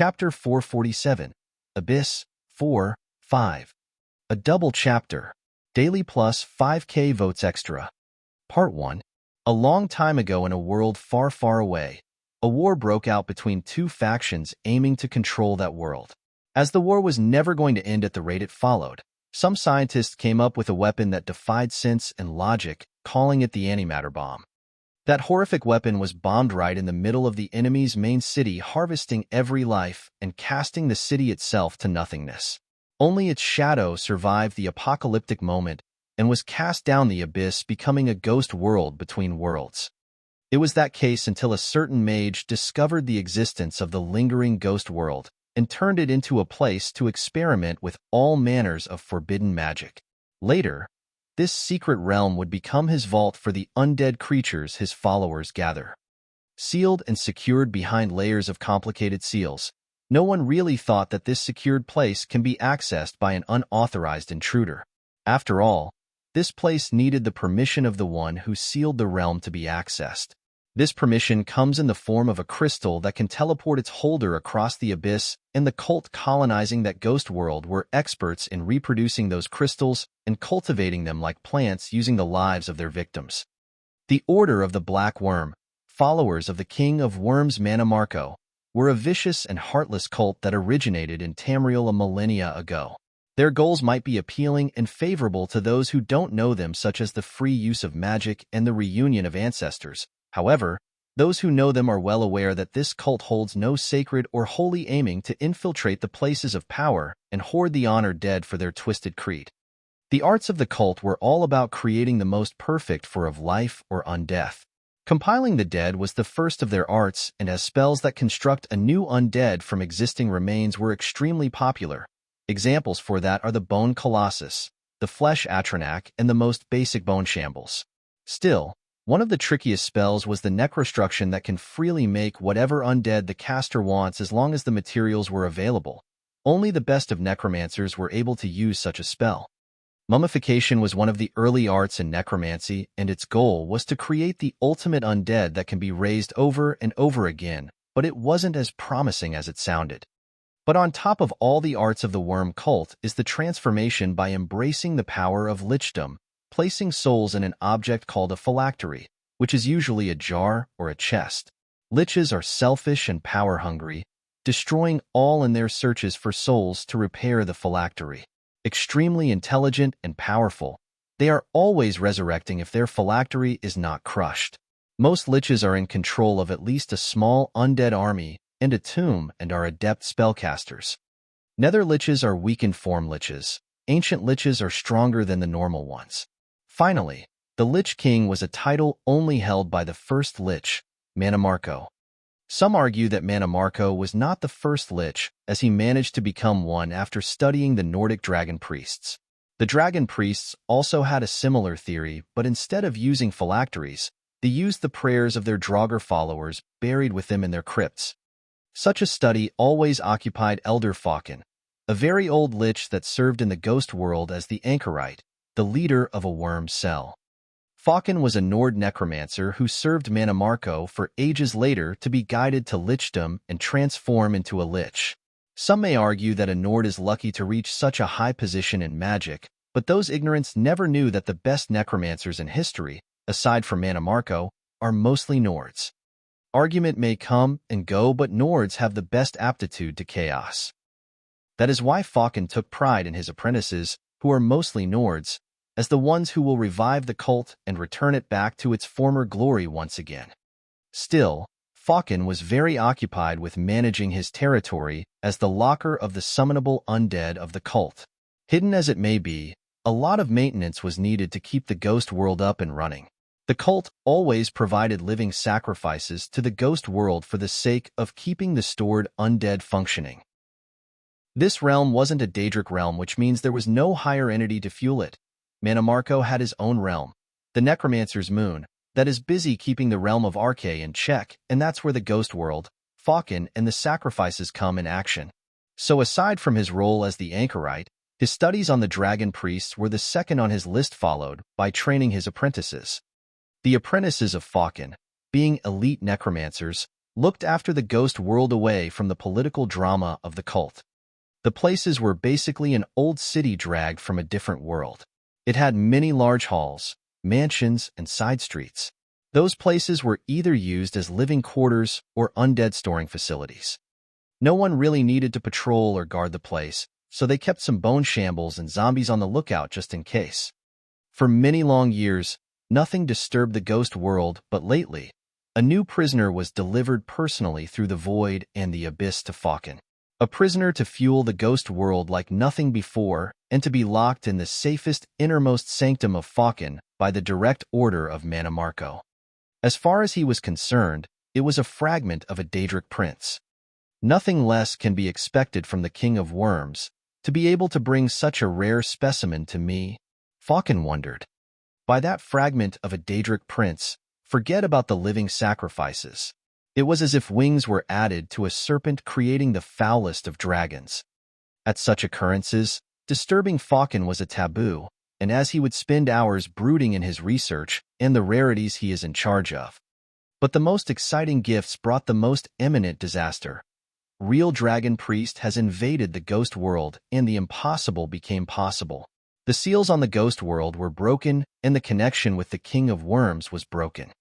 Chapter 447, Abyss, 4, 5. A double chapter. Daily plus 5k votes extra. Part 1. A long time ago in a world far, far away, a war broke out between two factions aiming to control that world. As the war was never going to end at the rate it followed, some scientists came up with a weapon that defied sense and logic, calling it the antimatter bomb. That horrific weapon was bombed right in the middle of the enemy's main city, harvesting every life and casting the city itself to nothingness. Only its shadow survived the apocalyptic moment and was cast down the abyss, becoming a ghost world between worlds. It was that case until a certain mage discovered the existence of the lingering ghost world and turned it into a place to experiment with all manners of forbidden magic. Later, this secret realm would become his vault for the undead creatures his followers gather. Sealed and secured behind layers of complicated seals, no one really thought that this secured place can be accessed by an unauthorized intruder. After all, this place needed the permission of the one who sealed the realm to be accessed. This permission comes in the form of a crystal that can teleport its holder across the abyss, and the cult colonizing that ghost world were experts in reproducing those crystals and cultivating them like plants using the lives of their victims. The Order of the Black Worm, followers of the King of Worms Mannimarco, were a vicious and heartless cult that originated in Tamriel a millennia ago. Their goals might be appealing and favorable to those who don't know them, such as the free use of magic and the reunion of ancestors. However, those who know them are well aware that this cult holds no sacred or holy aiming to infiltrate the places of power and hoard the honored dead for their twisted creed. The arts of the cult were all about creating the most perfect form of life or undeath. Compiling the dead was the first of their arts, and as spells that construct a new undead from existing remains were extremely popular. Examples for that are the Bone Colossus, the Flesh Atronak, and the most basic Bone Shambles. Still, one of the trickiest spells was the Necrostruction that can freely make whatever undead the caster wants as long as the materials were available. Only the best of necromancers were able to use such a spell. Mummification was one of the early arts in necromancy, and its goal was to create the ultimate undead that can be raised over and over again, but it wasn't as promising as it sounded. But on top of all the arts of the worm cult is the transformation by embracing the power of lichdom, placing souls in an object called a phylactery, which is usually a jar or a chest. Liches are selfish and power-hungry, destroying all in their searches for souls to repair the phylactery. Extremely intelligent and powerful, they are always resurrecting if their phylactery is not crushed. Most liches are in control of at least a small undead army and a tomb and are adept spellcasters. Nether liches are weakened form liches. Ancient liches are stronger than the normal ones. Finally, the Lich King was a title only held by the first Lich, Mannimarco. Some argue that Mannimarco was not the first Lich, as he managed to become one after studying the Nordic dragon priests. The dragon priests also had a similar theory, but instead of using phylacteries, they used the prayers of their Draugr followers buried with them in their crypts. Such a study always occupied Elder Fauken, a very old Lich that served in the ghost world as the Anchorite, the leader of a worm cell. Fauken was a Nord necromancer who served Mannimarco for ages later to be guided to lichdom and transform into a lich. Some may argue that a Nord is lucky to reach such a high position in magic, but those ignorants never knew that the best necromancers in history, aside from Mannimarco, are mostly Nords. Argument may come and go, but Nords have the best aptitude to chaos. That is why Fauken took pride in his apprentices, who are mostly Nords, as the ones who will revive the cult and return it back to its former glory once again. Still, Fauken was very occupied with managing his territory as the locker of the summonable undead of the cult. Hidden as it may be, a lot of maintenance was needed to keep the ghost world up and running. The cult always provided living sacrifices to the ghost world for the sake of keeping the stored undead functioning. This realm wasn't a Daedric realm, which means there was no higher entity to fuel it. Mannimarco had his own realm, the Necromancer's Moon, that is busy keeping the realm of Arche in check, and that's where the ghost world, Fauken, and the sacrifices come in action. So aside from his role as the Anchorite, his studies on the dragon priests were the second on his list, followed by training his apprentices. The apprentices of Fauken, being elite necromancers, looked after the ghost world away from the political drama of the cult. The places were basically an old city dragged from a different world. It had many large halls, mansions, and side streets. Those places were either used as living quarters or undead storing facilities. No one really needed to patrol or guard the place, so they kept some bone shambles and zombies on the lookout just in case. For many long years, nothing disturbed the ghost world, but lately, a new prisoner was delivered personally through the void and the abyss to Faucon. A prisoner to fuel the ghost world like nothing before and to be locked in the safest innermost sanctum of Faucon by the direct order of Mannimarco. As far as he was concerned, it was a fragment of a Daedric prince. Nothing less can be expected from the King of Worms. To be able to bring such a rare specimen to me, Faucon wondered. By that fragment of a Daedric prince, forget about the living sacrifices. It was as if wings were added to a serpent creating the foulest of dragons. At such occurrences, disturbing Faucon was a taboo, and as he would spend hours brooding in his research and the rarities he is in charge of. But the most exciting gifts brought the most imminent disaster. Real Dragon Priest has invaded the ghost world, and the impossible became possible. The seals on the ghost world were broken, and the connection with the King of Worms was broken.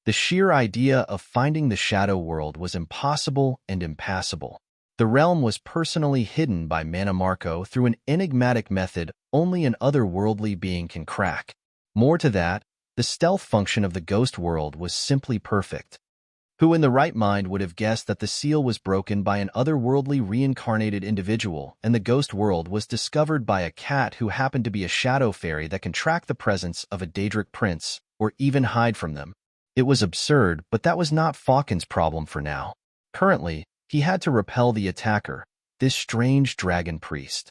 The sheer idea of finding the shadow world was impossible and impassable. The realm was personally hidden by Mannimarco through an enigmatic method only an otherworldly being can crack. More to that, the stealth function of the ghost world was simply perfect. Who in the right mind would have guessed that the seal was broken by an otherworldly reincarnated individual and the ghost world was discovered by a cat who happened to be a shadow fairy that can track the presence of a Daedric prince or even hide from them? It was absurd, but that was not Faucon's problem for now. Currently, he had to repel the attacker, this strange dragon priest.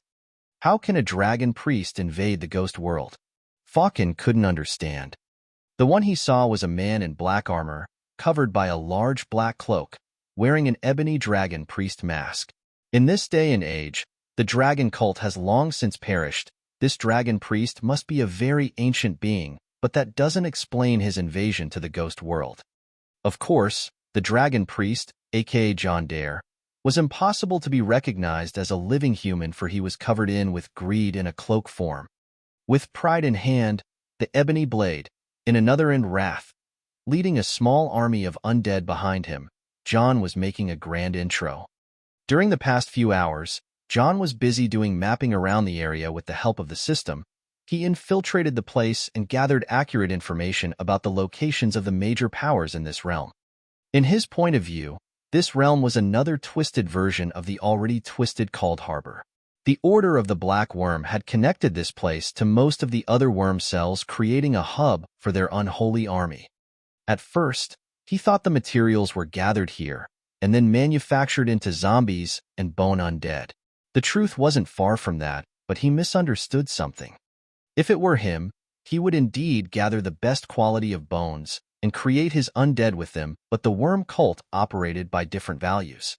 How can a dragon priest invade the ghost world? Faucon couldn't understand. The one he saw was a man in black armor, covered by a large black cloak, wearing an ebony dragon priest mask. In this day and age, the dragon cult has long since perished. This dragon priest must be a very ancient being, but that doesn't explain his invasion to the ghost world. Of course, the dragon priest, aka John Dare, was impossible to be recognized as a living human, for he was covered in with greed in a cloak form. With pride in hand, the ebony blade, in another in wrath, leading a small army of undead behind him, John was making a grand intro. During the past few hours, John was busy doing mapping around the area with the help of the system. He infiltrated the place and gathered accurate information about the locations of the major powers in this realm. In his point of view, this realm was another twisted version of the already twisted Cold Harbor. The Order of the Black Worm had connected this place to most of the other worm cells, creating a hub for their unholy army. At first, he thought the materials were gathered here and then manufactured into zombies and bone undead. The truth wasn't far from that, but he misunderstood something. If it were him, he would indeed gather the best quality of bones and create his undead with them, but the worm cult operated by different values.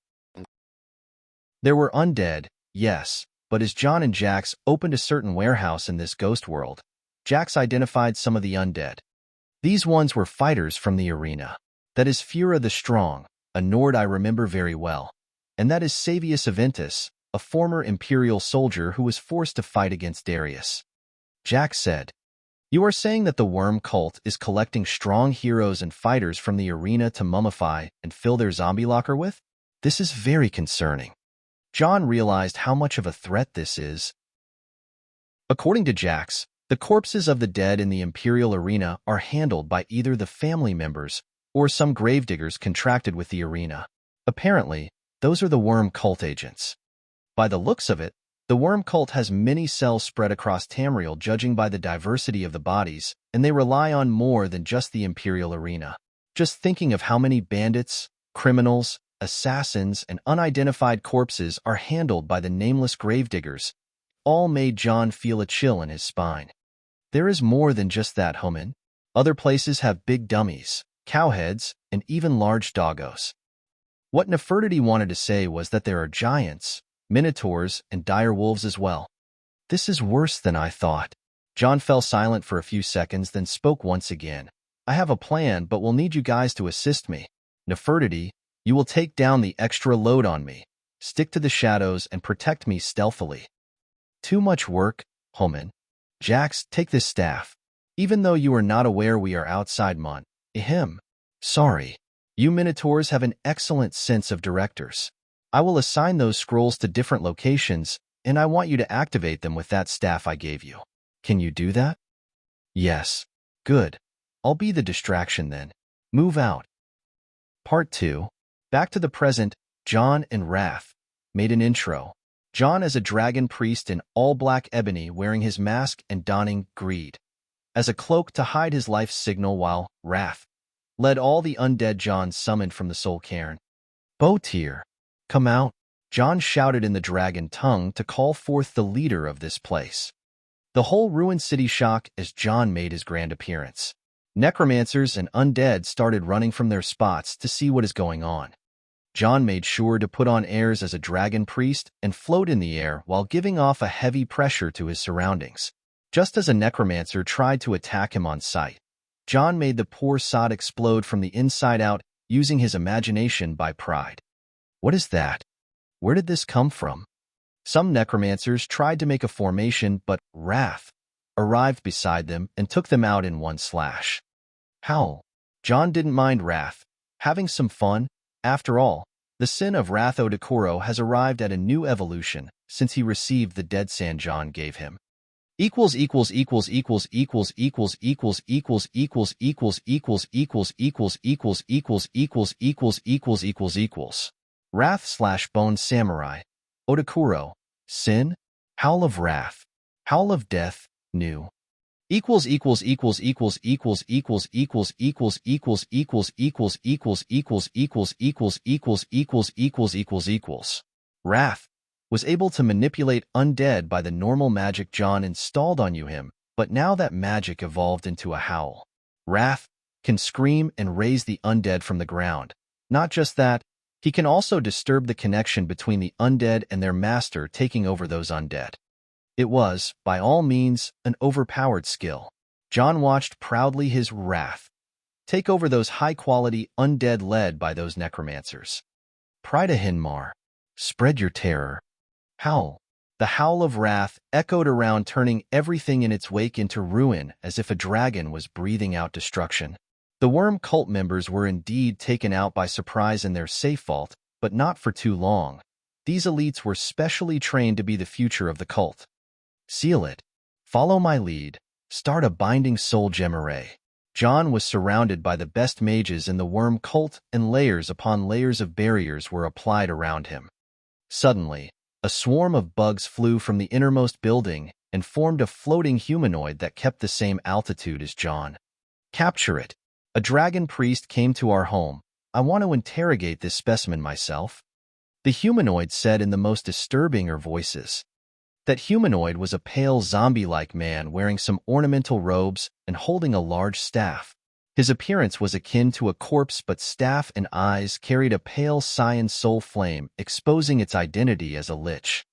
There were undead, yes, but as John and Jax opened a certain warehouse in this ghost world, Jax identified some of the undead. These ones were fighters from the arena. That is Fura the Strong, a Nord I remember very well, and that is Savius Aventus, a former Imperial soldier who was forced to fight against Darius. Jax said, "You are saying that the worm cult is collecting strong heroes and fighters from the arena to mummify and fill their zombie locker with? This is very concerning." John realized how much of a threat this is. According to Jax, the corpses of the dead in the Imperial arena are handled by either the family members or some gravediggers contracted with the arena. Apparently, those are the worm cult agents. By the looks of it, the worm cult has many cells spread across Tamriel, judging by the diversity of the bodies, and they rely on more than just the Imperial arena. Just thinking of how many bandits, criminals, assassins, and unidentified corpses are handled by the nameless gravediggers, all made John feel a chill in his spine. There is more than just that, Homan. Other places have big dummies, cowheads, and even large doggos. What Nefertiti wanted to say was that there are giants, minotaurs, and dire wolves as well. This is worse than I thought. John fell silent for a few seconds, then spoke once again. "I have a plan, but will need you guys to assist me. Nefertiti, You will take down the extra load on me, stick to the shadows, and protect me stealthily. Too much work, Homan. Jax, take this staff. Even though you are not aware we are outside Mont. Ahem. Sorry. You Minotaurs have an excellent sense of directors. I will assign those scrolls to different locations, and I want you to activate them with that staff I gave you. Can you do that? Yes. Good. I'll be the distraction then. Move out. Part 2. Back to the present, John and Wrath made an intro. John as a dragon priest in all-black ebony wearing his mask and donning greed as a cloak to hide his life's signal, while Wrath led all the undead John summoned from the soul cairn. Botir, come out, John shouted in the dragon tongue to call forth the leader of this place. The whole ruined city shocked as John made his grand appearance. Necromancers and undead started running from their spots to see what is going on. John made sure to put on airs as a dragon priest and float in the air while giving off a heavy pressure to his surroundings. Just as a necromancer tried to attack him on sight, John made the poor sod explode from the inside out, using his imagination by pride. What is that? Where did this come from? Some necromancers tried to make a formation, but Wrath arrived beside them and took them out in one slash. Howl. John didn't mind Wrath, having some fun. After all, the sin of Wrath Odokuro has arrived at a new evolution since he received the dead sand John gave him. Equals equals equals equals equals equals equals equals equals equals equals equals equals equals equals equals equals equals equals. Wrath/Bone Samurai. Odokuro. Sin. Howl of Wrath. Howl of Death. New. Equals equals equals equals equals equals equals equals equals equals equals equals equals equals equals equals equals equals equals. Wrath was able to manipulate undead by the normal magic John installed on him, but now that magic evolved into a howl. Wrath can scream and raise the undead from the ground. Not just that, he can also disturb the connection between the undead and their master, taking over those undead. It was, by all means, an overpowered skill. John watched proudly his Wrath take over those high-quality undead led by those necromancers. Prida Hinmar, spread your terror. Howl. The howl of Wrath echoed around, turning everything in its wake into ruin as if a dragon was breathing out destruction. The worm cult members were indeed taken out by surprise in their safe vault, but not for too long. These elites were specially trained to be the future of the cult. Seal it. Follow my lead. Start a binding soul gem array. John was surrounded by the best mages in the worm cult, and layers upon layers of barriers were applied around him. Suddenly, a swarm of bugs flew from the innermost building and formed a floating humanoid that kept the same altitude as John. Capture it. A dragon priest came to our home. I want to interrogate this specimen myself. The humanoid said in the most disturbing of voices. That humanoid was a pale zombie-like man wearing some ornamental robes and holding a large staff. His appearance was akin to a corpse, but staff and eyes carried a pale cyan soul flame, exposing its identity as a lich.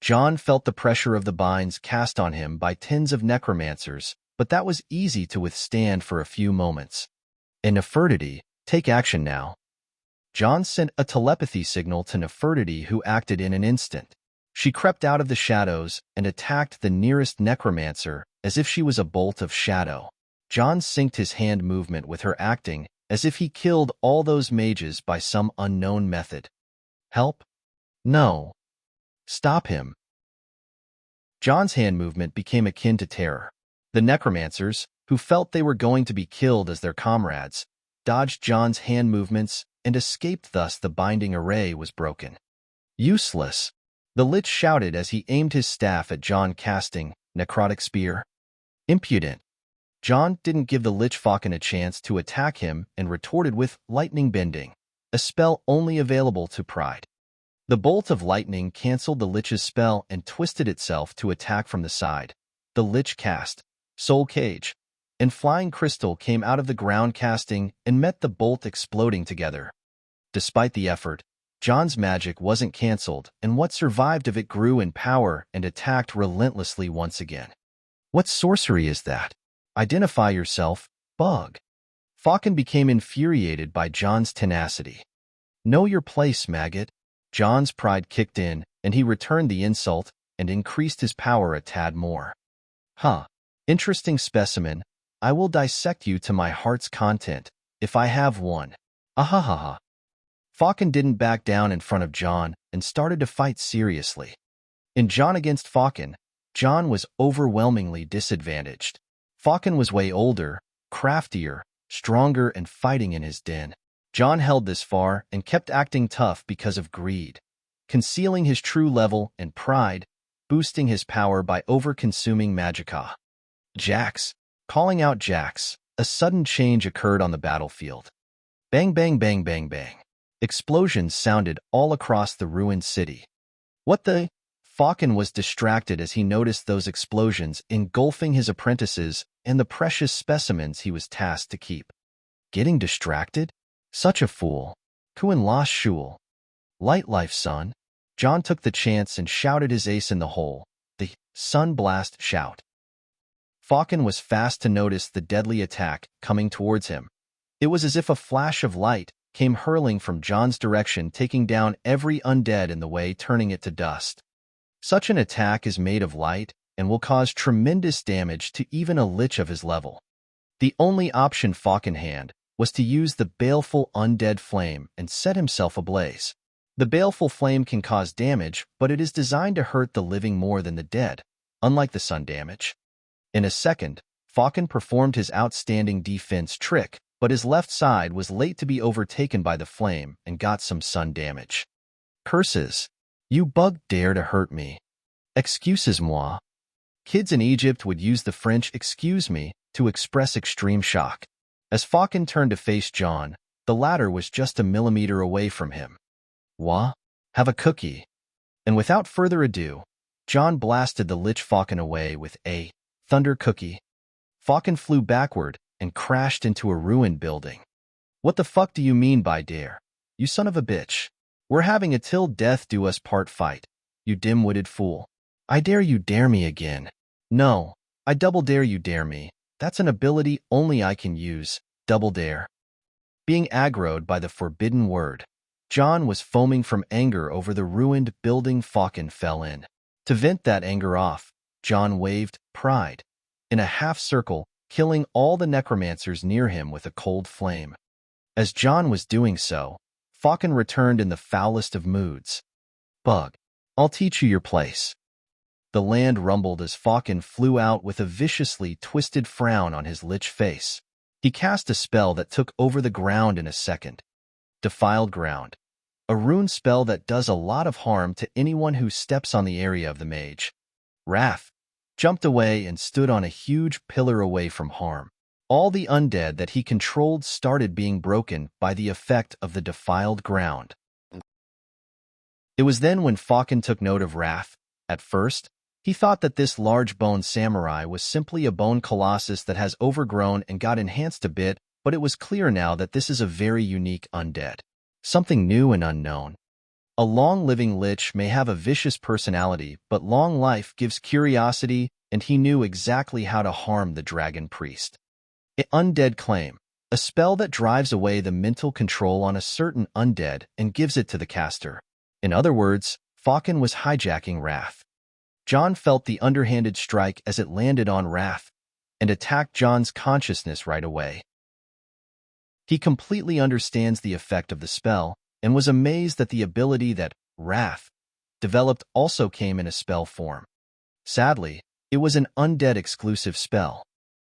John felt the pressure of the binds cast on him by tens of necromancers, but that was easy to withstand for a few moments. Nefertiti, take action now. John sent a telepathy signal to Nefertiti, who acted in an instant. She crept out of the shadows and attacked the nearest necromancer as if she was a bolt of shadow. John synced his hand movement with her acting, as if he killed all those mages by some unknown method. Help? No. Stop him. John's hand movement became akin to terror. The necromancers, who felt they were going to be killed as their comrades, dodged John's hand movements and escaped, thus the binding array was broken. Useless. The lich shouted as he aimed his staff at John, casting Necrotic Spear. Impudent. John didn't give the lich Falcon a chance to attack him and retorted with Lightning Bending, a spell only available to Pride. The bolt of lightning canceled the lich's spell and twisted itself to attack from the side. The lich cast Soul Cage, and Flying Crystal came out of the ground, casting and met the bolt, exploding together. Despite the effort, John's magic wasn't cancelled, and what survived of it grew in power and attacked relentlessly once again. What sorcery is that? Identify yourself, bug. Faucon became infuriated by John's tenacity. Know your place, maggot. John's pride kicked in, and he returned the insult and increased his power a tad more. Huh. Interesting specimen. I will dissect you to my heart's content, if I have one. Ahahaha. Faucon didn't back down in front of John and started to fight seriously. In John against Faucon, John was overwhelmingly disadvantaged. Faucon was way older, craftier, stronger, and fighting in his den. John held this far and kept acting tough because of greed, concealing his true level and pride, boosting his power by over-consuming magicka. Jax. Calling out Jax, a sudden change occurred on the battlefield. Bang bang bang bang bang. Explosions sounded all across the ruined city. What the? Faucon was distracted as he noticed those explosions engulfing his apprentices and the precious specimens he was tasked to keep. Getting distracted? Such a fool. Kuan lost shul. Light life, son. John took the chance and shouted his ace in the hole, the sun blast shout. Faucon was fast to notice the deadly attack coming towards him. It was as if a flash of light came hurling from John's direction, taking down every undead in the way, turning it to dust. Such an attack is made of light and will cause tremendous damage to even a lich of his level. The only option Faucon had was to use the baleful undead flame and set himself ablaze. The baleful flame can cause damage, but it is designed to hurt the living more than the dead, unlike the sun damage. In a second, Faucon performed his outstanding defense trick, but his left side was late to be overtaken by the flame and got some sun damage. Curses! You bug dare to hurt me. Excuses-moi. Kids in Egypt would use the French excuse me to express extreme shock. As Faucon turned to face John, the latter was just a millimeter away from him. Wah? Have a cookie. And without further ado, John blasted the lich Faucon away with a thunder cookie. Faucon flew backward and crashed into a ruined building. What the fuck do you mean by dare? You son of a bitch. We're having a till death do us part fight, you dim-witted fool. I dare you dare me again. No, I double dare you dare me. That's an ability only I can use, double dare. Being aggroed by the forbidden word, John was foaming from anger over the ruined building Faucon fell in. To vent that anger off, John waved pride in a half-circle, killing all the necromancers near him with a cold flame. As John was doing so, Faucon returned in the foulest of moods. Bug, I'll teach you your place. The land rumbled as Faucon flew out with a viciously twisted frown on his lich face. He cast a spell that took over the ground in a second. Defiled Ground. A rune spell that does a lot of harm to anyone who steps on the area of the mage. Wrath jumped away and stood on a huge pillar away from harm. All the undead that he controlled started being broken by the effect of the defiled ground. It was then when Faucon took note of Wrath. At first, he thought that this large-boned samurai was simply a bone colossus that has overgrown and got enhanced a bit, but it was clear now that this is a very unique undead. Something new and unknown. A long-living lich may have a vicious personality, but long life gives curiosity, and he knew exactly how to harm the dragon priest. Undead Claim. A spell that drives away the mental control on a certain undead and gives it to the caster. In other words, Faucon was hijacking Wrath. John felt the underhanded strike as it landed on Wrath and attacked John's consciousness right away. He completely understands the effect of the spell and was amazed that the ability that Wrath developed also came in a spell form. Sadly, it was an undead-exclusive spell.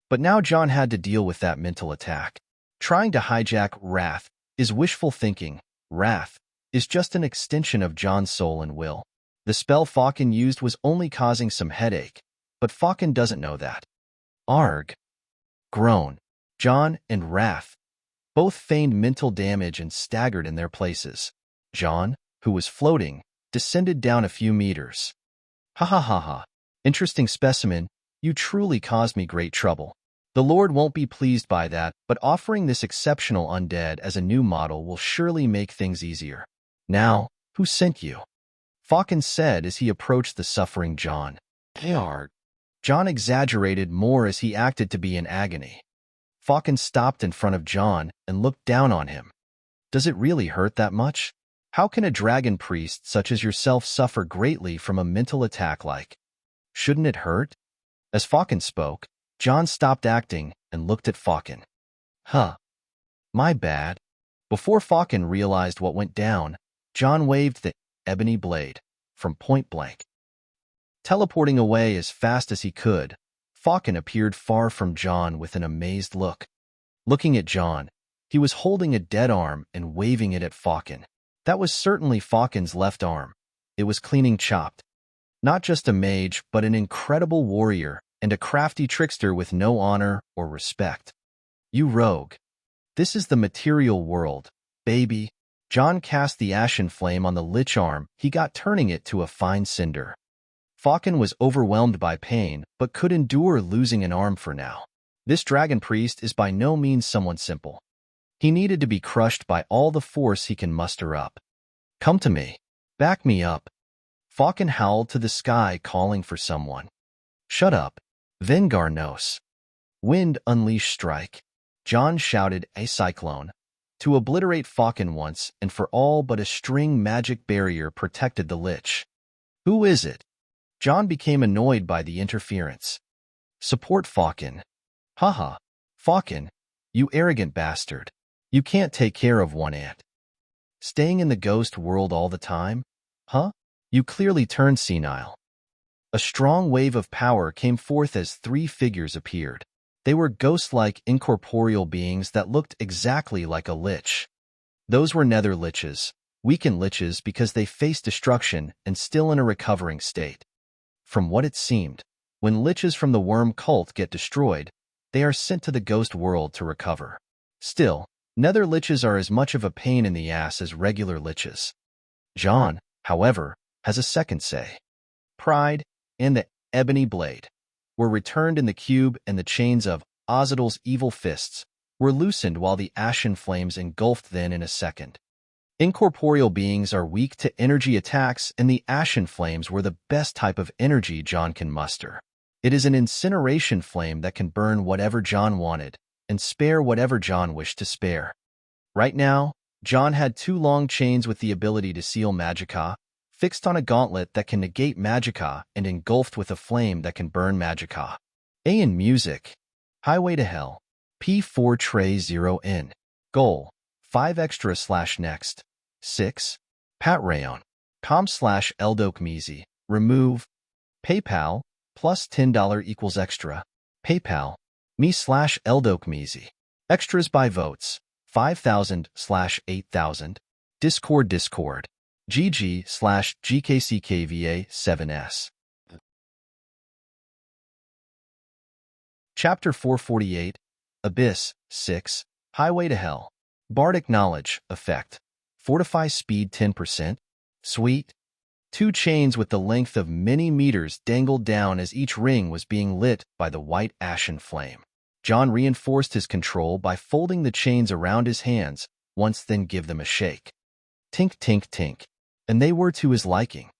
But now John had to deal with that mental attack. Trying to hijack Wrath is wishful thinking. Wrath is just an extension of John's soul and will. The spell Faucon used was only causing some headache, but Faucon doesn't know that. Arg. Groan. John and Wrath both feigned mental damage and staggered in their places. John, who was floating, descended down a few meters. Ha ha ha ha. Interesting specimen, you truly caused me great trouble. The Lord won't be pleased by that, but offering this exceptional undead as a new model will surely make things easier. Now, who sent you? Faucon said as he approached the suffering John. Arg. John exaggerated more as he acted to be in agony. Faucon stopped in front of John and looked down on him. Does it really hurt that much? How can a dragon priest such as yourself suffer greatly from a mental attack like? Shouldn't it hurt? As Faucon spoke, John stopped acting and looked at Faucon. Huh. My bad. Before Faucon realized what went down, John waved the ebony blade from point blank. Teleporting away as fast as he could, Faucon appeared far from John with an amazed look. Looking at John, he was holding a dead arm and waving it at Faucon. That was certainly Faucon's left arm. It was cleaning chopped. Not just a mage, but an incredible warrior and a crafty trickster with no honor or respect. You rogue. This is the material world, baby. John cast the ashen flame on the lich arm he got, turning it to a fine cinder. Faucon was overwhelmed by pain, but could endure losing an arm for now. This dragon priest is by no means someone simple. He needed to be crushed by all the force he can muster up. Come to me. Back me up. Faucon howled to the sky, calling for someone. Shut up. Vengarnos. Wind unleash strike. John shouted a cyclone. To obliterate Faucon once and for all, but a string magic barrier protected the lich. Who is it? John became annoyed by the interference. Support Faucon. Haha. Faucon, you arrogant bastard. You can't take care of one ant. Staying in the ghost world all the time? Huh? You clearly turned senile. A strong wave of power came forth as three figures appeared. They were ghost-like incorporeal beings that looked exactly like a lich. Those were nether liches, weakened liches because they faced destruction and still in a recovering state. From what it seemed, when liches from the worm cult get destroyed, they are sent to the ghost world to recover. Still, nether liches are as much of a pain in the ass as regular liches. John, however, has a second say. Pride and the ebony blade were returned in the cube, and the chains of Ozadal's evil fists were loosened while the ashen flames engulfed them in a second. Incorporeal beings are weak to energy attacks, and the ashen flames were the best type of energy John can muster. It is an incineration flame that can burn whatever John wanted and spare whatever John wished to spare. Right now, John had two long chains with the ability to seal magicka, fixed on a gauntlet that can negate magicka and engulfed with a flame that can burn magicka. A in music. Highway to Hell. P4 Tray 0N. Goal. 5 extra / next. 6. Patreon. com/eldokmizi. Remove. PayPal. Plus $10 equals extra. PayPal. me/eldokmizi. Extras by votes. 5,000/8,000. Discord. GG/GKCKVA7S. Chapter 448. Abyss. 6. Highway to Hell. Bardic Knowledge. Effect. Fortify speed 10%. Sweet. Two chains with the length of many meters dangled down as each ring was being lit by the white ashen flame. John reinforced his control by folding the chains around his hands once, then give them a shake. Tink, tink, tink. And they were to his liking.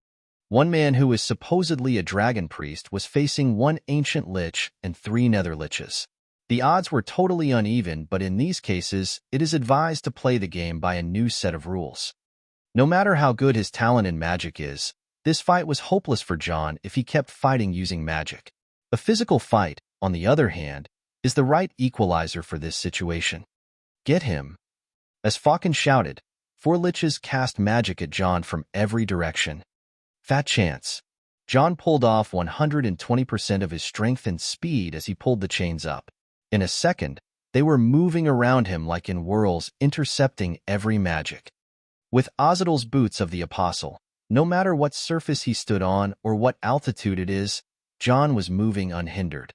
One man who was supposedly a dragon priest was facing one ancient lich and 3 nether liches. The odds were totally uneven, but in these cases, it is advised to play the game by a new set of rules. No matter how good his talent in magic is, this fight was hopeless for John if he kept fighting using magic. A physical fight, on the other hand, is the right equalizer for this situation. Get him. As Faucon shouted, 4 liches cast magic at John from every direction. Fat chance. John pulled off 120% of his strength and speed as he pulled the chains up. In a second, they were moving around him like in whirls, intercepting every magic. With Ozadal's boots of the apostle, no matter what surface he stood on or what altitude it is, John was moving unhindered.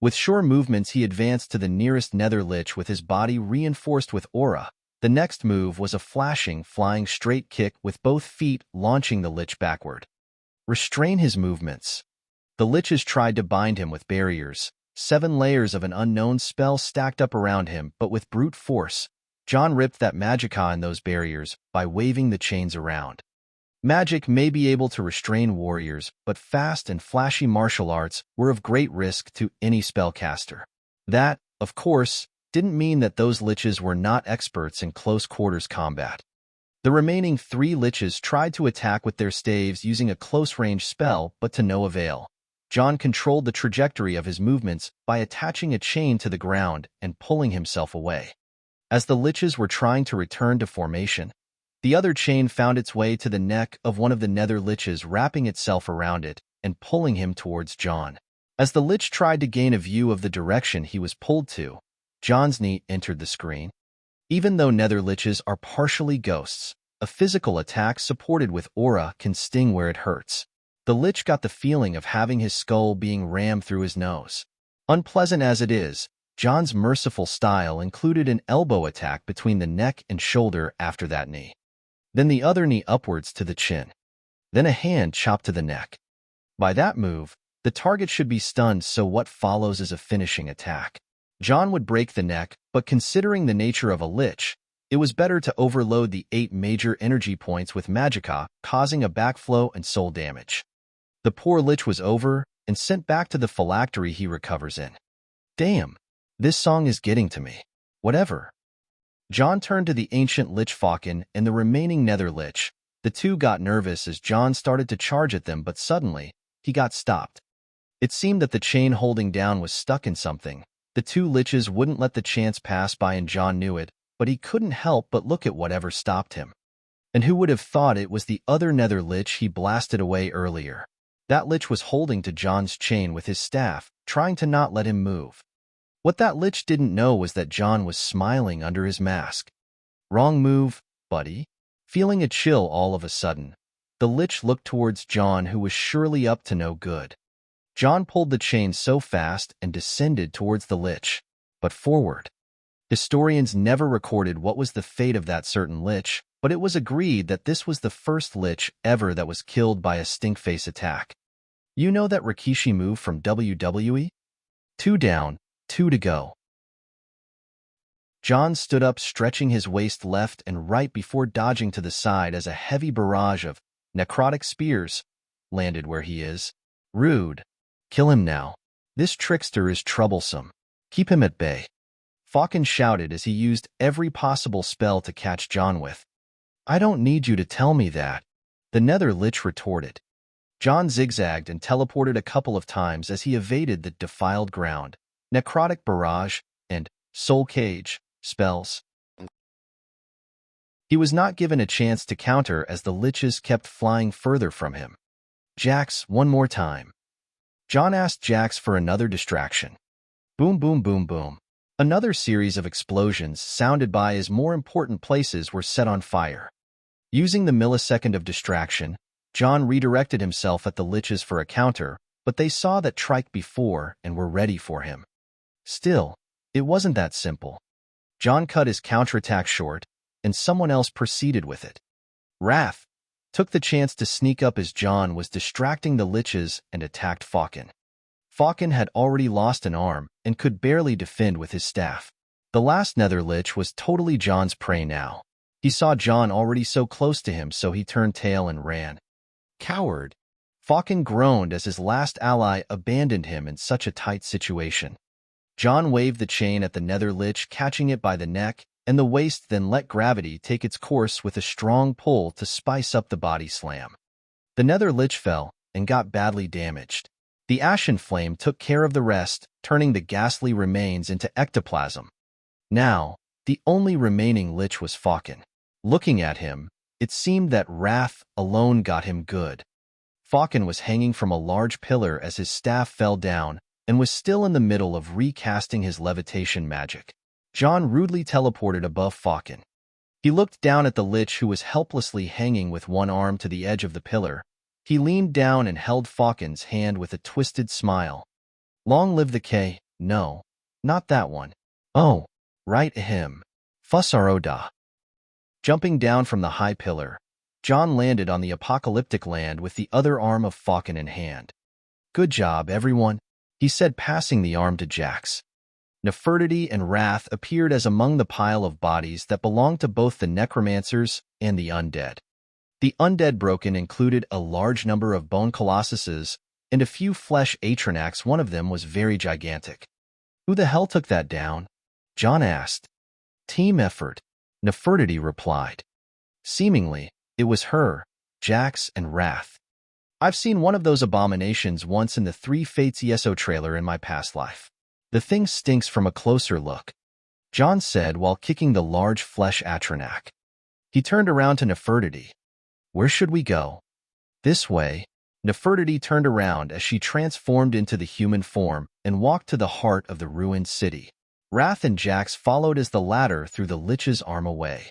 With sure movements, he advanced to the nearest nether lich with his body reinforced with aura. The next move was a flashing, flying straight kick with both feet, launching the lich backward. Restrain his movements. The liches tried to bind him with barriers, 7 layers of an unknown spell stacked up around him, but with brute force, John ripped that magicka in those barriers by waving the chains around. Magic may be able to restrain warriors, but fast and flashy martial arts were of great risk to any spellcaster. That, of course, didn't mean that those liches were not experts in close-quarters combat. The remaining 3 liches tried to attack with their staves using a close-range spell, but to no avail. John controlled the trajectory of his movements by attaching a chain to the ground and pulling himself away. As the liches were trying to return to formation, the other chain found its way to the neck of one of the nether liches, wrapping itself around it and pulling him towards John. As the lich tried to gain a view of the direction he was pulled to, John's knee entered the screen. Even though nether liches are partially ghosts, a physical attack supported with aura can sting where it hurts. The lich got the feeling of having his skull being rammed through his nose. Unpleasant as it is, John's merciful style included an elbow attack between the neck and shoulder after that knee. Then the other knee upwards to the chin. Then a hand chop to the neck. By that move, the target should be stunned, so what follows is a finishing attack. John would break the neck, but considering the nature of a lich, it was better to overload the 8 major energy points with magicka, causing a backflow and soul damage. The poor lich was over and sent back to the phylactery he recovers in. Damn, this song is getting to me. Whatever. John turned to the ancient lich Falcon and the remaining nether lich. The two got nervous as John started to charge at them, but suddenly, he got stopped. It seemed that the chain holding down was stuck in something. The 2 liches wouldn't let the chance pass by, and John knew it, but he couldn't help but look at whatever stopped him. And who would have thought it was the other nether lich he blasted away earlier? That lich was holding to John's chain with his staff, trying to not let him move. What that lich didn't know was that John was smiling under his mask. Wrong move, buddy. Feeling a chill all of a sudden, the lich looked towards John, who was surely up to no good. John pulled the chain so fast and descended towards the lich, but forward. Historians never recorded what was the fate of that certain lich, but it was agreed that this was the first lich ever that was killed by a stinkface attack. You know that Rikishi move from WWE? 2 down, 2 to go. John stood up, stretching his waist left and right before dodging to the side as a heavy barrage of necrotic spears landed where he is. Rude. Kill him now. This trickster is troublesome. Keep him at bay. Falcon shouted as he used every possible spell to catch John with. I don't need you to tell me that, the nether lich retorted. John zigzagged and teleported a couple of times as he evaded the defiled ground, necrotic barrage, and soul cage spells. He was not given a chance to counter as the liches kept flying further from him. Jax, one more time. John asked Jax for another distraction. Boom, boom, boom, boom. Another series of explosions sounded by as more important places were set on fire. Using the millisecond of distraction, John redirected himself at the liches for a counter, but they saw that trike before and were ready for him. Still, it wasn't that simple. John cut his counterattack short, and someone else proceeded with it. Wrath took the chance to sneak up as John was distracting the liches and attacked Falcon. Falcon had already lost an arm and could barely defend with his staff. The last nether lich was totally John's prey now. He saw John already so close to him, so he turned tail and ran. Coward! Falcon groaned as his last ally abandoned him in such a tight situation. John waved the chain at the nether lich, catching it by the neck and the waist, then let gravity take its course with a strong pull to spice up the body slam. The nether lich fell and got badly damaged. The ashen flame took care of the rest, turning the ghastly remains into ectoplasm. Now, the only remaining lich was Falcon. Looking at him, it seemed that wrath alone got him good. Falcon was hanging from a large pillar as his staff fell down and was still in the middle of recasting his levitation magic. John rudely teleported above Falcon. He looked down at the lich, who was helplessly hanging with one arm to the edge of the pillar. He leaned down and held Falcon's hand with a twisted smile. Long live the K. No, not that one. Oh, right, him. Fussaroda. Jumping down from the high pillar, John landed on the apocalyptic land with the other arm of Falcon in hand. Good job, everyone, he said, passing the arm to Jax. Nefertiti and Wrath appeared as among the pile of bodies that belonged to both the necromancers and the undead. The undead broken included a large number of bone colossuses and a few flesh atranax. One of them was very gigantic. Who the hell took that down? John asked. Team effort, Nefertiti replied. Seemingly, it was her, Jax, and Wrath. I've seen one of those abominations once in the Three Fates ESO trailer in my past life. The thing stinks from a closer look, John said while kicking the large flesh Atronak. He turned around to Nefertiti. Where should we go? This way. Nefertiti turned around as she transformed into the human form and walked to the heart of the ruined city. Wrath and Jax followed as the latter threw the Lich's arm away.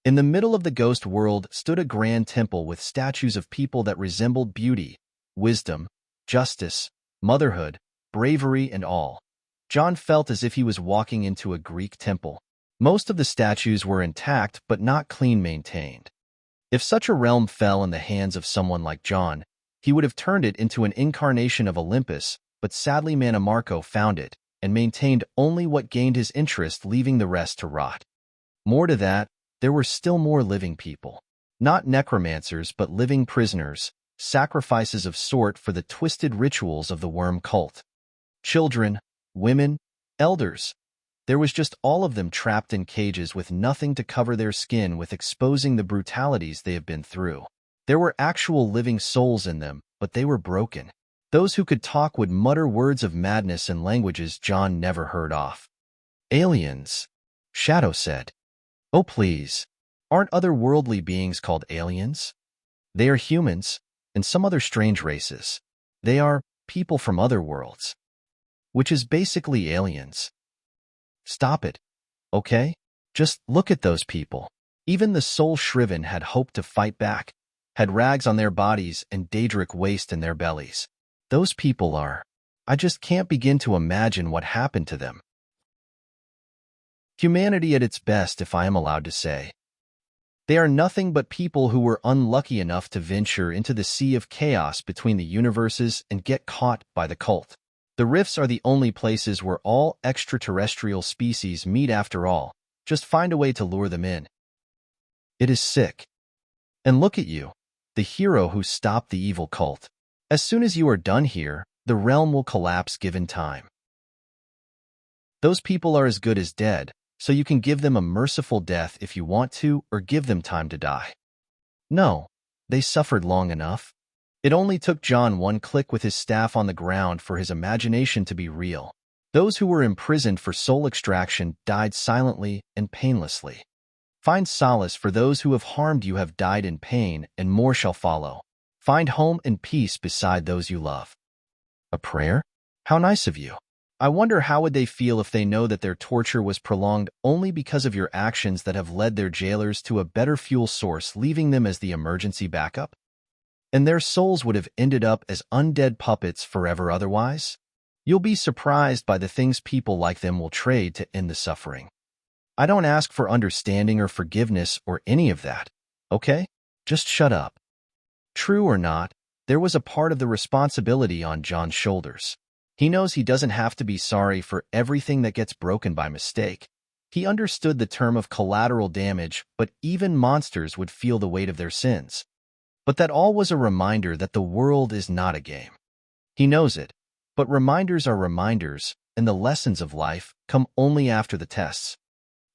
In the middle of the ghost world stood a grand temple with statues of people that resembled beauty, wisdom, justice, motherhood, bravery, and all. John felt as if he was walking into a Greek temple. Most of the statues were intact but not clean maintained. If such a realm fell in the hands of someone like John, he would have turned it into an incarnation of Olympus, but sadly Mannimarco found it and maintained only what gained his interest, leaving the rest to rot. More to that, there were still more living people. Not necromancers but living prisoners, sacrifices of sort for the twisted rituals of the worm cult. Children, women, elders. There was just all of them trapped in cages with nothing to cover their skin, with exposing the brutalities they have been through. There were actual living souls in them, but they were broken. Those who could talk would mutter words of madness in languages John never heard of. Aliens, Shadow said. Oh please, aren't otherworldly beings called aliens? They are humans, and some other strange races. They are people from other worlds, which is basically aliens. Stop it, okay? Just look at those people. Even the soul shriven had hoped to fight back, had rags on their bodies and Daedric waste in their bellies. Those people are... I just can't begin to imagine what happened to them. Humanity at its best, if I am allowed to say. They are nothing but people who were unlucky enough to venture into the sea of chaos between the universes and get caught by the cult. The rifts are the only places where all extraterrestrial species meet after all. Just find a way to lure them in. It is sick. And look at you, the hero who stopped the evil cult. As soon as you are done here, the realm will collapse given time. Those people are as good as dead, so you can give them a merciful death if you want to, or give them time to die. No, they suffered long enough. It only took John one click with his staff on the ground for his imagination to be real. Those who were imprisoned for soul extraction died silently and painlessly. Find solace, for those who have harmed you have died in pain, and more shall follow. Find home and peace beside those you love. A prayer? How nice of you. I wonder how would they feel if they know that their torture was prolonged only because of your actions that have led their jailers to a better fuel source, leaving them as the emergency backup? And their souls would have ended up as undead puppets forever otherwise? You'll be surprised by the things people like them will trade to end the suffering. I don't ask for understanding or forgiveness or any of that, okay? Just shut up. True or not, there was a part of the responsibility on John's shoulders. He knows he doesn't have to be sorry for everything that gets broken by mistake. He understood the term of collateral damage, but even monsters would feel the weight of their sins. But that all was a reminder that the world is not a game. He knows it, but reminders are reminders, and the lessons of life come only after the tests.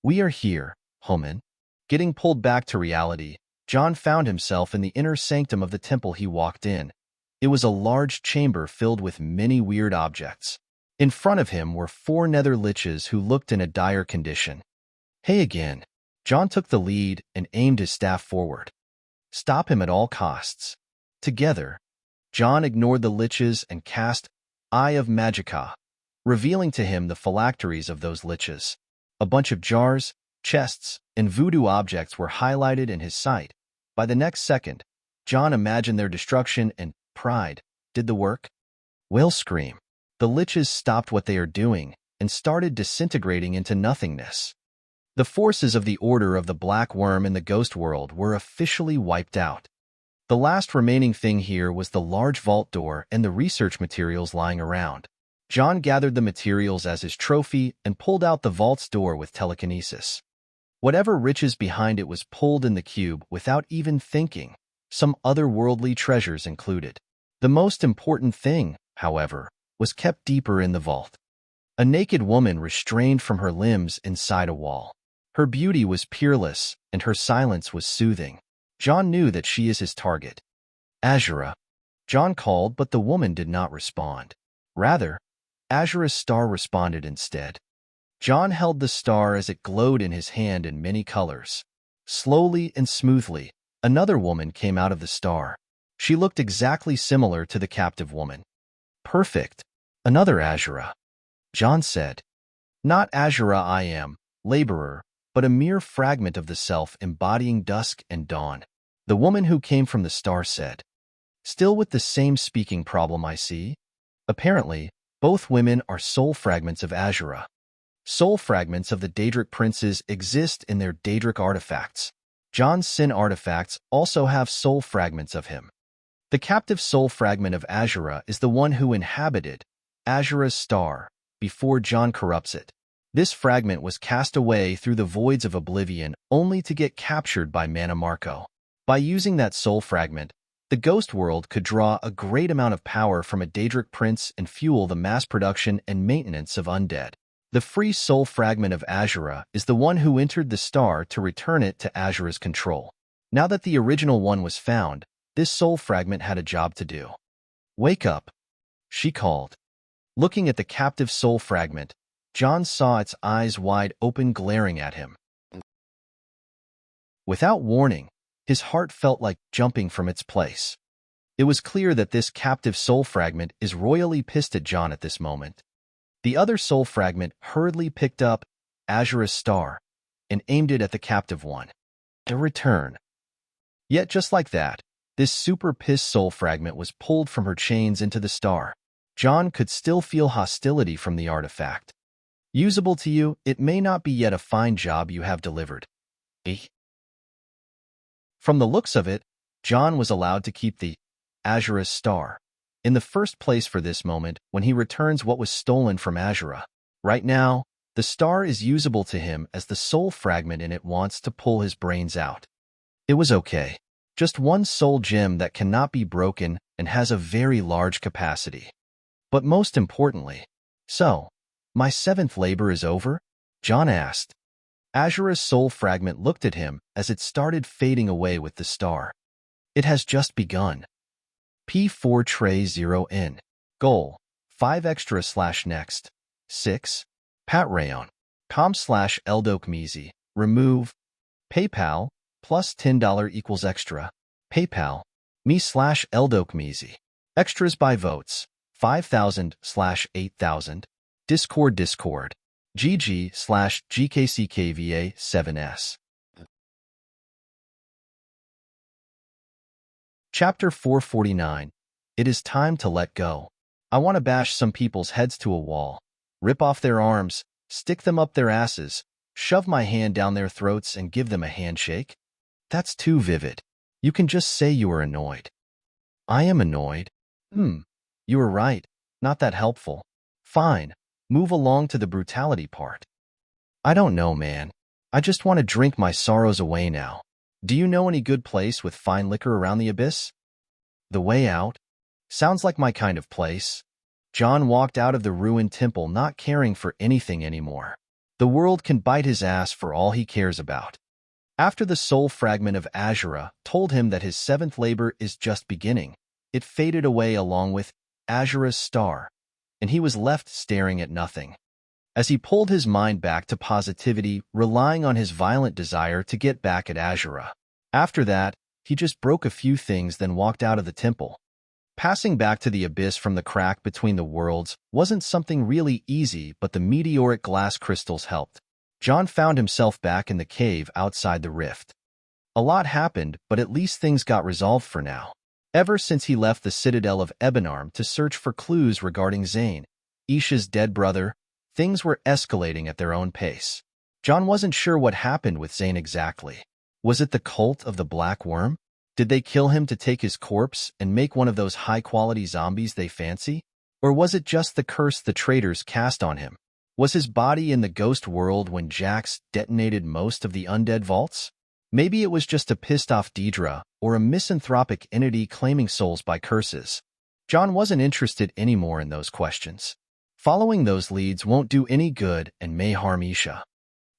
We are here, Homan. Getting pulled back to reality, John found himself in the inner sanctum of the temple he walked in. It was a large chamber filled with many weird objects. In front of him were 4 nether liches who looked in a dire condition. Hey again. John took the lead and aimed his staff forward. Stop him at all costs. Together, John ignored the liches and cast Eye of Magica, revealing to him the phylacteries of those liches. A bunch of jars, chests, and voodoo objects were highlighted in his sight. By the next second, John imagined their destruction, and pride did the work. Whale scream. The liches stopped what they are doing and started disintegrating into nothingness. The forces of the Order of the Black Worm in the ghost world were officially wiped out. The last remaining thing here was the large vault door and the research materials lying around. John gathered the materials as his trophy and pulled out the vault's door with telekinesis. Whatever riches behind it was pulled in the cube without even thinking, some otherworldly treasures included. The most important thing, however, was kept deeper in the vault. A naked woman restrained from her limbs inside a wall. Her beauty was peerless, and her silence was soothing. John knew that she is his target. Azura. John called, but the woman did not respond. Rather, Azura's star responded instead. John held the star as it glowed in his hand in many colors. Slowly and smoothly, another woman came out of the star. She looked exactly similar to the captive woman. Perfect. Another Azura. John said. Not Azura I am, laborer, but a mere fragment of the self embodying dusk and dawn. The woman who came from the star said. Still with the same speaking problem I see? Apparently, both women are soul fragments of Azura. Soul fragments of the Daedric princes exist in their Daedric artifacts. John's sin artifacts also have soul fragments of him. The captive soul fragment of Azura is the one who inhabited Azura's star before John corrupts it. This fragment was cast away through the voids of oblivion only to get captured by Mana Marco. By using that soul fragment, the ghost world could draw a great amount of power from a Daedric prince and fuel the mass production and maintenance of undead. The free soul fragment of Azura is the one who entered the star to return it to Azura's control. Now that the original one was found, this soul fragment had a job to do. Wake up, she called. Looking at the captive soul fragment, John saw its eyes wide open glaring at him. Without warning, his heart felt like jumping from its place. It was clear that this captive soul fragment is royally pissed at John at this moment. The other soul fragment hurriedly picked up Azura's star and aimed it at the captive one. A return. Yet just like that, this super pissed soul fragment was pulled from her chains into the star. John could still feel hostility from the artifact. Usable to you, it may not be yet a fine job you have delivered. From the looks of it, John was allowed to keep the Azura's star in the first place for this moment when he returns what was stolen from Azura. Right now, the star is usable to him as the soul fragment in it wants to pull his brains out. It was okay. Just one soul gem that cannot be broken and has a very large capacity. But most importantly, so, my seventh labor is over? John asked. Azura's soul fragment looked at him as it started fading away with the star. It has just begun. P4 Tray 0N. Goal. 5 extra / next. 6. Patreon. com/eldokmezi. Remove. PayPal. Plus $10 equals extra. PayPal. me/eldokmezi. Extras by votes. 5,000 / 8,000. Discord. GG/GKCKVA7S. Chapter 449. It is time to let go. I want to bash some people's heads to a wall, rip off their arms, stick them up their asses, shove my hand down their throats and give them a handshake. That's too vivid. You can just say you are annoyed. I am annoyed. You were right. Not that helpful. Fine. Move along to the brutality part. I don't know, man. I just want to drink my sorrows away now. Do you know any good place with fine liquor around the abyss? The Way Out? Sounds like my kind of place. John walked out of the ruined temple not caring for anything anymore. The world can bite his ass for all he cares about. After the soul fragment of Azura told him that his seventh labor is just beginning, it faded away along with Azura's star, and he was left staring at nothing. As he pulled his mind back to positivity, relying on his violent desire to get back at Azura. After that, he just broke a few things then walked out of the temple. Passing back to the abyss from the crack between the worlds wasn't something really easy, but the meteoric glass crystals helped. John found himself back in the cave outside the rift. A lot happened, but at least things got resolved for now. Ever since he left the citadel of Ebonarm to search for clues regarding Zane, Isha's dead brother, things were escalating at their own pace. John wasn't sure what happened with Zane exactly. Was it the cult of the Black Worm? Did they kill him to take his corpse and make one of those high-quality zombies they fancy? Or was it just the curse the traitors cast on him? Was his body in the ghost world when Jax detonated most of the undead vaults? Maybe it was just a pissed-off Daedra or a misanthropic entity claiming souls by curses. John wasn't interested anymore in those questions. Following those leads won't do any good and may harm Isha.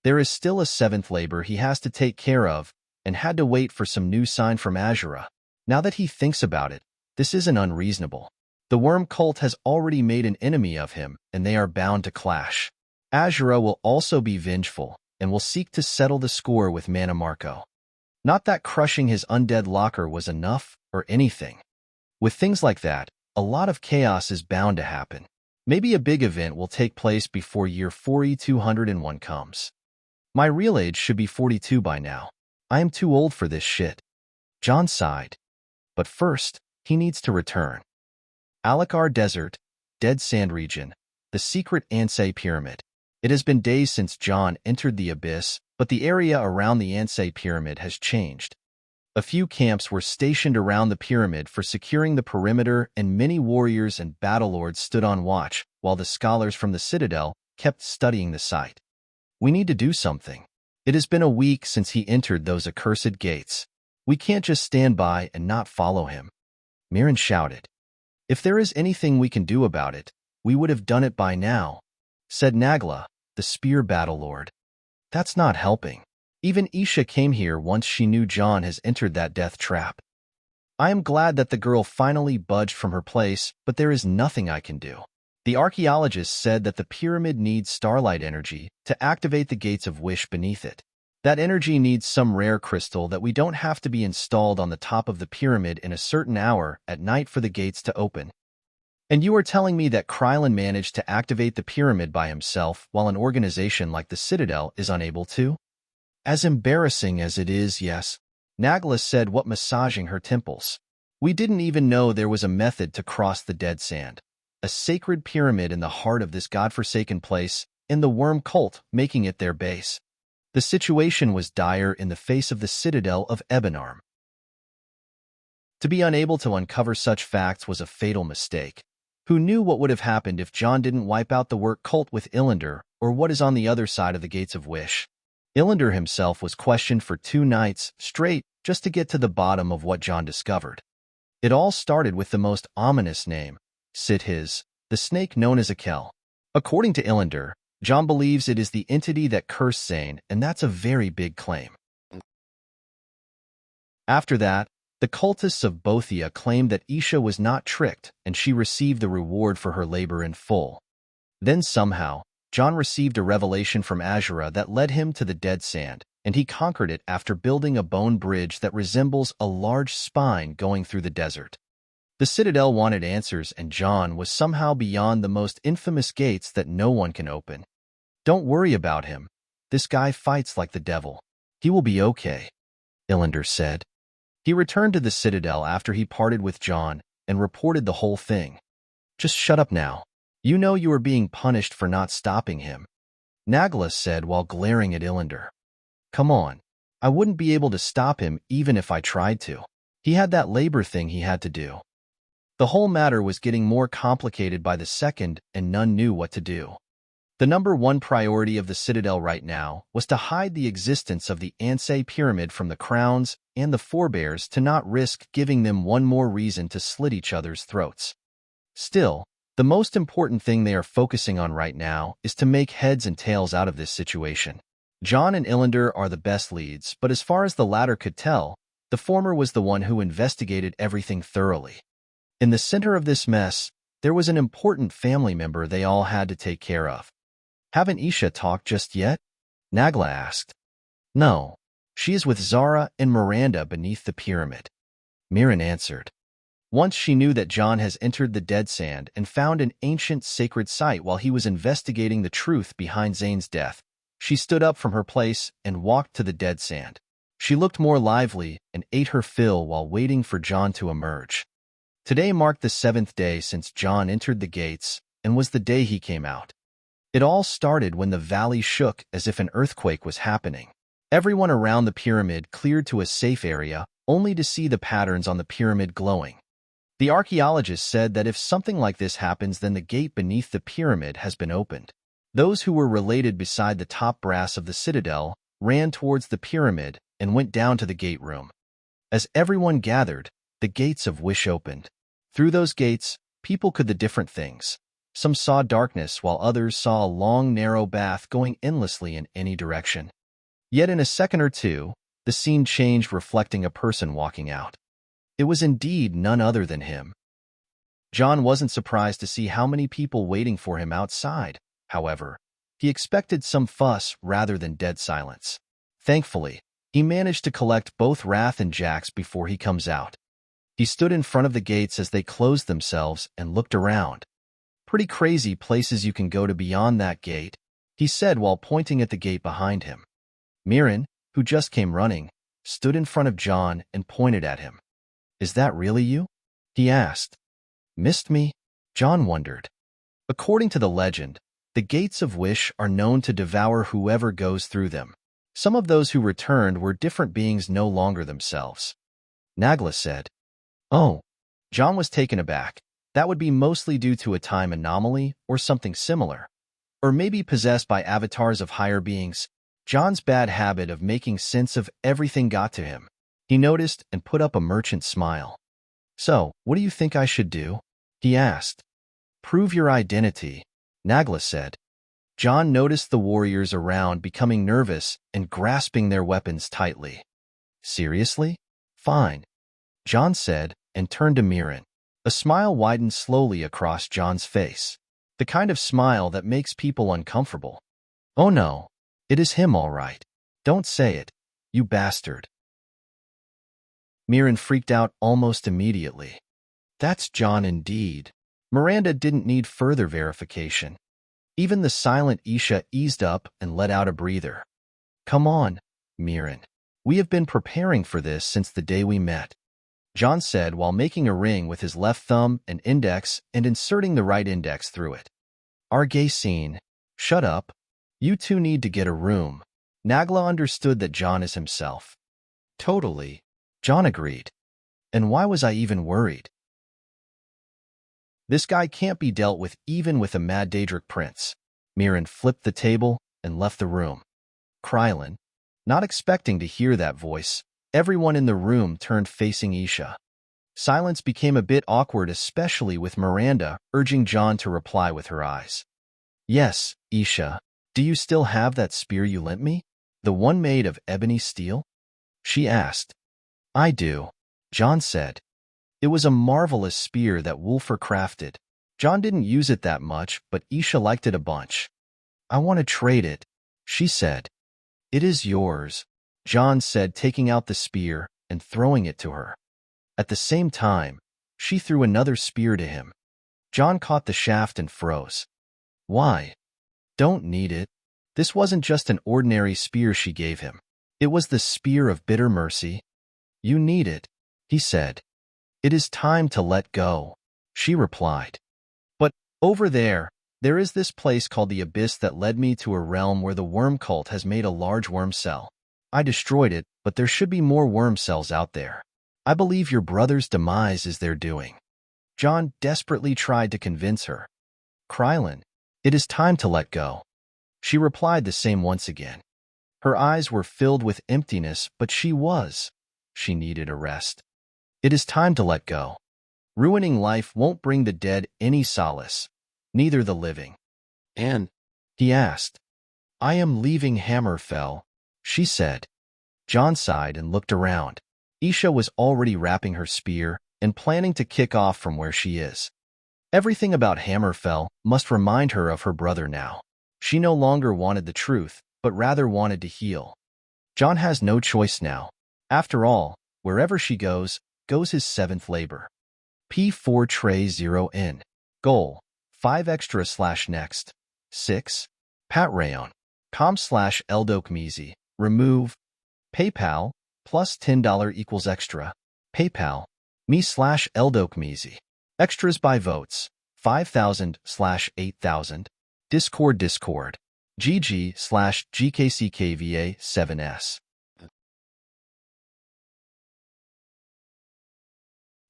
There is still a seventh labor he has to take care of and had to wait for some new sign from Azura. Now that he thinks about it, this isn't unreasonable. The worm cult has already made an enemy of him, and they are bound to clash. Azura will also be vengeful and will seek to settle the score with Mana Marco. Not that crushing his undead locker was enough or anything. With things like that, a lot of chaos is bound to happen. Maybe a big event will take place before year 4201 comes. My real age should be 42 by now. I am too old for this shit. John sighed. But first, he needs to return. Alakar Desert, Dead Sand Region, the secret Ansei Pyramid. It has been days since John entered the abyss, but the area around the Ansei Pyramid has changed. A few camps were stationed around the pyramid for securing the perimeter, and many warriors and battlelords stood on watch, while the scholars from the Citadel kept studying the site. We need to do something. It has been a week since he entered those accursed gates. We can't just stand by and not follow him. Mirren shouted. If there is anything we can do about it, we would have done it by now, said Nagla, the spear battlelord. That's not helping. Even Isha came here once she knew John has entered that death trap. I am glad that the girl finally budged from her place, but there is nothing I can do. The archaeologist said that the pyramid needs starlight energy to activate the gates of wish beneath it. That energy needs some rare crystal that we don't have to be installed on the top of the pyramid in a certain hour at night for the gates to open. And you are telling me that Krylin managed to activate the pyramid by himself while an organization like the Citadel is unable to? As embarrassing as it is, yes. Nagla said while massaging her temples. We didn't even know there was a method to cross the dead sand. A sacred pyramid in the heart of this godforsaken place, and the worm cult making it their base. The situation was dire in the face of the Citadel of Ebenarm. To be unable to uncover such facts was a fatal mistake. Who knew what would have happened if John didn't wipe out the work cult with Illander, or what is on the other side of the Gates of Wish? Illander himself was questioned for 2 nights straight just to get to the bottom of what John discovered. It all started with the most ominous name, Sithiz, the snake known as Akel. According to Illander, John believes it is the entity that cursed Zane, and that's a very big claim. After that, the cultists of Bothia claimed that Isha was not tricked and she received the reward for her labor in full. Then somehow, John received a revelation from Azura that led him to the dead sand, and he conquered it after building a bone bridge that resembles a large spine going through the desert. The Citadel wanted answers, and John was somehow beyond the most infamous gates that no one can open. Don't worry about him. This guy fights like the devil. He will be okay, Illander said. He returned to the Citadel after he parted with John and reported the whole thing. Just shut up now. You know you are being punished for not stopping him, Nagla said while glaring at Illander. Come on. I wouldn't be able to stop him even if I tried to. He had that labor thing he had to do. The whole matter was getting more complicated by the second, and none knew what to do. The number one priority of the Citadel right now was to hide the existence of the Ansei Pyramid from the Crowns and the Forebears to not risk giving them one more reason to slit each other's throats. Still, the most important thing they are focusing on right now is to make heads and tails out of this situation. John and Illander are the best leads, but as far as the latter could tell, the former was the one who investigated everything thoroughly. In the center of this mess, there was an important family member they all had to take care of. Haven't Isha talked just yet? Nagla asked. No, she is with Zara and Miranda beneath the pyramid, Mirren answered. Once she knew that John has entered the dead sand and found an ancient sacred site while he was investigating the truth behind Zane's death, she stood up from her place and walked to the dead sand. She looked more lively and ate her fill while waiting for John to emerge. Today marked the 7th day since John entered the gates and was the day he came out. It all started when the valley shook as if an earthquake was happening. Everyone around the pyramid cleared to a safe area, only to see the patterns on the pyramid glowing. The archaeologist said that if something like this happens, then the gate beneath the pyramid has been opened. Those who were related beside the top brass of the Citadel ran towards the pyramid and went down to the gate room. As everyone gathered, the gates of wish opened. Through those gates, people could do different things. Some saw darkness, while others saw a long, narrow path going endlessly in any direction. Yet in a second or two, the scene changed, reflecting a person walking out. It was indeed none other than him. John wasn't surprised to see how many people waiting for him outside. However, he expected some fuss rather than dead silence. Thankfully, he managed to collect both Wrath and Jax before he comes out. He stood in front of the gates as they closed themselves and looked around. "Pretty crazy places you can go to beyond that gate," he said while pointing at the gate behind him. Mirren, who just came running, stood in front of John and pointed at him. "Is that really you?" he asked. "Missed me?" John wondered. According to the legend, the gates of Wish are known to devour whoever goes through them. Some of those who returned were different beings no longer themselves. Nagla said. "Oh." John was taken aback. That would be mostly due to a time anomaly or something similar. Or maybe possessed by avatars of higher beings. John's bad habit of making sense of everything got to him. He noticed and put up a merchant smile. "So, what do you think I should do?" he asked. "Prove your identity," Nagla said. John noticed the warriors around becoming nervous and grasping their weapons tightly. "Seriously? Fine," John said and turned to Mirren. A smile widened slowly across John's face. The kind of smile that makes people uncomfortable. "Oh no, it is him all right. Don't say it, you bastard." Mirren freaked out almost immediately. "That's John indeed." Miranda didn't need further verification. Even the silent Isha eased up and let out a breather. "Come on, Mirren. We have been preparing for this since the day we met," John said while making a ring with his left thumb and index and inserting the right index through it. "Our gay scene." "Shut up. You two need to get a room." Nagla understood that John is himself. "Totally," John agreed. "And why was I even worried? This guy can't be dealt with even with a mad Daedric prince." Mirren flipped the table and left the room. Krylin, not expecting to hear that voice, everyone in the room turned facing Isha. Silence became a bit awkward, especially with Miranda urging John to reply with her eyes. "Yes, Isha. Do you still have that spear you lent me? The one made of ebony steel?" she asked. "I do," John said. "It was a marvelous spear that Wulfur crafted. John didn't use it that much, but Isha liked it a bunch." "I want to trade it," she said. "It is yours," John said, taking out the spear and throwing it to her. At the same time, she threw another spear to him. John caught the shaft and froze. "Why?" "Don't need it." This wasn't just an ordinary spear she gave him. It was the spear of bitter mercy. "You need it," he said. "It is time to let go," she replied. "But over there is this place called the Abyss that led me to a realm where the worm cult has made a large worm cell. I destroyed it, but there should be more worm cells out there. I believe your brother's demise is their doing." John desperately tried to convince her. "Krylin, it is time to let go." She replied the same once again. Her eyes were filled with emptiness, but she needed a rest. "It is time to let go. Ruining life won't bring the dead any solace, neither the living." "And?" he asked. "I am leaving Hammerfell," she said. John sighed and looked around. Isha was already wrapping her spear and planning to kick off from where she is. Everything about Hammerfell must remind her of her brother now. She no longer wanted the truth, but rather wanted to heal. John has no choice now. After all, wherever she goes his seventh labor. P4 Tray 0N. Goal: 5 extra / next. 6. Patreon. com/eldokmizi. Remove. PayPal, plus $10 equals extra. PayPal. me/eldokmizi. Extras by votes. 5,000/8,000. Discord. GG/GKCKVA7S.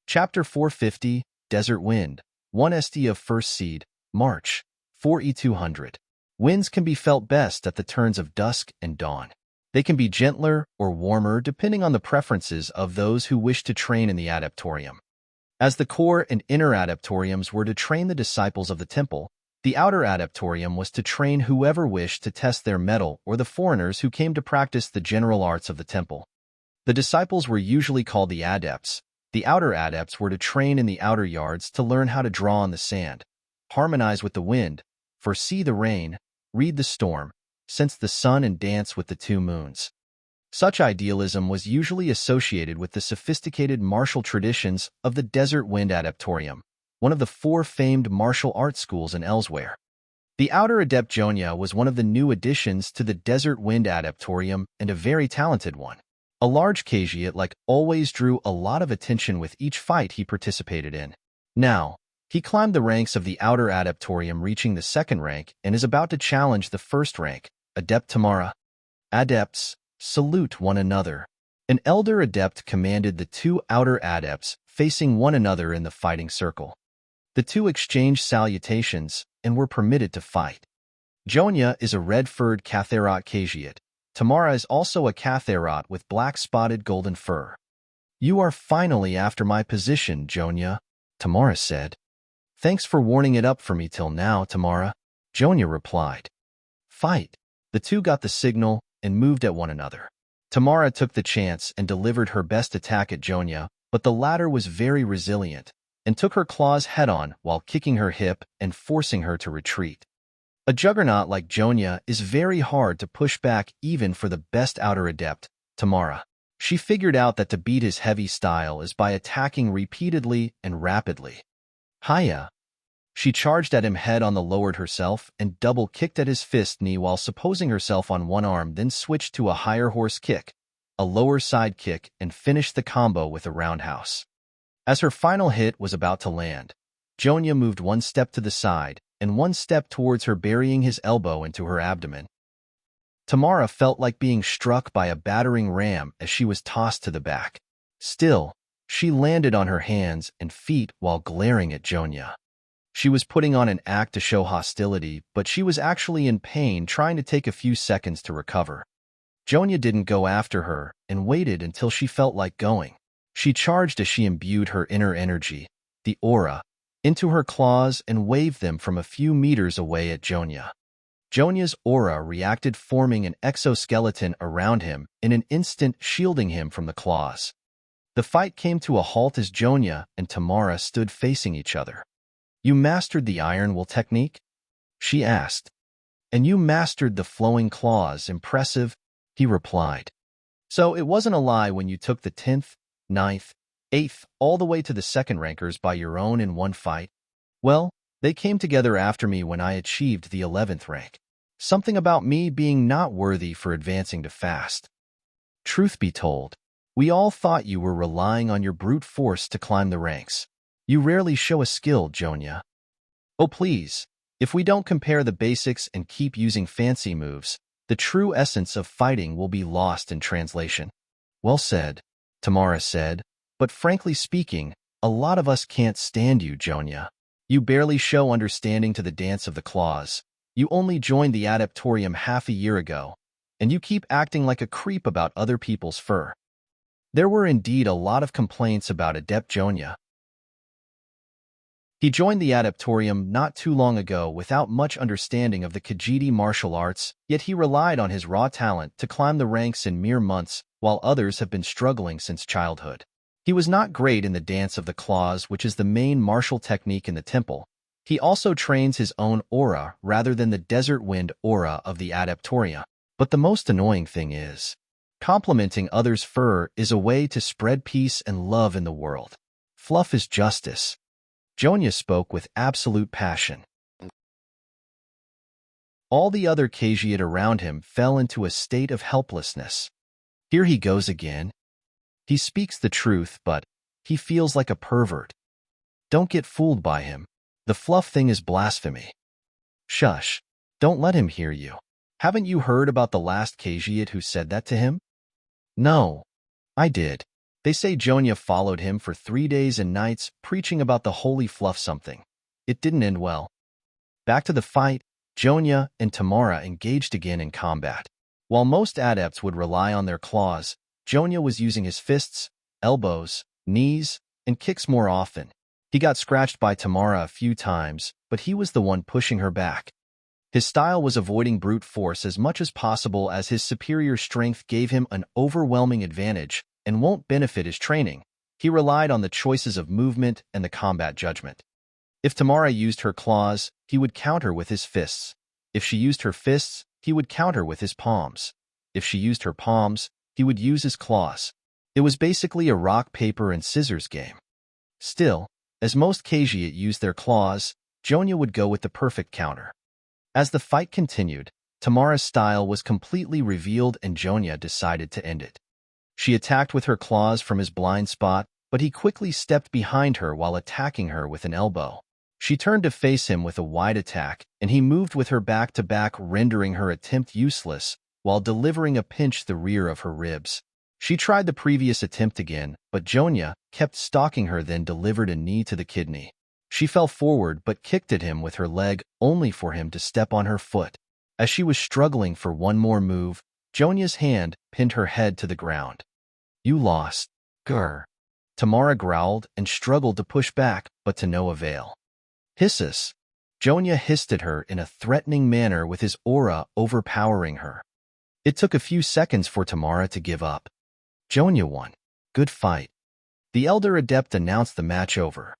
Chapter 450, Desert Wind, 1 SD of First Seed, March, 4E200. Winds can be felt best at the turns of dusk and dawn. They can be gentler or warmer depending on the preferences of those who wish to train in the Adeptorium. As the core and inner adeptoriums were to train the disciples of the temple, the outer adeptorium was to train whoever wished to test their mettle or the foreigners who came to practice the general arts of the temple. The disciples were usually called the adepts. The outer adepts were to train in the outer yards to learn how to draw on the sand, harmonize with the wind, foresee the rain, read the storm, sense the sun and dance with the two moons. Such idealism was usually associated with the sophisticated martial traditions of the Desert Wind Adeptorium, one of the 4 famed martial arts schools in Elsewhere. The Outer Adept Jonya was one of the new additions to the Desert Wind Adeptorium and a very talented one. A large Kajiat like always drew a lot of attention with each fight he participated in. Now, he climbed the ranks of the Outer Adeptorium, reaching the 2nd rank, and is about to challenge the 1st rank, Adept Tamara. Adepts, salute one another. An elder adept commanded the 2 outer adepts, facing one another in the fighting circle. The 2 exchanged salutations and were permitted to fight. Jonya is a red-furred Katherot Kajiat. Tamara is also a Katherot with black-spotted golden fur. "You are finally after my position, Jonya," Tamara said. "Thanks for warning it up for me till now, Tamara," Jonya replied. "Fight." The 2 got the signal and moved at one another. Tamara took the chance and delivered her best attack at Jonya, but the latter was very resilient and took her claws head-on while kicking her hip and forcing her to retreat. A juggernaut like Jonya is very hard to push back even for the best outer adept, Tamara. She figured out that to beat his heavy style is by attacking repeatedly and rapidly. "Hiya!" She charged at him head-on, lowered herself, and double-kicked at his fist knee while supposing herself on one arm, then switched to a higher horse kick, a lower side kick, and finished the combo with a roundhouse. As her final hit was about to land, Jonya moved one step to the side and one step towards her, burying his elbow into her abdomen. Tamara felt like being struck by a battering ram as she was tossed to the back. Still, she landed on her hands and feet while glaring at Jonya. She was putting on an act to show hostility, but she was actually in pain, trying to take a few seconds to recover. Jonya didn't go after her and waited until she felt like going. She charged as she imbued her inner energy, the aura, into her claws and waved them from a few meters away at Jonya. Jonya's aura reacted, forming an exoskeleton around him in an instant, shielding him from the claws. The fight came to a halt as Jonya and Tamara stood facing each other. "You mastered the iron will technique?" she asked. "And you mastered the flowing claws, impressive," he replied. "So it wasn't a lie when you took the 10th, 9th, 8th, all the way to the 2nd rankers by your own in one fight?" "Well, they came together after me when I achieved the 11th rank. Something about me being not worthy for advancing to fast. Truth be told, we all thought you were relying on your brute force to climb the ranks. You rarely show a skill, Jonya." "Oh please, if we don't compare the basics and keep using fancy moves, the true essence of fighting will be lost in translation." "Well said," Tamara said, "but frankly speaking, a lot of us can't stand you, Jonya. You barely show understanding to the dance of the claws. You only joined the Adeptorium half a year ago, and you keep acting like a creep about other people's fur." There were indeed a lot of complaints about Adept Jonya. He joined the Adeptorium not too long ago without much understanding of the Khajiit martial arts, yet he relied on his raw talent to climb the ranks in mere months, while others have been struggling since childhood. He was not great in the dance of the claws, which is the main martial technique in the temple. He also trains his own aura rather than the desert wind aura of the Adeptoria. But the most annoying thing is, complimenting others' fur is a way to spread peace and love in the world. Fluff is justice. Jonya spoke with absolute passion. All the other Khajiit around him fell into a state of helplessness. Here he goes again. He speaks the truth, but he feels like a pervert. Don't get fooled by him. The fluff thing is blasphemy. Shush. Don't let him hear you. Haven't you heard about the last Khajiit who said that to him? No. I did. They say Jonya followed him for 3 days and nights, preaching about the holy fluff something. It didn't end well. Back to the fight, Jonya and Tamara engaged again in combat. While most adepts would rely on their claws, Jonya was using his fists, elbows, knees, and kicks more often. He got scratched by Tamara a few times, but he was the one pushing her back. His style was avoiding brute force as much as possible as his superior strength gave him an overwhelming advantage and won't benefit his training. He relied on the choices of movement and the combat judgment. If Tamara used her claws, he would counter with his fists. If she used her fists, he would counter with his palms. If she used her palms, he would use his claws. It was basically a rock, paper, and scissors game. Still, as most Khajiit used their claws, Jonya would go with the perfect counter. As the fight continued, Tamara's style was completely revealed and Jonya decided to end it. She attacked with her claws from his blind spot, but he quickly stepped behind her while attacking her with an elbow. She turned to face him with a wide attack, and he moved with her back to back, rendering her attempt useless, while delivering a pinch to the rear of her ribs. She tried the previous attempt again, but Jonya kept stalking her, then delivered a knee to the kidney. She fell forward but kicked at him with her leg, only for him to step on her foot. As she was struggling for one more move, Jonya's hand pinned her head to the ground. "You lost." Grr. Tamara growled and struggled to push back, but to no avail. "Hissus." Jonya hissed at her in a threatening manner with his aura overpowering her. It took a few seconds for Tamara to give up. Jonya won. "Good fight." The elder adept announced the match over.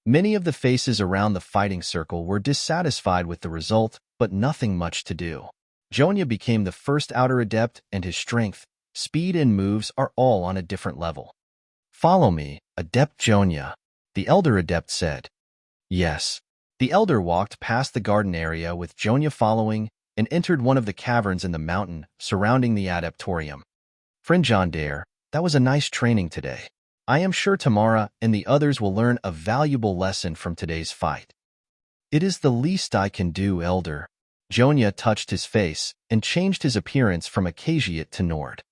Many of the faces around the fighting circle were dissatisfied with the result, but nothing much to do. Jonya became the first outer adept, and his strength, speed, and moves are all on a different level. "Follow me, Adept Jonya," the elder adept said. Yes. The elder walked past the garden area with Jonya following and entered one of the caverns in the mountain surrounding the adeptorium. "Friend John Dare, that was a nice training today. I am sure Tamara and the others will learn a valuable lesson from today's fight." "It is the least I can do, Elder." Jonya touched his face and changed his appearance from a Khajiit to Nord.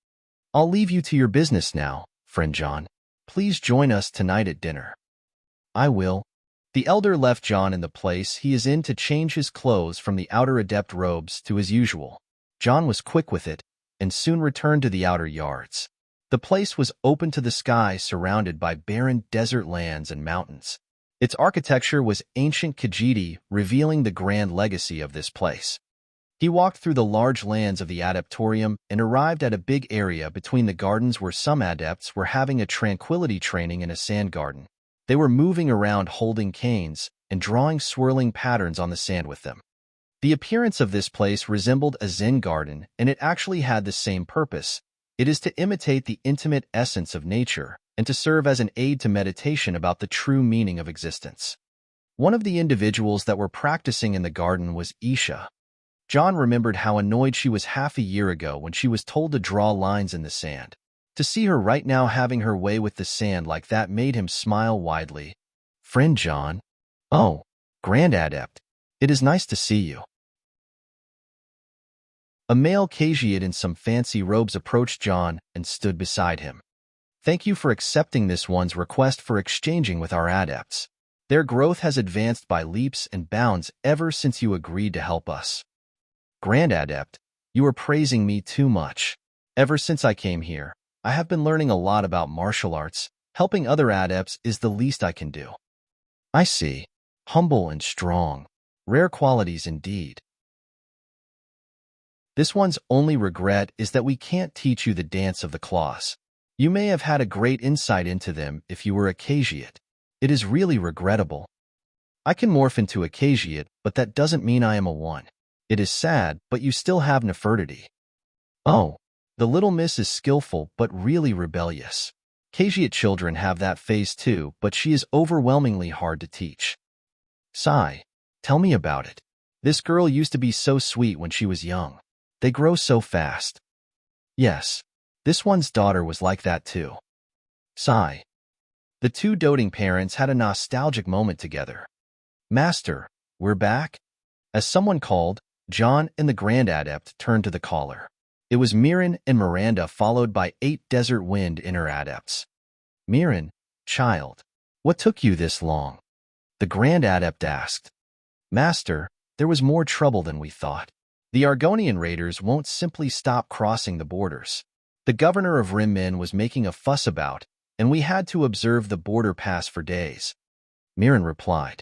"I'll leave you to your business now, friend John. Please join us tonight at dinner." "I will." The elder left John in the place he is in to change his clothes from the outer adept robes to his usual. John was quick with it and soon returned to the outer yards. The place was open to the sky, surrounded by barren desert lands and mountains. Its architecture was ancient Khajiit, revealing the grand legacy of this place. He walked through the large lands of the adeptorium and arrived at a big area between the gardens where some adepts were having a tranquility training in a sand garden. They were moving around holding canes and drawing swirling patterns on the sand with them. The appearance of this place resembled a Zen garden, and it actually had the same purpose. It is to imitate the intimate essence of nature and to serve as an aid to meditation about the true meaning of existence. One of the individuals that were practicing in the garden was Isha. John remembered how annoyed she was half a year ago when she was told to draw lines in the sand. To see her right now having her way with the sand like that made him smile widely. "Friend John." "Oh, Grand Adept. It is nice to see you." A male Khajiit in some fancy robes approached John and stood beside him. "Thank you for accepting this one's request for exchanging with our adepts. Their growth has advanced by leaps and bounds ever since you agreed to help us." "Grand Adept, you are praising me too much. Ever since I came here, I have been learning a lot about martial arts. Helping other adepts is the least I can do." "I see. Humble and strong. Rare qualities indeed. This one's only regret is that we can't teach you the dance of the claws. You may have had a great insight into them if you were a Khajiit. It is really regrettable. I can morph into a Khajiit, but that doesn't mean I am a one. It is sad, but you still have Nefertiti." "Oh, the little miss is skillful but really rebellious. Khajiit children have that phase too, but she is overwhelmingly hard to teach." "Sigh. Tell me about it. This girl used to be so sweet when she was young. They grow so fast." "Yes, this one's daughter was like that too." Sigh. The two doting parents had a nostalgic moment together. "Master, we're back?" As someone called, John and the Grand Adept turned to the caller. It was Mirren and Miranda, followed by 8 Desert Wind inner adepts. "Mirren, child, what took you this long?" the Grand Adept asked. "Master, there was more trouble than we thought. The Argonian raiders won't simply stop crossing the borders. The governor of Rimmen was making a fuss about, and we had to observe the border pass for days. Mirren replied.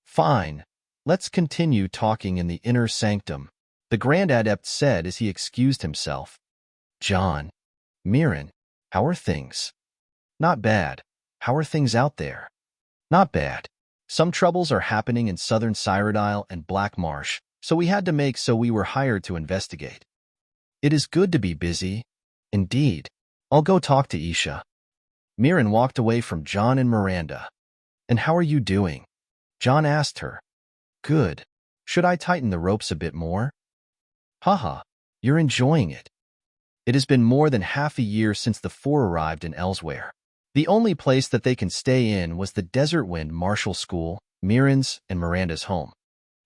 Fine. Let's continue talking in the inner sanctum, the Grand Adept said as he excused himself. John. Mirren, how are things? Not bad. How are things out there? Not bad. Some troubles are happening in southern Cyrodiil and Black Marsh, so we were hired to investigate. It is good to be busy. Indeed. I'll go talk to Isha. Mirren walked away from John and Miranda. And how are you doing? John asked her. Good. Should I tighten the ropes a bit more? Haha, you're enjoying it. It has been more than half a year since the four arrived in Elsewhere. The only place that they can stay in was the Desert Wind Martial School, Mirren's and Miranda's home.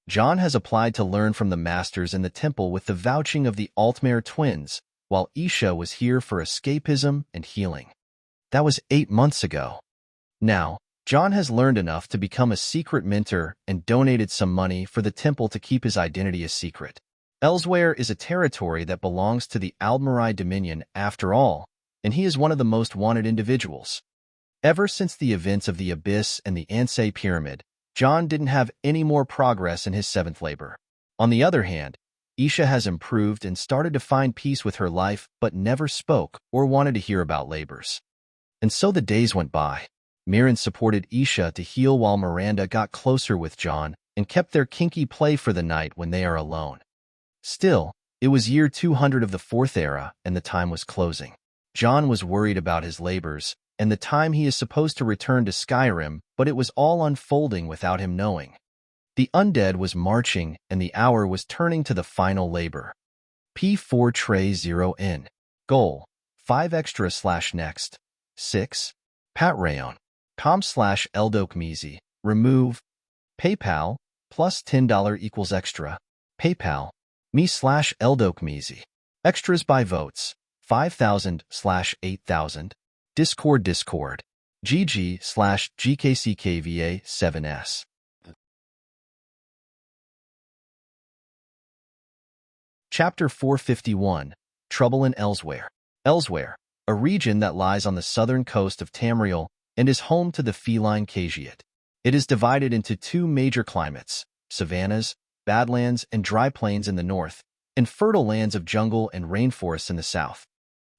John has applied to learn from the masters in the temple with the vouching of the Altmare twins, while Isha was here for escapism and healing. That was 8 months ago. Now, John has learned enough to become a secret mentor and donated some money for the temple to keep his identity a secret. Elsewhere is a territory that belongs to the Aldmeri Dominion after all, and he is one of the most wanted individuals. Ever since the events of the Abyss and the Ansei Pyramid, John didn't have any more progress in his seventh labor. On the other hand, Isha has improved and started to find peace with her life but never spoke or wanted to hear about labors. And so the days went by. Mirren supported Isha to heal while Miranda got closer with John and kept their kinky play for the night when they are alone. Still, it was year 200 of the Fourth Era and the time was closing. John was worried about his labors and the time he is supposed to return to Skyrim, but it was all unfolding without him knowing. The undead was marching and the hour was turning to the final labor. P4 Tray 0N. Goal. 5 extra / next. 6. Pat Rayon. com/Eldokmizi. Remove. PayPal. Plus $10 equals extra. PayPal. Me/Eldokmizi. Extras by votes. 5,000/8,000. Discord. GG/GKCKVA7S. Chapter 451. Trouble in Elsewhere. Elsewhere, a region that lies on the southern coast of Tamriel and is home to the feline cageate. It is divided into 2 major climates, savannas, badlands, and dry plains in the north, and fertile lands of jungle and rainforests in the south.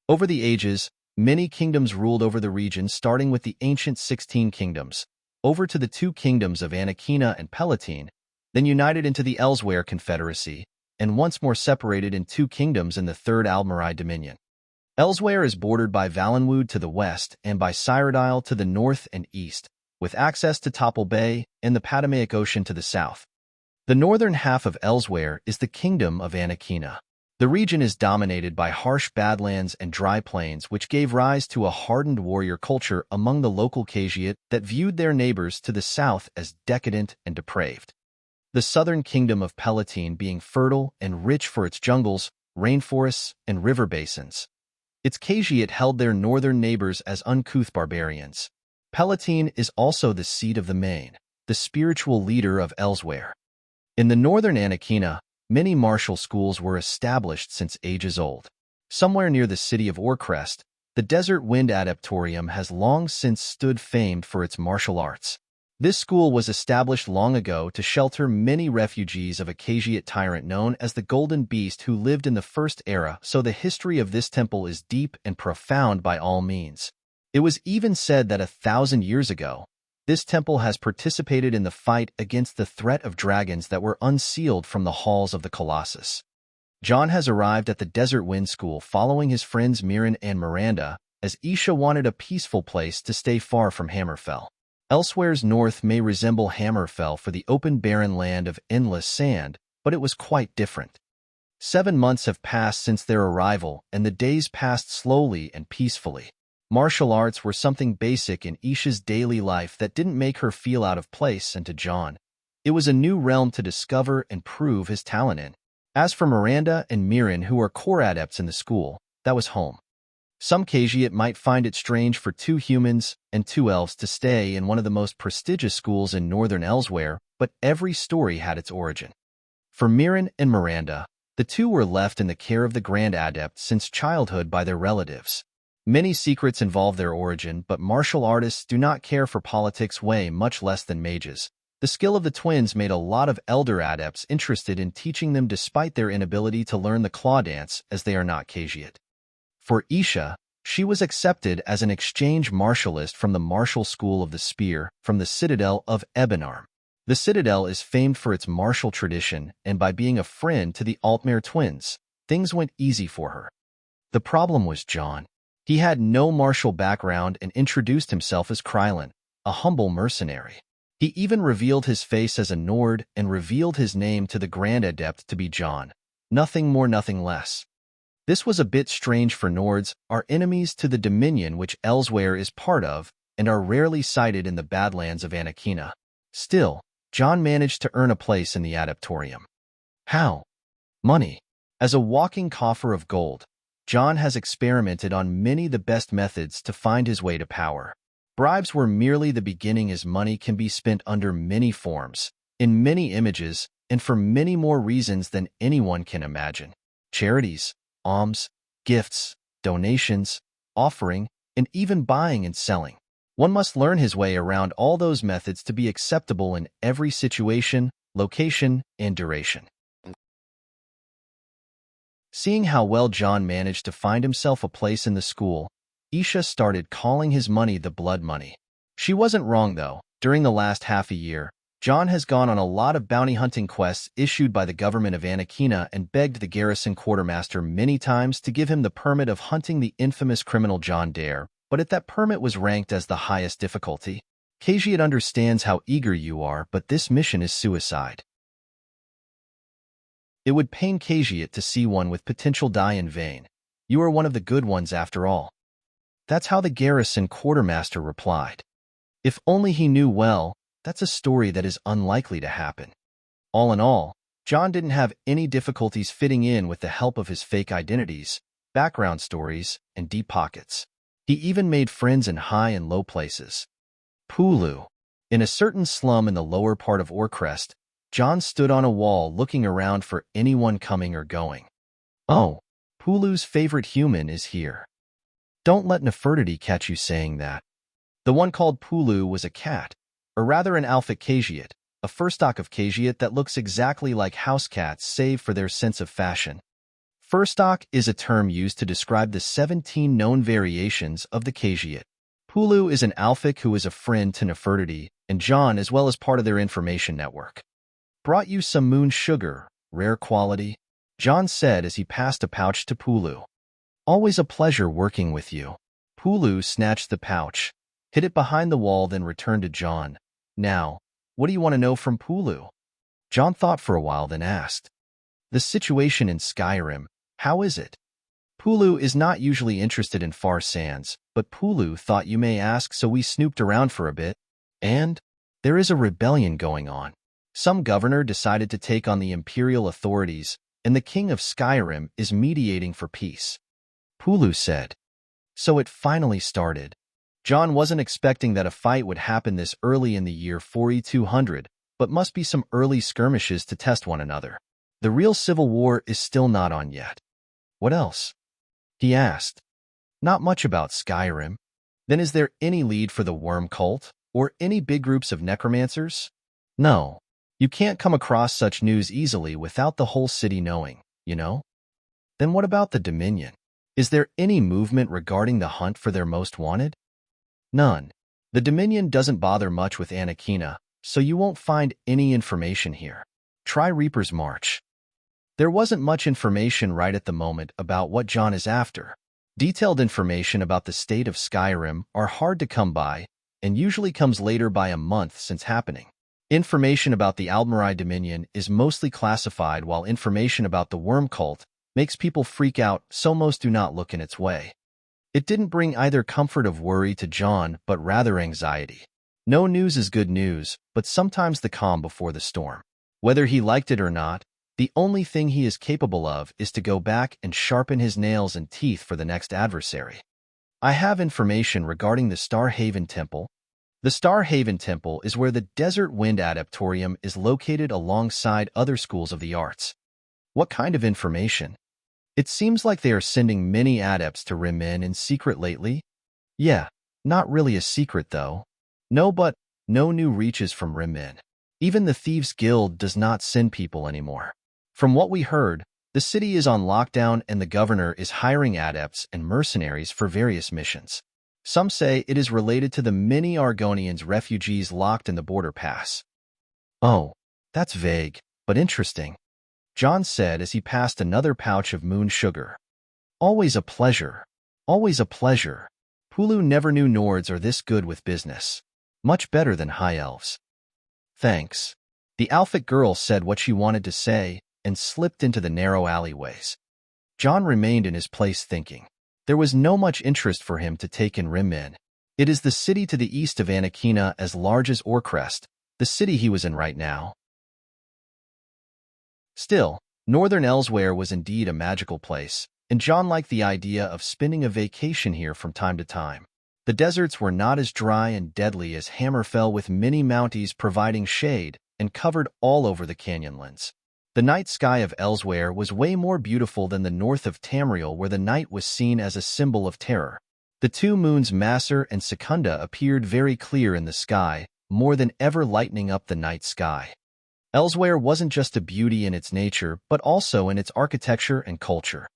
Over the ages, many kingdoms ruled over the region, starting with the ancient 16 kingdoms, over to the 2 kingdoms of Anakina and Palatine, then united into the Elsewhere Confederacy, and once more separated in 2 kingdoms in the Third Aldmeri Dominion. Elsewhere is bordered by Valenwood to the west and by Cyrodiil to the north and east, with access to Topple Bay and the Patamaic Ocean to the south. The northern half of Elsewhere is the Kingdom of Anakina. The region is dominated by harsh badlands and dry plains, which gave rise to a hardened warrior culture among the local cageate that viewed their neighbors to the south as decadent and depraved. The southern kingdom of Palatine being fertile and rich for its jungles, rainforests, and river basins. Its cageate held their northern neighbors as uncouth barbarians. Palatine is also the seat of the Main, the spiritual leader of Elsewhere. In the northern Anakina, many martial schools were established since ages old. Somewhere near the city of Orcrest, the Desert Wind Adeptorium has long since stood famed for its martial arts. This school was established long ago to shelter many refugees of a cageate tyrant known as the Golden Beast who lived in the First Era, so the history of this temple is deep and profound by all means. It was even said that 1,000 years ago, this temple has participated in the fight against the threat of dragons that were unsealed from the halls of the Colossus. John has arrived at the Desert Wind School following his friends Mirren and Miranda, as Isha wanted a peaceful place to stay far from Hammerfell. Elsewhere's north may resemble Hammerfell for the open barren land of endless sand, but it was quite different. 7 months have passed since their arrival, and the days passed slowly and peacefully. Martial arts were something basic in Isha's daily life that didn't make her feel out of place, and to John, it was a new realm to discover and prove his talent in. As for Miranda and Mirren, who are core adepts in the school, that was home. Some cageate might find it strange for 2 humans and 2 elves to stay in one of the most prestigious schools in northern Elsewhere, but every story had its origin. For Mirren and Miranda, the 2 were left in the care of the Grand Adept since childhood by their relatives. Many secrets involve their origin, but martial artists do not care for politics way much less than mages. The skill of the twins made a lot of elder adepts interested in teaching them despite their inability to learn the claw dance as they are not Kajiat. For Isha, she was accepted as an exchange martialist from the martial school of the spear from the citadel of Ebenarm. The citadel is famed for its martial tradition, and by being a friend to the Altmere twins, things went easy for her. The problem was John. He had no martial background and introduced himself as Krylin, a humble mercenary. He even revealed his face as a Nord and revealed his name to the Grand Adept to be John. Nothing more, nothing less. This was a bit strange for Nords, our enemies to the Dominion which Elsewhere is part of, and are rarely sighted in the Badlands of Anakina. Still, John managed to earn a place in the Adeptorium. How? Money. As a walking coffer of gold, John has experimented on many the best methods to find his way to power. Bribes were merely the beginning as money can be spent under many forms, in many images, and for many more reasons than anyone can imagine. Charities, alms, gifts, donations, offering, and even buying and selling. One must learn his way around all those methods to be acceptable in every situation, location, and duration. Seeing how well John managed to find himself a place in the school, Isha started calling his money the blood money. She wasn't wrong, though. During the last half a year, John has gone on a lot of bounty hunting quests issued by the government of Anakina and begged the garrison quartermaster many times to give him the permit of hunting the infamous criminal John Dare, but if that permit was ranked as the highest difficulty. Kajiat understands how eager you are, but this mission is suicide. It would pain Kajiat to see one with potential die in vain. You are one of the good ones after all. That's how the garrison quartermaster replied. If only he knew well, that's a story that is unlikely to happen. All in all, John didn't have any difficulties fitting in with the help of his fake identities, background stories, and deep pockets. He even made friends in high and low places. Pulu. In a certain slum in the lower part of Orcrest, John stood on a wall looking around for anyone coming or going. Oh, Pulu's favorite human is here. Don't let Nefertiti catch you saying that. The one called Pulu was a cat, or rather an alpha Kajiat, a furstock of Kajiat that looks exactly like house cats save for their sense of fashion. Furstock is a term used to describe the 17 known variations of the Kajiat. Pulu is an alphic who is a friend to Nefertiti and John as well as part of their information network. Brought you some moon sugar, rare quality, John said as he passed a pouch to Pulu. Always a pleasure working with you. Pulu snatched the pouch, hid it behind the wall, then returned to John. Now, what do you want to know from Pulu? John thought for a while, then asked. The situation in Skyrim, how is it? Pulu is not usually interested in far sands, but Pulu thought you may ask, so we snooped around for a bit. And there is a rebellion going on. Some governor decided to take on the imperial authorities, and the king of Skyrim is mediating for peace. Pulu said. So it finally started. John wasn't expecting that a fight would happen this early in the year 4200, but must be some early skirmishes to test one another. The real civil war is still not on yet. What else? He asked. Not much about Skyrim. Then is there any lead for the worm cult, or any big groups of necromancers? No. You can't come across such news easily without the whole city knowing, you know? Then what about the Dominion? Is there any movement regarding the hunt for their most wanted? None. The Dominion doesn't bother much with Anakina, so you won't find any information here. Try Reaper's March. There wasn't much information right at the moment about what John is after. Detailed information about the state of Skyrim are hard to come by, and usually comes later by a month since happening. Information about the Aldmeri Dominion is mostly classified, while information about the Worm Cult makes people freak out, so most do not look in its way. It didn't bring either comfort of worry to John, but rather anxiety. No news is good news, but sometimes the calm before the storm. Whether he liked it or not, the only thing he is capable of is to go back and sharpen his nails and teeth for the next adversary. I have information regarding the Star Haven Temple. The Star Haven Temple is where the Desert Wind Adeptorium is located alongside other schools of the arts. What kind of information? It seems like they are sending many adepts to Rim in secret lately. Yeah, not really a secret though. No, but no new reaches from Rim. Even the Thieves Guild does not send people anymore. From what we heard, the city is on lockdown and the governor is hiring adepts and mercenaries for various missions. Some say it is related to the many Argonians refugees locked in the border pass. Oh, that's vague, but interesting, John said as he passed another pouch of moon sugar. Always a pleasure. Always a pleasure. Pulu never knew Nords are this good with business. Much better than high elves. Thanks. The Alphic girl said what she wanted to say and slipped into the narrow alleyways. John remained in his place thinking. There was no much interest for him to take in Rim. It is the city to the east of Anakina as large as Orcrest, the city he was in right now. Still, northern Elsewhere was indeed a magical place, and John liked the idea of spending a vacation here from time to time. The deserts were not as dry and deadly as Hammerfell, with many mounties providing shade and covered all over the canyonlands. The night sky of Elsewhere was way more beautiful than the north of Tamriel, where the night was seen as a symbol of terror. The two moons Masser and Secunda appeared very clear in the sky, more than ever lightening up the night sky. Elsewhere wasn't just a beauty in its nature, but also in its architecture and culture.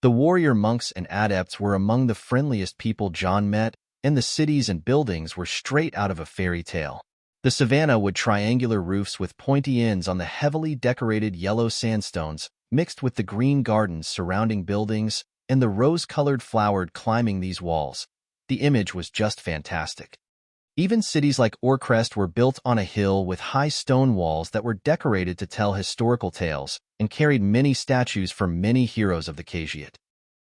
The warrior monks and adepts were among the friendliest people John met, and the cities and buildings were straight out of a fairy tale. The savannah would triangular roofs with pointy ends on the heavily decorated yellow sandstones, mixed with the green gardens surrounding buildings and the rose-colored flowered climbing these walls. The image was just fantastic. Even cities like Orcrest were built on a hill with high stone walls that were decorated to tell historical tales and carried many statues for many heroes of the Cagiate.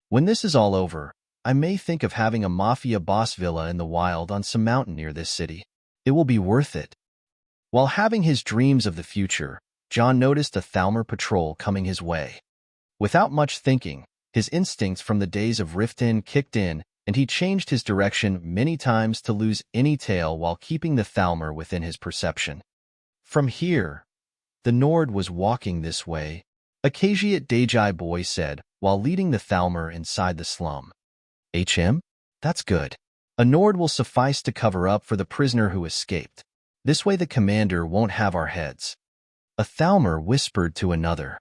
When this is all over, I may think of having a mafia boss villa in the wild on some mountain near this city. It will be worth it. While having his dreams of the future, John noticed a Thalmor patrol coming his way. Without much thinking, his instincts from the days of Riften kicked in, and he changed his direction many times to lose any tail while keeping the Thalmor within his perception. From here, the Nord was walking this way, a Cagiate Dagi boy said, while leading the Thalmor inside the slum. HM? That's good. A Nord will suffice to cover up for the prisoner who escaped. This way the commander won't have our heads. A Thalmor whispered to another.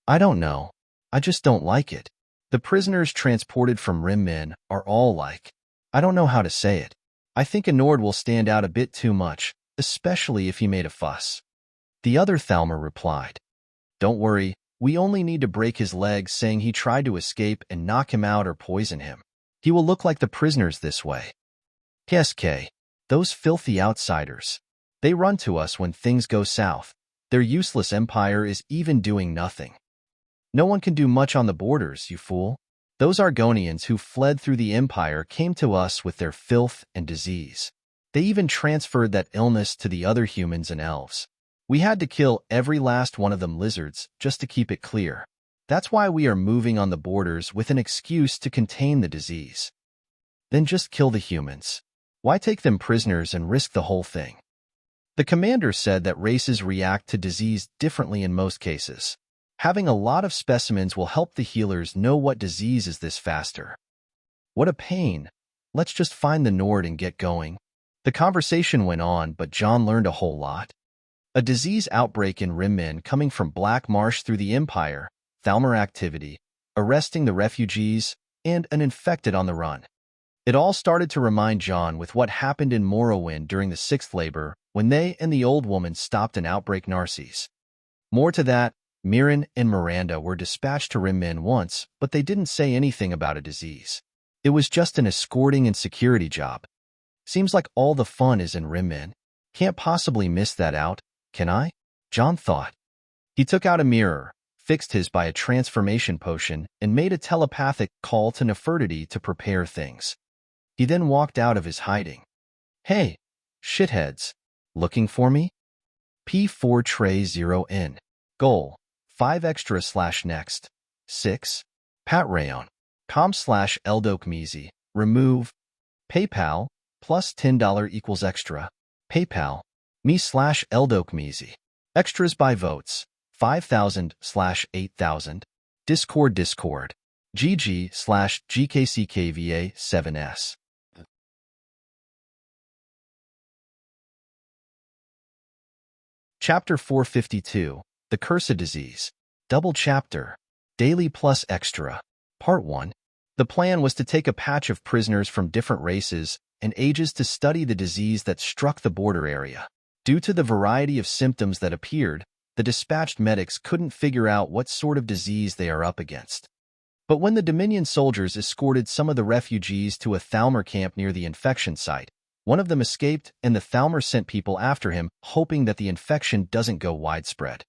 I don't know. I just don't like it. The prisoners transported from Rim are all like. I don't know how to say it. I think a Nord will stand out a bit too much, especially if he made a fuss. The other Thalmor replied. Don't worry, we only need to break his legs, saying he tried to escape, and knock him out or poison him. He will look like the prisoners this way. KSK, those filthy outsiders. They run to us when things go south. Their useless empire is even doing nothing. No one can do much on the borders, you fool. Those Argonians who fled through the empire came to us with their filth and disease. They even transferred that illness to the other humans and elves. We had to kill every last one of them lizards just to keep it clear. That's why we are moving on the borders with an excuse to contain the disease. Then just kill the humans. Why take them prisoners and risk the whole thing? The commander said that races react to disease differently in most cases. Having a lot of specimens will help the healers know what disease is this faster. What a pain. Let's just find the Nord and get going. The conversation went on, but John learned a whole lot. A disease outbreak in Rim coming from Black Marsh through the Empire, Thalmor activity, arresting the refugees, and an infected on the run. It all started to remind John with what happened in Morrowind during the Sixth Labor, when they and the old woman stopped an outbreak Narses. More to that, Mirren and Miranda were dispatched to Rim once, but they didn't say anything about a disease. It was just an escorting and security job. Seems like all the fun is in Rim. Can't possibly miss that out, can I? John thought. He took out a mirror, fixed his by a transformation potion, and made a telepathic call to Nefertiti to prepare things. He then walked out of his hiding. Hey, shitheads. Looking for me? P4 Tray 0N. Goal. 5 extra / next. 6. Patreon. com/Eldokmizi. Remove. PayPal. Plus $10 equals extra. PayPal. Me/Eldokmizi. Extras by votes. 5000/8000, Discord GG/GKCKVA7S. Chapter 452, The Cursed Disease. Double Chapter, Daily Plus Extra. Part 1. The plan was to take a patch of prisoners from different races and ages to study the disease that struck the border area. Due to the variety of symptoms that appeared, the dispatched medics couldn't figure out what sort of disease they are up against. But when the Dominion soldiers escorted some of the refugees to a Thalmor camp near the infection site, one of them escaped and the Thalmor sent people after him, hoping that the infection doesn't go widespread.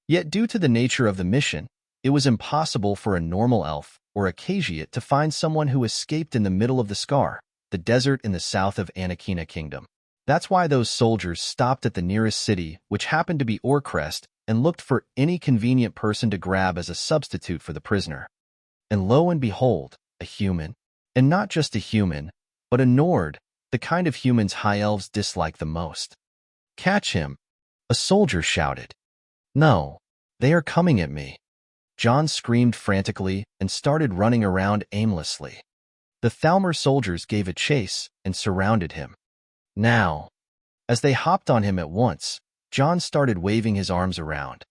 Yet due to the nature of the mission, it was impossible for a normal elf or a Khajiit to find someone who escaped in the middle of the Scar, the desert in the south of Anakina Kingdom. That's why those soldiers stopped at the nearest city, which happened to be Orcrest, and looked for any convenient person to grab as a substitute for the prisoner. And lo and behold, a human. And not just a human, but a Nord, the kind of humans high elves dislike the most. "Catch him!" a soldier shouted. "No, they are coming at me." John screamed frantically and started running around aimlessly. The Thalmor soldiers gave a chase and surrounded him. Now, as they hopped on him at once, John started waving his arms around.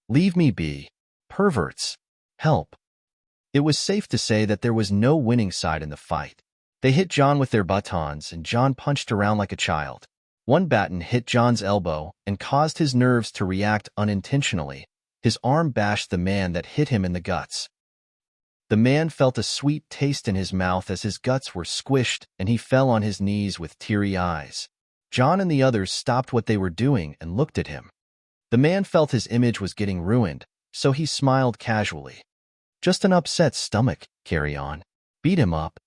"Leave me be. Perverts. Help." It was safe to say that there was no winning side in the fight. They hit John with their batons, and John punched around like a child. One baton hit John's elbow and caused his nerves to react unintentionally. His arm bashed the man that hit him in the guts. The man felt a sweet taste in his mouth as his guts were squished, and he fell on his knees with teary eyes. John and the others stopped what they were doing and looked at him. The man felt his image was getting ruined, so he smiled casually. "Just an upset stomach, carry on. Beat him up."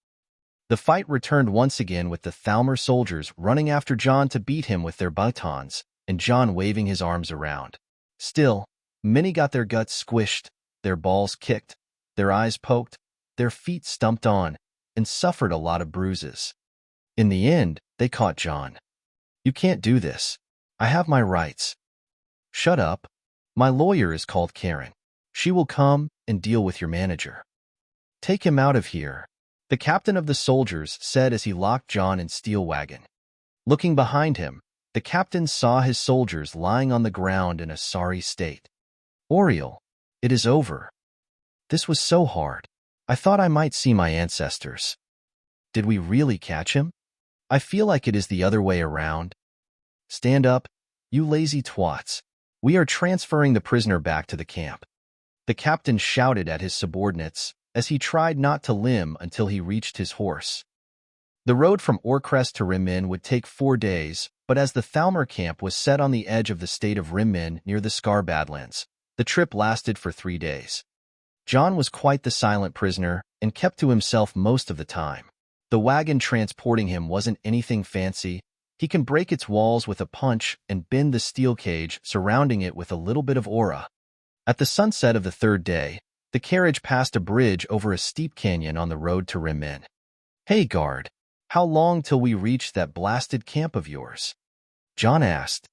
The fight returned once again with the Thalmor soldiers running after John to beat him with their batons, and John waving his arms around. Still, many got their guts squished, their balls kicked, their eyes poked, their feet stumped on, and suffered a lot of bruises. In the end, they caught John. "You can't do this. I have my rights." "Shut up. My lawyer is called Karen. She will come and deal with your manager." "Take him out of here," the captain of the soldiers said as he locked John in steel wagon. Looking behind him, the captain saw his soldiers lying on the ground in a sorry state. "Oriel, it is over. This was so hard. I thought I might see my ancestors." "Did we really catch him? I feel like it is the other way around." "Stand up, you lazy twats. We are transferring the prisoner back to the camp." The captain shouted at his subordinates as he tried not to limp until he reached his horse. The road from Orcrest to Rimmin would take 4 days, but as the Thalmor camp was set on the edge of the state of Rimmin near the Scar Badlands, the trip lasted for 3 days. John was quite the silent prisoner and kept to himself most of the time. The wagon transporting him wasn't anything fancy. He can break its walls with a punch and bend the steel cage surrounding it with a little bit of aura. At the sunset of the 3rd day, the carriage passed a bridge over a steep canyon on the road to Rimmin. "Hey, guard, how long till we reach that blasted camp of yours?" John asked.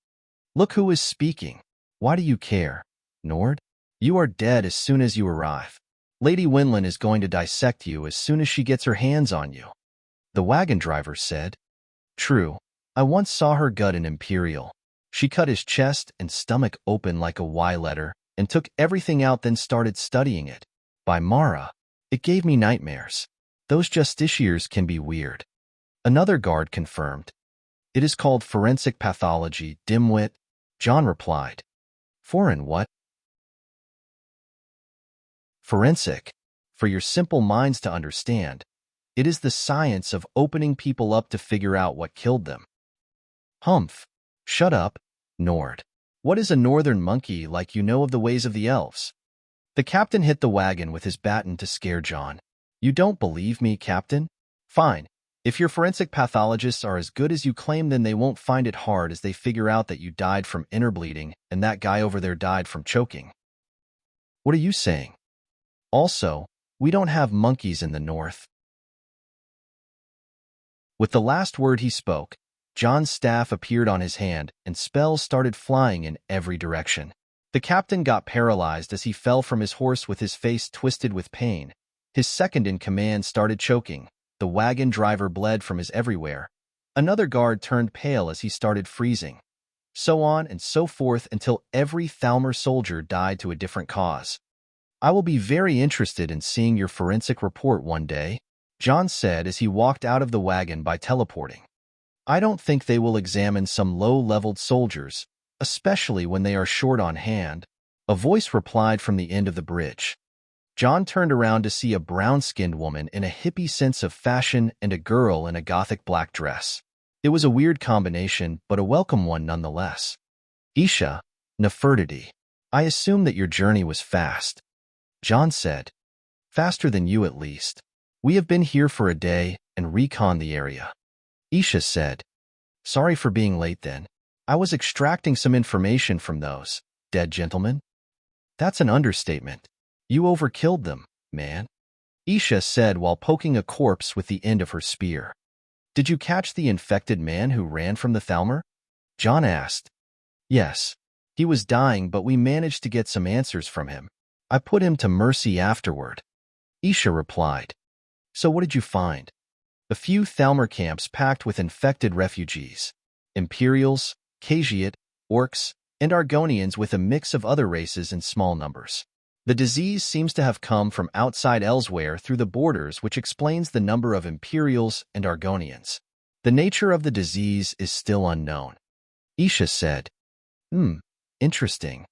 "Look who is speaking. Why do you care, Nord? You are dead as soon as you arrive. Lady Winland is going to dissect you as soon as she gets her hands on you," the wagon driver said. "True, I once saw her gut in Imperial. She cut his chest and stomach open like a Y letter and took everything out, then started studying it. By Mara, it gave me nightmares. Those justiciars can be weird." Another guard confirmed. "It is called forensic pathology, dimwit," John replied. "Foreign what?" "Forensic. For your simple minds to understand, it is the science of opening people up to figure out what killed them." "Humph. Shut up, Nord. What is a northern monkey like you know of the ways of the elves?" The captain hit the wagon with his baton to scare John. "You don't believe me, Captain? Fine. If your forensic pathologists are as good as you claim, then they won't find it hard as they figure out that you died from inner bleeding and that guy over there died from choking." "What are you saying? Also, we don't have monkeys in the north." With the last word he spoke, John's staff appeared on his hand and spells started flying in every direction. The captain got paralyzed as he fell from his horse with his face twisted with pain. His second-in-command started choking. The wagon driver bled from his everywhere. Another guard turned pale as he started freezing. So on and so forth until every Thalmor soldier died to a different cause. "I will be very interested in seeing your forensic report one day," John said as he walked out of the wagon by teleporting. "I don't think they will examine some low-leveled soldiers, especially when they are short on hand," a voice replied from the end of the bridge. John turned around to see a brown-skinned woman in a hippie sense of fashion and a girl in a gothic black dress. It was a weird combination, but a welcome one nonetheless. "Isha, Nefertiti, I assume that your journey was fast," John said. "Faster than you at least. We have been here for a day and reconned the area," Isha said. "Sorry for being late then. I was extracting some information from those dead gentlemen." "That's an understatement. You overkilled them, man," Isha said while poking a corpse with the end of her spear. "Did you catch the infected man who ran from the Thalmor?" John asked. "Yes. He was dying, but we managed to get some answers from him. I put him to mercy afterward," Isha replied. "So what did you find?" "A few Thalmor camps packed with infected refugees. Imperials, Khajiit, Orcs, and Argonians with a mix of other races in small numbers. The disease seems to have come from outside elsewhere through the borders, which explains the number of Imperials and Argonians. The nature of the disease is still unknown," Isha said. Interesting.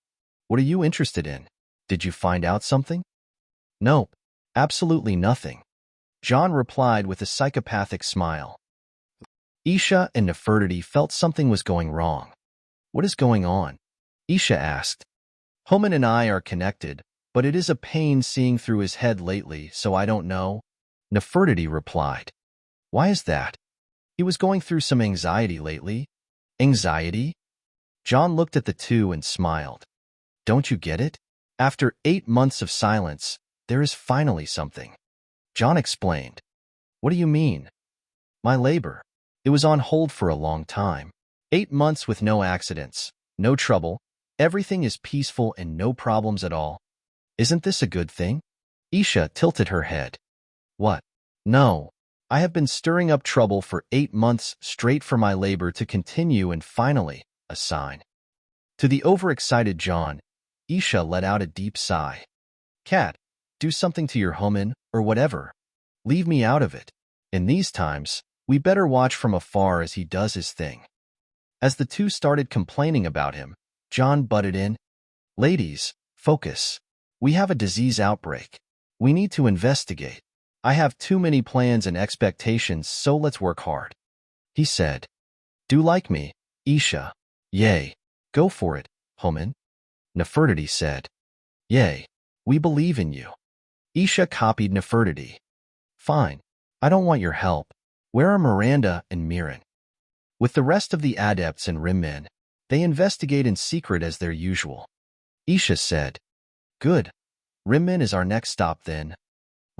What are you interested in? Did you find out something?" "Nope, absolutely nothing," John replied with a psychopathic smile. Isha and Nefertiti felt something was going wrong. "What is going on?" Isha asked. "Homan and I are connected, but it is a pain seeing through his head lately, so I don't know," Nefertiti replied. "Why is that?" "He was going through some anxiety lately." "Anxiety?" John looked at the two and smiled. "Don't you get it? After 8 months of silence, there is finally something." John explained. "What do you mean?" "My labor. It was on hold for a long time. 8 months with no accidents, no trouble, everything is peaceful and no problems at all. Isn't this a good thing?" Isha tilted her head. "What? No. I have been stirring up trouble for 8 months straight for my labor to continue and finally, a sign." To the overexcited John, Isha let out a deep sigh. "Cat, do something to your Homan, or whatever. Leave me out of it. In these times, we better watch from afar as he does his thing." As the two started complaining about him, John butted in. "Ladies, focus. We have a disease outbreak. We need to investigate. I have too many plans and expectations, so let's work hard," he said. "Do like me, Isha." "Yay. Go for it, Homan," Nefertiti said. "Yay. We believe in you." Isha copied Nefertiti. "Fine. I don't want your help. Where are Miranda and Miran?" With the rest of the adepts and rimmen, they investigate in secret as their usual. Isha said. "Good. Rimmen is our next stop then."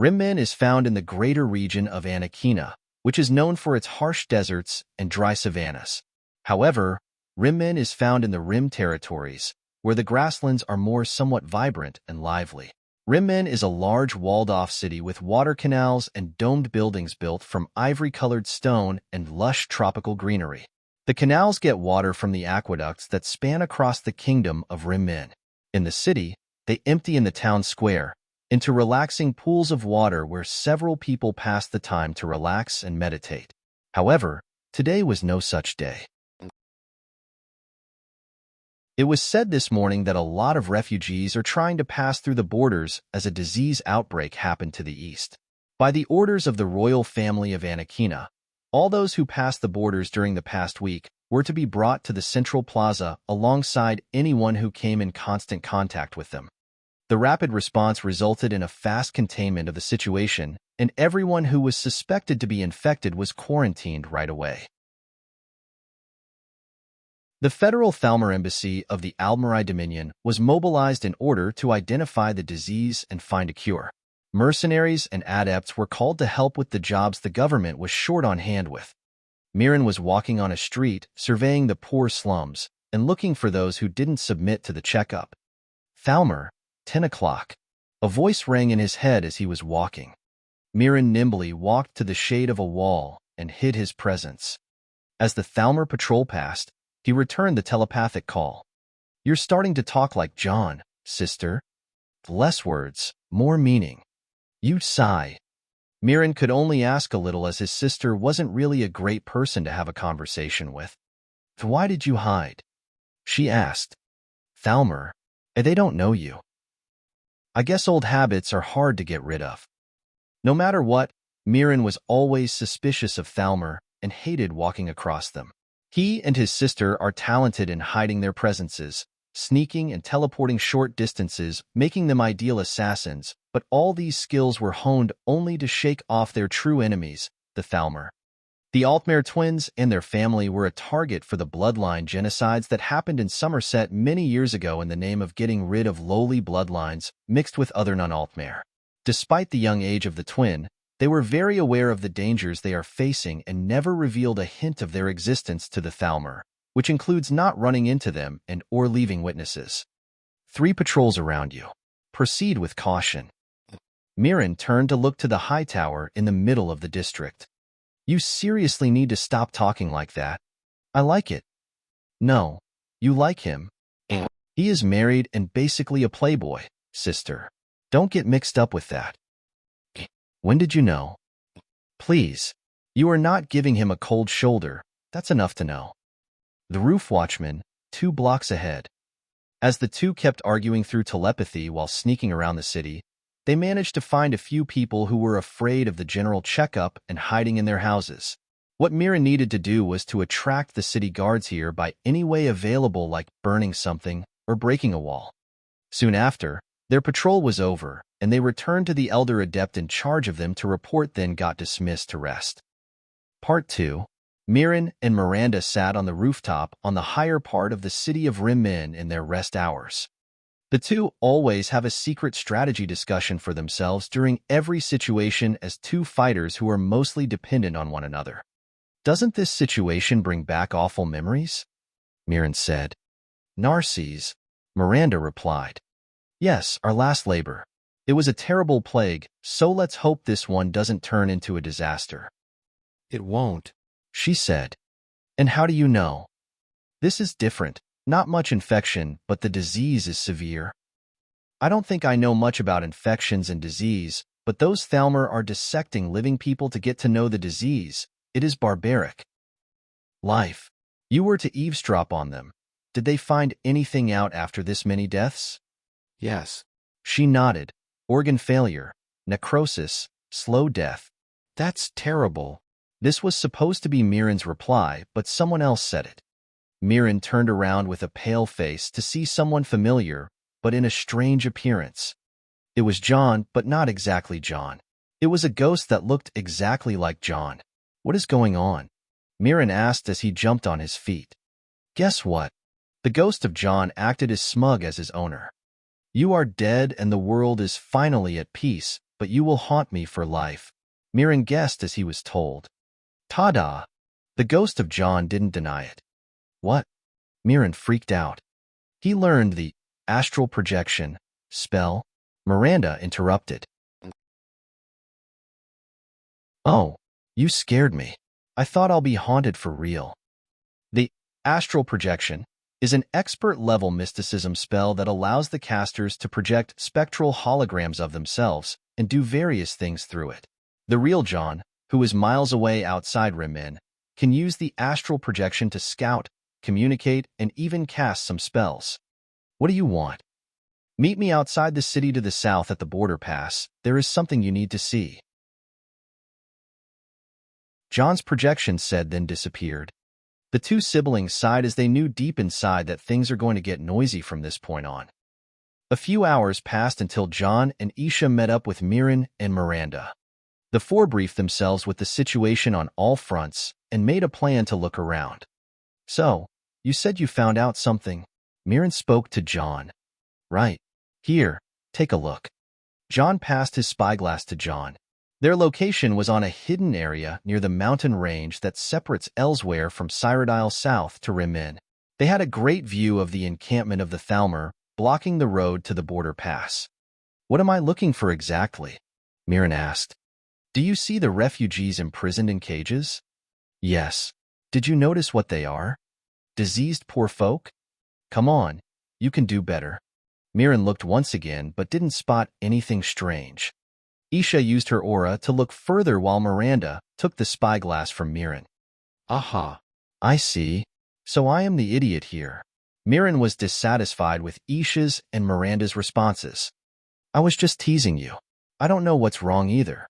Rimmen is found in the greater region of Anakina, which is known for its harsh deserts and dry savannas. However, Rimmen is found in the Rim territories, where the grasslands are more somewhat vibrant and lively. Rimmen is a large walled-off city with water canals and domed buildings built from ivory-colored stone and lush tropical greenery. The canals get water from the aqueducts that span across the kingdom of Rimmen. In the city, they empty in the town square, into relaxing pools of water where several people pass the time to relax and meditate. However, today was no such day. It was said this morning that a lot of refugees are trying to pass through the borders as a disease outbreak happened to the east. By the orders of the royal family of Anakina, all those who passed the borders during the past week were to be brought to the central plaza alongside anyone who came in constant contact with them. The rapid response resulted in a fast containment of the situation, and everyone who was suspected to be infected was quarantined right away. The Federal Thalmor Embassy of the Almarai Dominion was mobilized in order to identify the disease and find a cure. Mercenaries and adepts were called to help with the jobs the government was short on hand with. Miran was walking on a street, surveying the poor slums, and looking for those who didn't submit to the checkup. Thalmer, 10 o'clock. A voice rang in his head as he was walking. Mirren nimbly walked to the shade of a wall and hid his presence. As the Thalmer patrol passed, he returned the telepathic call. You're starting to talk like John, sister. Less words, more meaning. You sigh. Mirren could only ask a little as his sister wasn't really a great person to have a conversation with. Why did you hide? She asked. Thalmer, they don't know you. I guess old habits are hard to get rid of. No matter what, Mirren was always suspicious of Thalmer and hated walking across them. He and his sister are talented in hiding their presences, sneaking and teleporting short distances, making them ideal assassins, but all these skills were honed only to shake off their true enemies, the Thalmer. The Altmere twins and their family were a target for the bloodline genocides that happened in Somerset many years ago in the name of getting rid of lowly bloodlines mixed with other non-Altmere. Despite the young age of the twin, they were very aware of the dangers they are facing and never revealed a hint of their existence to the Thalmer, which includes not running into them and or leaving witnesses. 3 patrols around you. Proceed with caution. Mirren turned to look to the high tower in the middle of the district. You seriously need to stop talking like that. I like it. No, you like him. He is married and basically a playboy, sister. Don't get mixed up with that. When did you know? Please, you are not giving him a cold shoulder. That's enough to know. The roof watchman, 2 blocks ahead. As the two kept arguing through telepathy while sneaking around the city, they managed to find a few people who were afraid of the general checkup and hiding in their houses. What Mirren needed to do was to attract the city guards here by any way available, like burning something or breaking a wall. Soon after, their patrol was over, and they returned to the elder adept in charge of them to report, then got dismissed to rest. Part 2. Mirren and Miranda sat on the rooftop on the higher part of the city of Rimmen in their rest hours. The two always have a secret strategy discussion for themselves during every situation as 2 fighters who are mostly dependent on one another. Doesn't this situation bring back awful memories? Mirren said. Narcisse, Miranda replied. Yes, our last labor. It was a terrible plague, so let's hope this one doesn't turn into a disaster. It won't, she said. And how do you know? This is different. Not much infection, but the disease is severe. I don't think I know much about infections and disease, but those Thalmer are dissecting living people to get to know the disease. It is barbaric. Life. You were to eavesdrop on them. Did they find anything out after this many deaths? Yes. She nodded. Organ failure, necrosis, slow death. That's terrible. This was supposed to be Mirren's reply, but someone else said it. Mirren turned around with a pale face to see someone familiar, but in a strange appearance. It was John, but not exactly John. It was a ghost that looked exactly like John. What is going on? Mirren asked as he jumped on his feet. Guess what? The ghost of John acted as smug as his owner. You are dead and the world is finally at peace, but you will haunt me for life. Mirren guessed as he was told. Ta-da! The ghost of John didn't deny it. What? Mirren freaked out. He learned the astral projection spell. Miranda interrupted. Oh, you scared me. I thought I'll be haunted for real. The astral projection is an expert-level mysticism spell that allows the casters to project spectral holograms of themselves and do various things through it. The real John, who is miles away outside Rimmen, can use the astral projection to scout, communicate, and even cast some spells. What do you want? Meet me outside the city to the south at the border pass. There is something you need to see. John's projection said, then disappeared. The 2 siblings sighed as they knew deep inside that things are going to get noisy from this point on. A few hours passed until John and Isha met up with Mirren and Miranda. The 4 briefed themselves with the situation on all fronts and made a plan to look around. So, you said you found out something. Mirren spoke to John. Right. Here, take a look. John passed his spyglass to John. Their location was on a hidden area near the mountain range that separates Elsewhere from Cyrodiil south to Rimmen. They had a great view of the encampment of the Thalmer, blocking the road to the border pass. "What am I looking for exactly?" Mirren asked. "Do you see the refugees imprisoned in cages?" "Yes. Did you notice what they are? Diseased poor folk? Come on, you can do better." Mirren looked once again but didn't spot anything strange. Isha used her aura to look further while Miranda took the spyglass from Mirren. "Aha, I see. So I am the idiot here." Mirren was dissatisfied with Isha's and Miranda's responses. "I was just teasing you. I don't know what's wrong either,"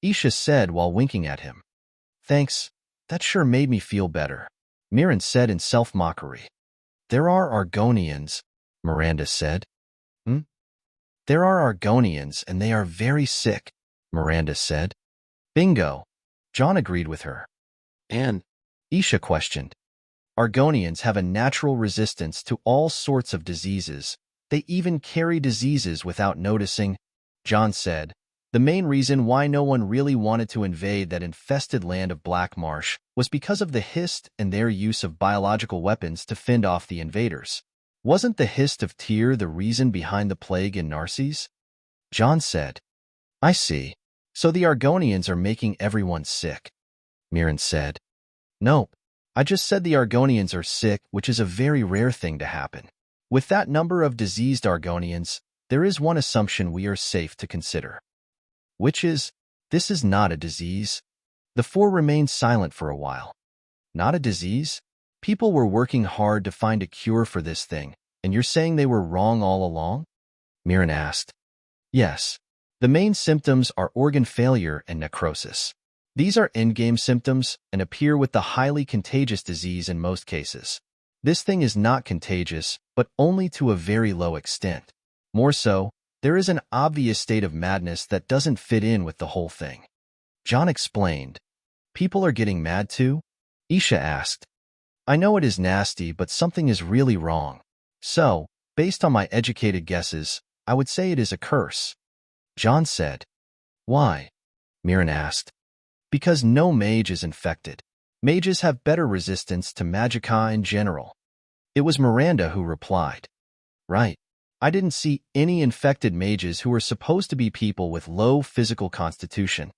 Isha said while winking at him. "Thanks, that sure made me feel better," Mirren said in self-mockery. "There are Argonians," Miranda said. "Hmm? There are Argonians and they are very sick," Miranda said. "Bingo," John agreed with her. "And?" Isha questioned. "Argonians have a natural resistance to all sorts of diseases. They even carry diseases without noticing," John said. The main reason why no one really wanted to invade that infested land of Black Marsh was because of the Hist and their use of biological weapons to fend off the invaders. "Wasn't the Hist of Tyr the reason behind the plague in Narses?" John said. "I see. So the Argonians are making everyone sick," Mirren said. "Nope. I just said the Argonians are sick, which is a very rare thing to happen. With that number of diseased Argonians, there is one assumption we are safe to consider. Which is, this is not a disease." The four remained silent for a while. "Not a disease? People were working hard to find a cure for this thing, and you're saying they were wrong all along?" Mirren asked. "Yes. The main symptoms are organ failure and necrosis. These are endgame symptoms and appear with the highly contagious disease in most cases. This thing is not contagious, but only to a very low extent. More so, there is an obvious state of madness that doesn't fit in with the whole thing." John explained. "People are getting mad too?" Isha asked. "I know it is nasty, but something is really wrong. So, based on my educated guesses, I would say it is a curse," John said. "Why?" Mirren asked. "Because no mage is infected. Mages have better resistance to magicka in general." It was Miranda who replied. "Right. I didn't see any infected mages who were supposed to be people with low physical constitution.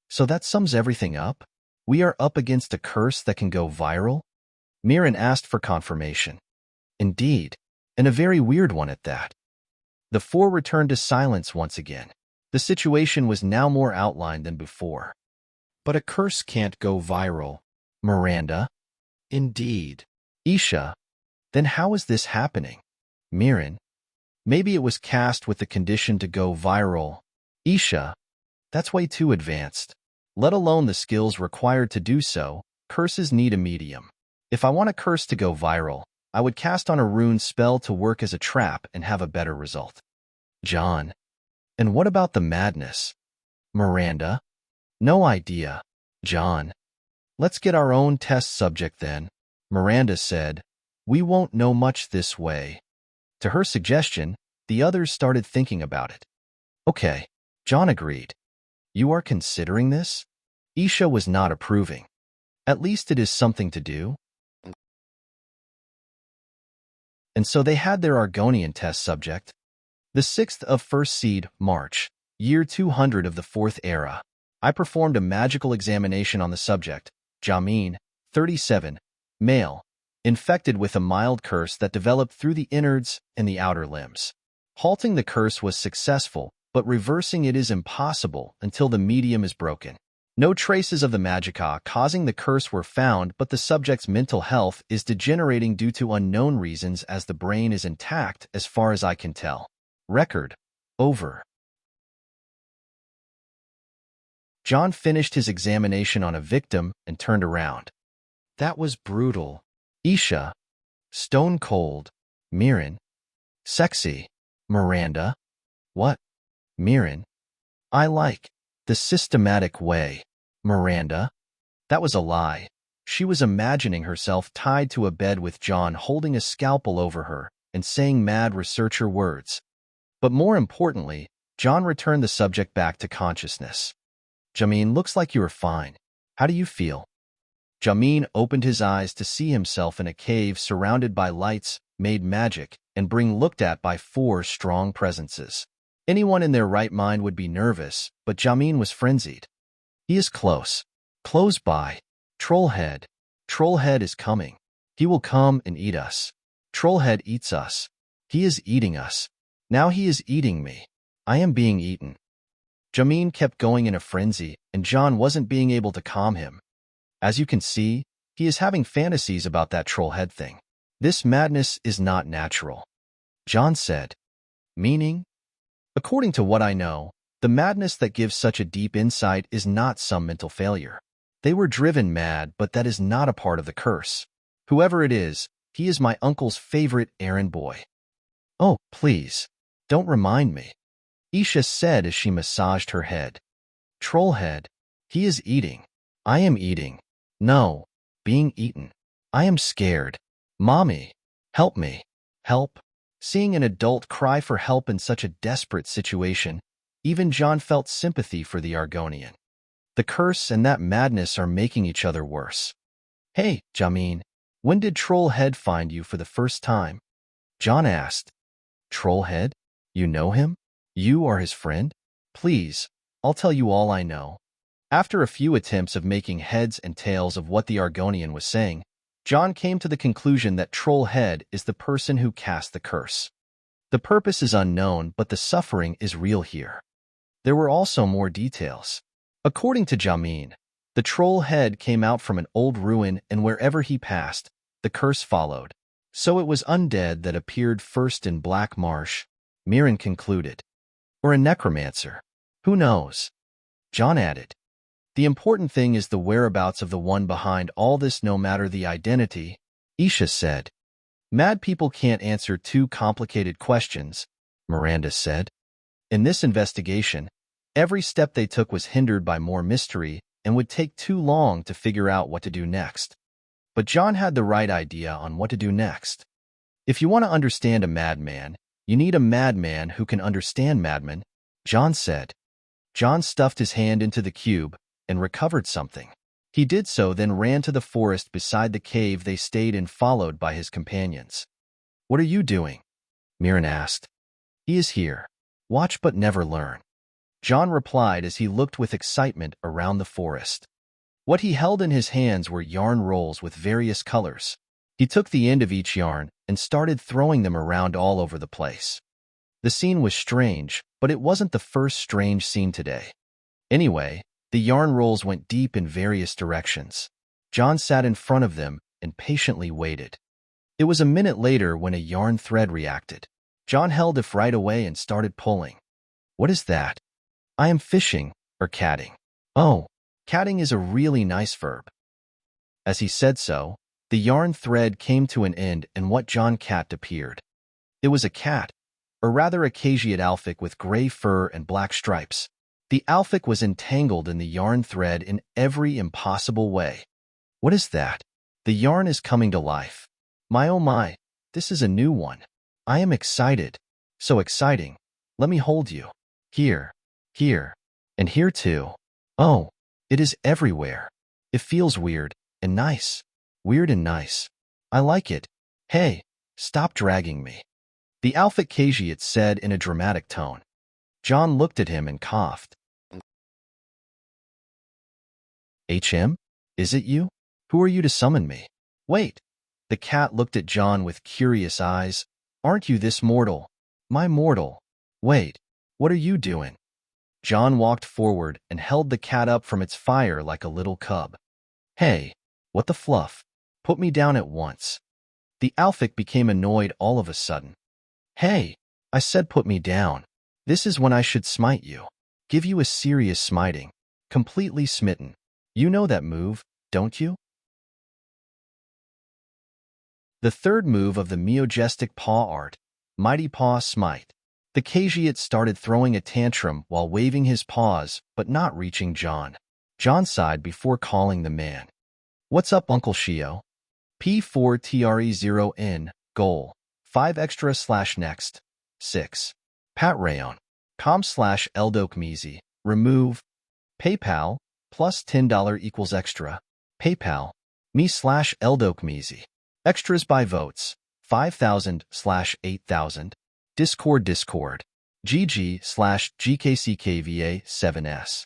So that sums everything up? We are up against a curse that can go viral?" Mirren asked for confirmation. "Indeed, and a very weird one at that." The four returned to silence once again. The situation was now more outlined than before. "But a curse can't go viral." Miranda. "Indeed." Isha. "Then how is this happening?" Mirren. "Maybe it was cast with the condition to go viral." Isha. "That's way too advanced. Let alone the skills required to do so, curses need a medium. If I want a curse to go viral, I would cast on a rune spell to work as a trap and have a better result." John. "And what about the madness?" Miranda. "No idea." John. "Let's get our own test subject then." Miranda said. "We won't know much this way." To her suggestion, the others started thinking about it. "Okay," John agreed. "You are considering this?" Isha was not approving. "At least it is something to do." And so they had their Argonian test subject. The 6th of First Seed, March, year 200 of the 4th Era. I performed a magical examination on the subject, Jamin, 37, male, infected with a mild curse that developed through the innards and the outer limbs. Halting the curse was successful, but reversing it is impossible until the medium is broken. No traces of the magicka causing the curse were found, but the subject's mental health is degenerating due to unknown reasons as the brain is intact as far as I can tell. Record. Over. John finished his examination on a victim and turned around. "That was brutal." Isha. "Stone cold." Mirren. "Sexy." Miranda. "What?" Mirren. "I like the systematic way." Miranda. "That was a lie." She was imagining herself tied to a bed with John holding a scalpel over her and saying mad researcher words. But more importantly, John returned the subject back to consciousness. "Jamin, looks like you are fine. How do you feel?" Jamin opened his eyes to see himself in a cave surrounded by lights, made magic, and being looked at by 4 strong presences. Anyone in their right mind would be nervous, but Jamin was frenzied. He is close. Close by. Trollhead. Trollhead is coming. He will come and eat us. Trollhead eats us. He is eating us. Now he is eating me. I am being eaten. Jamin kept going in a frenzy, and John wasn't being able to calm him. As you can see, he is having fantasies about that trollhead thing. This madness is not natural. John said. Meaning? According to what I know, the madness that gives such a deep insight is not some mental failure. They were driven mad, but that is not a part of the curse. Whoever it is, he is my uncle's favorite errand boy. Oh, please, don't remind me, Isha said as she massaged her head. Trollhead, he is eating. I am eating. No, being eaten. I am scared. Mommy, help me. Help. Seeing an adult cry for help in such a desperate situation, even John felt sympathy for the Argonian. The curse and that madness are making each other worse. Hey, Jamin, when did Trollhead find you for the first time? John asked. Trollhead? You know him? You are his friend? Please, I'll tell you all I know. After a few attempts of making heads and tails of what the Argonian was saying, John came to the conclusion that Trollhead is the person who cast the curse. The purpose is unknown, but the suffering is real here. There were also more details. According to Jamin, the Trollhead came out from an old ruin, and wherever he passed, the curse followed. So it was undead that appeared first in Black Marsh, Mirren concluded. Or a necromancer. Who knows? John added. The important thing is the whereabouts of the one behind all this, no matter the identity, Isha said. Mad people can't answer 2 complicated questions, Miranda said. In this investigation, every step they took was hindered by more mystery and would take too long to figure out what to do next. But John had the right idea on what to do next. If you want to understand a madman, you need a madman who can understand madmen, John said. John stuffed his hand into the cube and recovered something. He did so, then ran to the forest beside the cave they stayed in, followed by his companions. What are you doing? Mirren asked. He is here. Watch but never learn. John replied as he looked with excitement around the forest. What he held in his hands were yarn rolls with various colors. He took the end of each yarn and started throwing them around all over the place. The scene was strange, but it wasn't the first strange scene today. Anyway, the yarn rolls went deep in various directions. John sat in front of them and patiently waited. It was a minute later when a yarn thread reacted. John held it right away and started pulling. What is that? I am fishing, or catting. Oh, catting is a really nice verb. As he said so, the yarn thread came to an end and what John cat appeared. It was a cat, or rather a Casiat alfic with gray fur and black stripes. The alfic was entangled in the yarn thread in every impossible way. What is that? The yarn is coming to life. My oh my, this is a new one. I am excited. So exciting. Let me hold you. Here, and here too. Oh, it is everywhere. It feels weird and nice. Weird and nice. I like it. Hey, stop dragging me. The alfic Casiat said in a dramatic tone. John looked at him and coughed. HM? Is it you? Who are you to summon me? Wait. The cat looked at John with curious eyes. Aren't you this mortal? My mortal. Wait. What are you doing? John walked forward and held the cat up from its fire like a little cub. Hey, what the fluff? Put me down at once. The alfic became annoyed all of a sudden. Hey, I said put me down. This is when I should smite you. Give you a serious smiting. Completely smitten. You know that move, don't you? The third move of the Meogestic Paw art, Mighty Paw Smite. The Casiat started throwing a tantrum while waving his paws, but not reaching John. John sighed before calling the man. What's up, Uncle Shio? P4TRE0N, goal, 5 extra / next, 6. Pat Rayon, com/Eldokmizi, remove, PayPal, plus $10 equals extra, PayPal, me/Eldokmizi. Extras by votes, 5000/8000, Discord, GG/GKCKVA7S.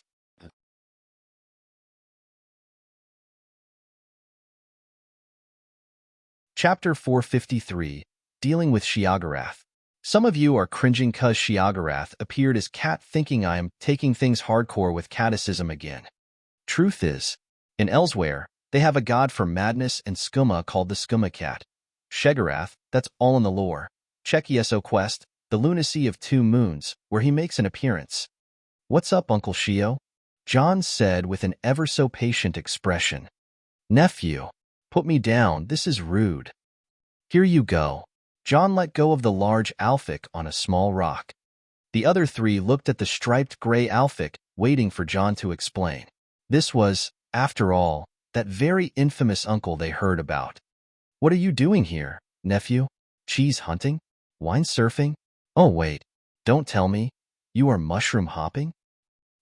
Chapter 453, Dealing with Sheogorath. Some of you are cringing cuz Sheogorath appeared as Cat thinking I am taking things hardcore with Caticism again. Truth is, in Elsewhere, they have a god for madness and skooma called the Skooma Cat. Sheogorath, that's all in the lore. Check ESO Quest, The Lunacy of Two Moons, where he makes an appearance. What's up, Uncle Sheo? John said with an ever-so-patient expression. Nephew, put me down, this is rude. Here you go. John let go of the large alfic on a small rock. The other three looked at the striped gray alfic, waiting for John to explain. This was, after all, that very infamous uncle they heard about. What are you doing here, nephew? Cheese hunting? Wine surfing? Oh wait, don't tell me. You are mushroom hopping?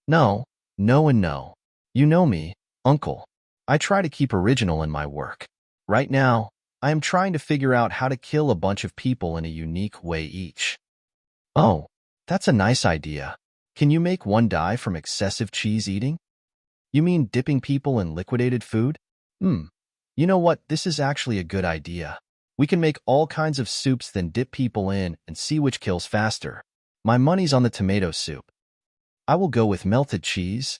No, no and no. You know me, uncle. I try to keep original in my work. Right now, I am trying to figure out how to kill a bunch of people in a unique way each. Oh, that's a nice idea. Can you make one die from excessive cheese eating? You mean dipping people in liquidated food? You know what, this is actually a good idea. We can make all kinds of soups then dip people in and see which kills faster. My money's on the tomato soup. I will go with melted cheese.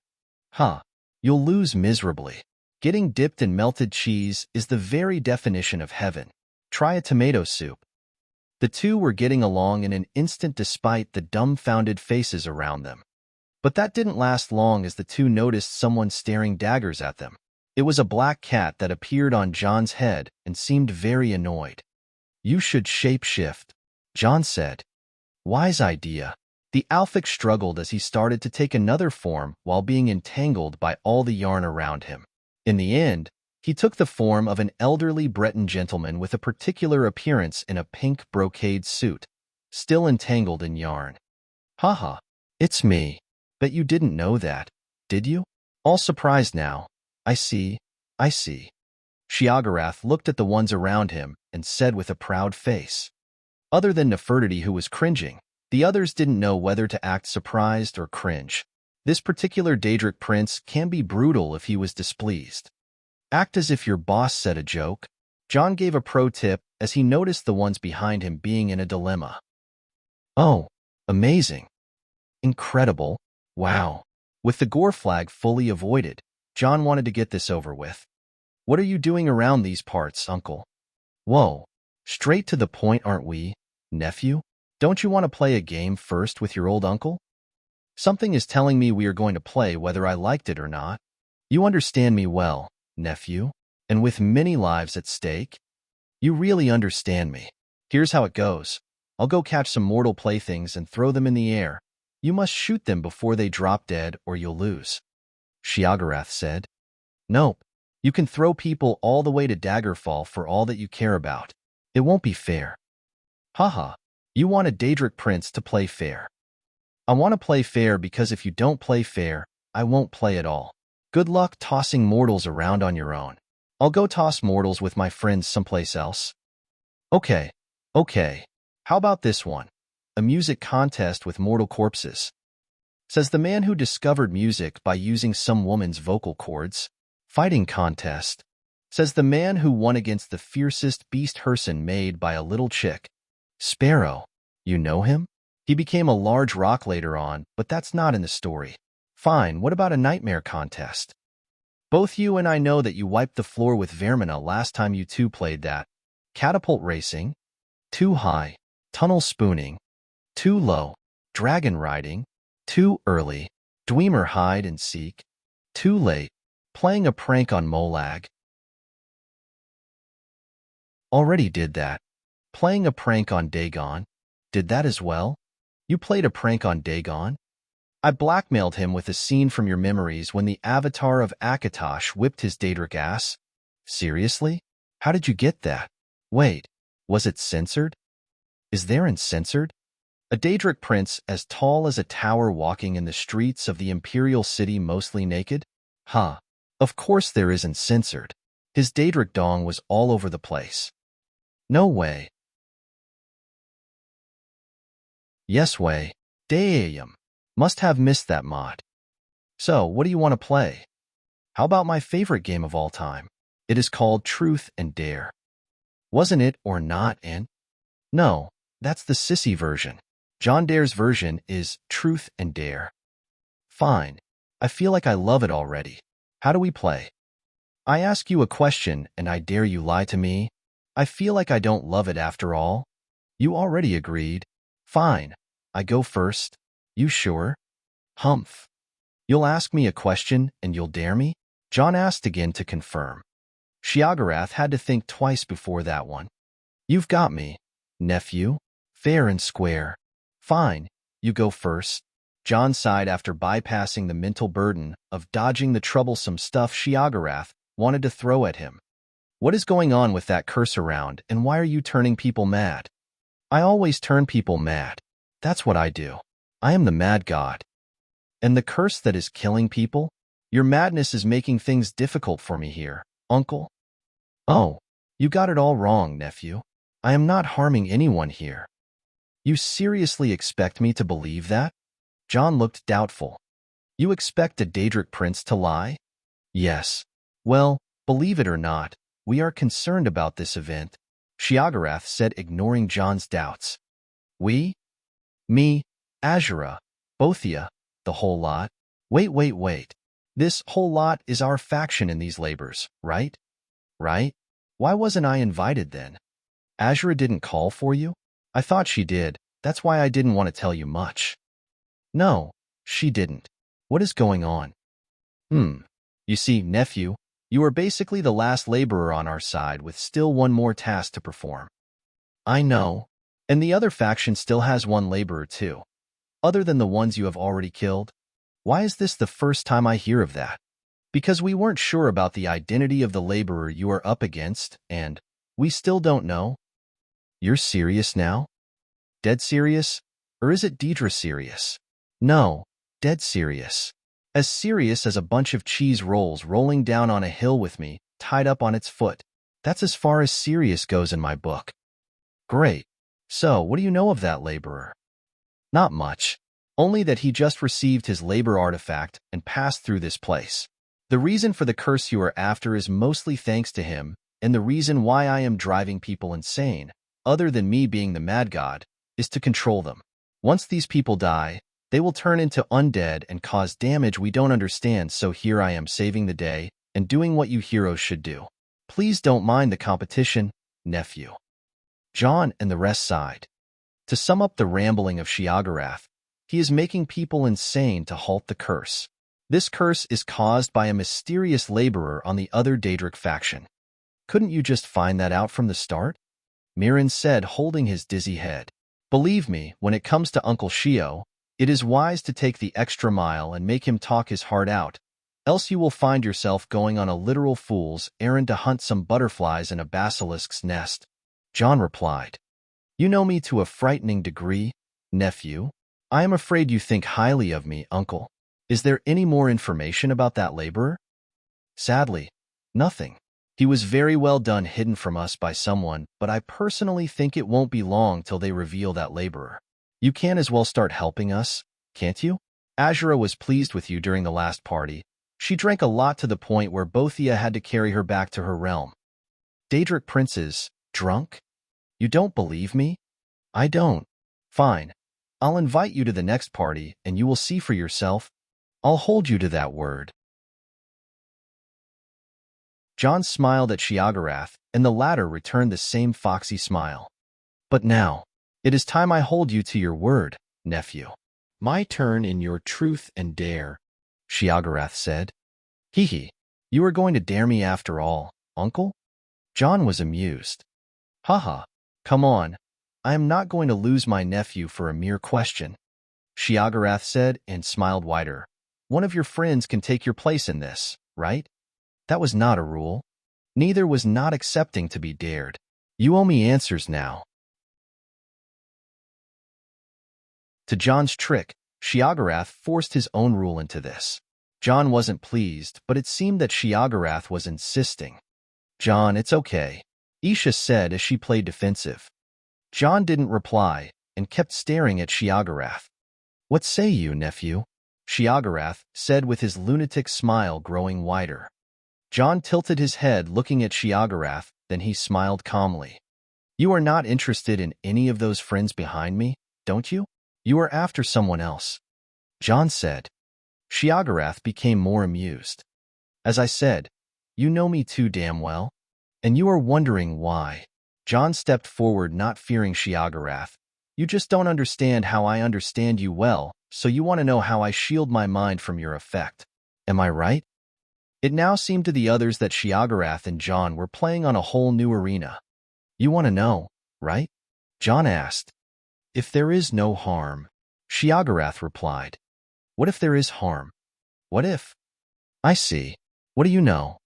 You'll lose miserably. Getting dipped in melted cheese is the very definition of heaven. Try a tomato soup. The two were getting along in an instant despite the dumbfounded faces around them. But that didn't last long as the two noticed someone staring daggers at them. It was a black cat that appeared on John's head and seemed very annoyed. You should shapeshift, John said. Wise idea. The alfic struggled as he started to take another form while being entangled by all the yarn around him. In the end, he took the form of an elderly Breton gentleman with a particular appearance in a pink brocade suit, still entangled in yarn. Haha, it's me. Bet you didn't know that, did you? All surprised now. I see. Sheogorath looked at the ones around him and said with a proud face. Other than Nefertiti, who was cringing, the others didn't know whether to act surprised or cringe. This particular Daedric prince can be brutal if he was displeased. Act as if your boss said a joke. John gave a pro tip as he noticed the ones behind him being in a dilemma. Oh, amazing. Incredible. Wow. With the gore flag fully avoided, John wanted to get this over with. What are you doing around these parts, uncle? Whoa. Straight to the point, aren't we, nephew? Don't you want to play a game first with your old uncle? Something is telling me we are going to play whether I liked it or not. You understand me well, nephew, and with many lives at stake. You really understand me. Here's how it goes. I'll go catch some mortal playthings and throw them in the air. You must shoot them before they drop dead or you'll lose. Sheogorath said. Nope. You can throw people all the way to Daggerfall for all that you care about. It won't be fair. Haha. You want a Daedric prince to play fair. I want to play fair because if you don't play fair, I won't play at all. Good luck tossing mortals around on your own. I'll go toss mortals with my friends someplace else. Okay. How about this one? A music contest with mortal corpses. Says the man who discovered music by using some woman's vocal cords. Fighting contest. Says the man who won against the fiercest beast Herson made by a little chick. Sparrow. You know him? He became a large rock later on, but that's not in the story. Fine, what about a nightmare contest? Both you and I know that you wiped the floor with Vermina last time you two played that. Catapult racing. Too high. Tunnel spooning. Too low. Dragon riding. Too early. Dwemer hide and seek. Too late. Playing a prank on Molag. Already did that. Playing a prank on Dagon. Did that as well? You played a prank on Dagon? I blackmailed him with a scene from your memories when the avatar of Akatosh whipped his Daedric ass. Seriously? How did you get that? Wait, was it censored? Is there uncensored? A Daedric prince as tall as a tower walking in the streets of the imperial city mostly naked? Of course there isn't censored. His Daedric dong was all over the place. No way. Yes way. Damn. Must have missed that mod. So, what do you want to play? How about my favorite game of all time? It is called Truth and Dare. Wasn't it or not, and? No, that's the sissy version. John Dare's version is Truth and Dare. Fine. I feel like I love it already. How do we play? I ask you a question and I dare you lie to me? I feel like I don't love it after all. You already agreed. Fine. I go first. You sure? Humph. You'll ask me a question and you'll dare me? John asked again to confirm. Shiagarath had to think twice before that one. You've got me, nephew. Fair and square. Fine. You go first. John sighed after bypassing the mental burden of dodging the troublesome stuff Shiagarath wanted to throw at him. What is going on with that curse around, and why are you turning people mad? I always turn people mad. That's what I do. I am the mad god. And the curse that is killing people? Your madness is making things difficult for me here, uncle. Oh, you got it all wrong, nephew. I am not harming anyone here. You seriously expect me to believe that? John looked doubtful. You expect a Daedric prince to lie? Yes. Well, believe it or not, we are concerned about this event, Shiagarath said, ignoring John's doubts. We? Me, Azura, Bothia, the whole lot. Wait. This whole lot is our faction in these labors, right? Right? Why wasn't I invited then? Azura didn't call for you? I thought she did. That's why I didn't want to tell you much. No, she didn't. What is going on? You see, nephew, you are basically the last laborer on our side with still one more task to perform. I know. And the other faction still has one laborer too. Other than the ones you have already killed? Why is this the first time I hear of that? Because we weren't sure about the identity of the laborer you are up against, and we still don't know. You're serious now? Dead serious? Or is it Deidre serious? No, dead serious. As serious as a bunch of cheese rolls rolling down on a hill with me, tied up on its foot. That's as far as serious goes in my book. Great. So, what do you know of that laborer? Not much. Only that he just received his labor artifact and passed through this place. The reason for the curse you are after is mostly thanks to him, and the reason why I am driving people insane, other than me being the mad god, is to control them. Once these people die, they will turn into undead and cause damage we don't understand, so here I am saving the day and doing what you heroes should do. Please don't mind the competition, nephew. John and the rest sighed. To sum up the rambling of Shiagarath, he is making people insane to halt the curse. This curse is caused by a mysterious laborer on the other Daedric faction. Couldn't you just find that out from the start? Mirren said, holding his dizzy head. Believe me, when it comes to Uncle Shio, it is wise to take the extra mile and make him talk his heart out, else you will find yourself going on a literal fool's errand to hunt some butterflies in a basilisk's nest. John replied. You know me to a frightening degree, nephew. I am afraid you think highly of me, uncle. Is there any more information about that laborer? Sadly, nothing. He was very well done hidden from us by someone, but I personally think it won't be long till they reveal that laborer. You can as well start helping us, can't you? Azura was pleased with you during the last party. She drank a lot to the point where Bothia had to carry her back to her realm. Daedric princes, drunk? You don't believe me? I don't. Fine. I'll invite you to the next party, and you will see for yourself. I'll hold you to that word. John smiled at Shiagarath, and the latter returned the same foxy smile. But now, it is time I hold you to your word, nephew. My turn in your truth and dare, Shiagarath said. Hee, you are going to dare me after all, uncle? John was amused. Haha, come on. I am not going to lose my nephew for a mere question, Shiagarath said and smiled wider. One of your friends can take your place in this, right? That was not a rule. Neither was not accepting to be dared. You owe me answers now. To John's trick, Shiagarath forced his own rule into this. John wasn't pleased, but it seemed that Shiagarath was insisting. John, it's okay, Isha said as she played defensive. John didn't reply, and kept staring at Shiagarath. "What say you, nephew?" Shiagarath said with his lunatic smile growing wider. John tilted his head looking at Shiagarath, then he smiled calmly. "You are not interested in any of those friends behind me, don't you? You are after someone else," John said. Shiagarath became more amused. "As I said, you know me too damn well. And you are wondering why." John stepped forward, not fearing Shiagarath. "You just don't understand how I understand you well, so you want to know how I shield my mind from your effect. Am I right?" It now seemed to the others that Shiagarath and John were playing on a whole new arena. "You want to know, right?" John asked. "If there is no harm," Shiagarath replied. "What if there is harm? What if?" "I see. What do you know?"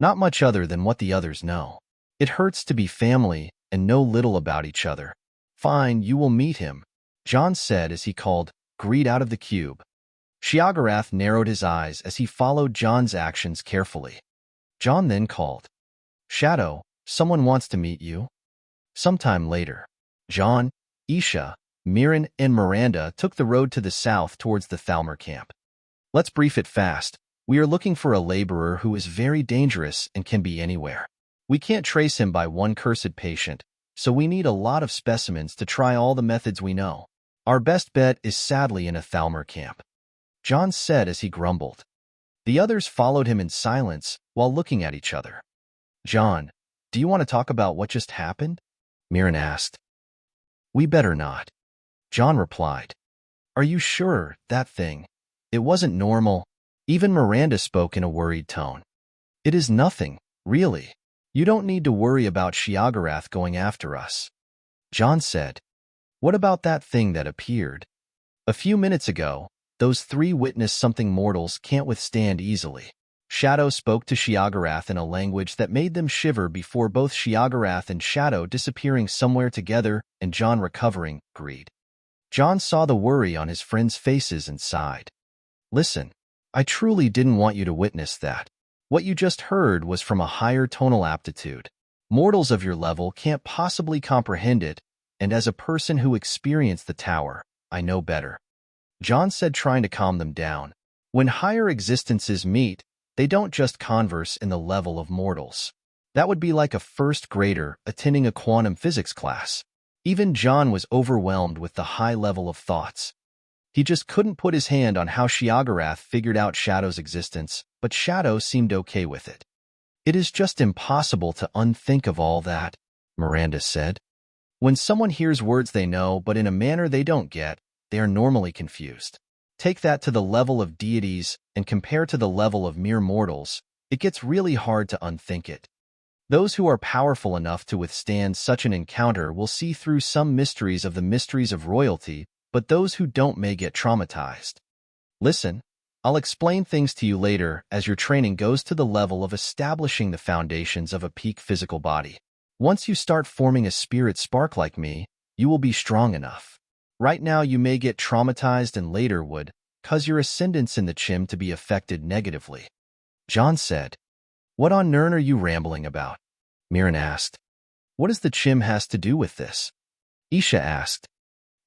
"Not much other than what the others know. It hurts to be family and know little about each other." "Fine, you will meet him," John said as he called Greed out of the cube. Shiagarath narrowed his eyes as he followed John's actions carefully. John then called, "Shadow, someone wants to meet you." Sometime later, John, Isha, Mirren, and Miranda took the road to the south towards the Thalmor camp. "Let's brief it fast. We are looking for a laborer who is very dangerous and can be anywhere. We can't trace him by one cursed patient, so we need a lot of specimens to try all the methods we know. Our best bet is sadly in a Thalmor camp," John said as he grumbled. The others followed him in silence while looking at each other. "John, do you want to talk about what just happened?" Mirren asked. "We better not," John replied. "Are you sure, that thing? It wasn't normal." Even Miranda spoke in a worried tone. "It is nothing, really. You don't need to worry about Shiagarath going after us," John said. "What about that thing that appeared a few minutes ago? Those three witnessed something mortals can't withstand easily." Shadow spoke to Shiagarath in a language that made them shiver before both Shiagarath and Shadow disappearing somewhere together and John recovering Greed. John saw the worry on his friends' faces and sighed. "Listen, I truly didn't want you to witness that. What you just heard was from a higher tonal aptitude. Mortals of your level can't possibly comprehend it, and as a person who experienced the tower, I know better," John said, trying to calm them down. "When higher existences meet, they don't just converse in the level of mortals. That would be like a first grader attending a quantum physics class." Even John was overwhelmed with the high level of thoughts. He just couldn't put his hand on how Shiagarath figured out Shadow's existence, but Shadow seemed okay with it. "It is just impossible to unthink of all that," Miranda said. "When someone hears words they know but in a manner they don't get, they are normally confused. Take that to the level of deities and compare to the level of mere mortals, it gets really hard to unthink it. Those who are powerful enough to withstand such an encounter will see through some mysteries of the mysteries of royalty, but those who don't may get traumatized. Listen, I'll explain things to you later as your training goes to the level of establishing the foundations of a peak physical body. Once you start forming a spirit spark like me, you will be strong enough. Right now you may get traumatized and later would, cause your ascendance in the chim to be affected negatively," John said. "What on earth are you rambling about?" Mirren asked. "What does the chim has to do with this?" Isha asked.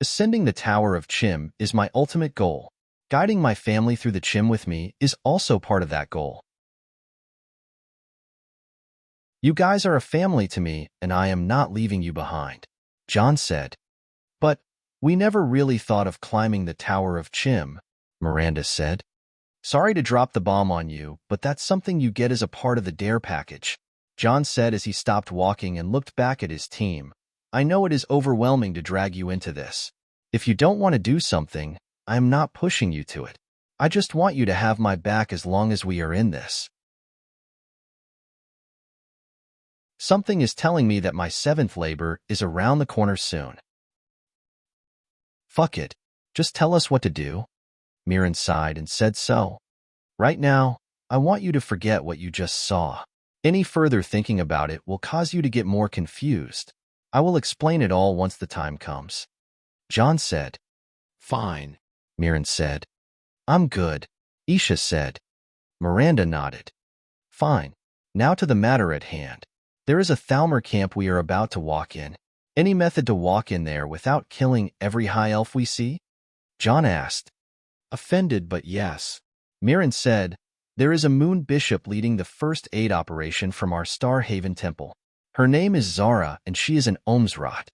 "Ascending the Tower of Chim is my ultimate goal. Guiding my family through the chim with me is also part of that goal. You guys are a family to me, and I am not leaving you behind," John said. "But we never really thought of climbing the Tower of Chim," Miranda said. "Sorry to drop the bomb on you, but that's something you get as a part of the DARE package," John said as he stopped walking and looked back at his team. "I know it is overwhelming to drag you into this. If you don't want to do something, I am not pushing you to it. I just want you to have my back as long as we are in this. Something is telling me that my 7th labor is around the corner soon." "Fuck it. Just tell us what to do," Mirren sighed and said so. "Right now, I want you to forget what you just saw. Any further thinking about it will cause you to get more confused. I will explain it all once the time comes," John said. "Fine," Mirren said. "I'm good," Isha said. Miranda nodded. "Fine. Now to the matter at hand. There is a Thalmor camp we are about to walk in. Any method to walk in there without killing every high elf we see? John asked. Offended, but yes. Mirren said, there is a moon bishop leading the first aid operation from our Star Haven temple. Her name is Zara, and she is an Omsrot.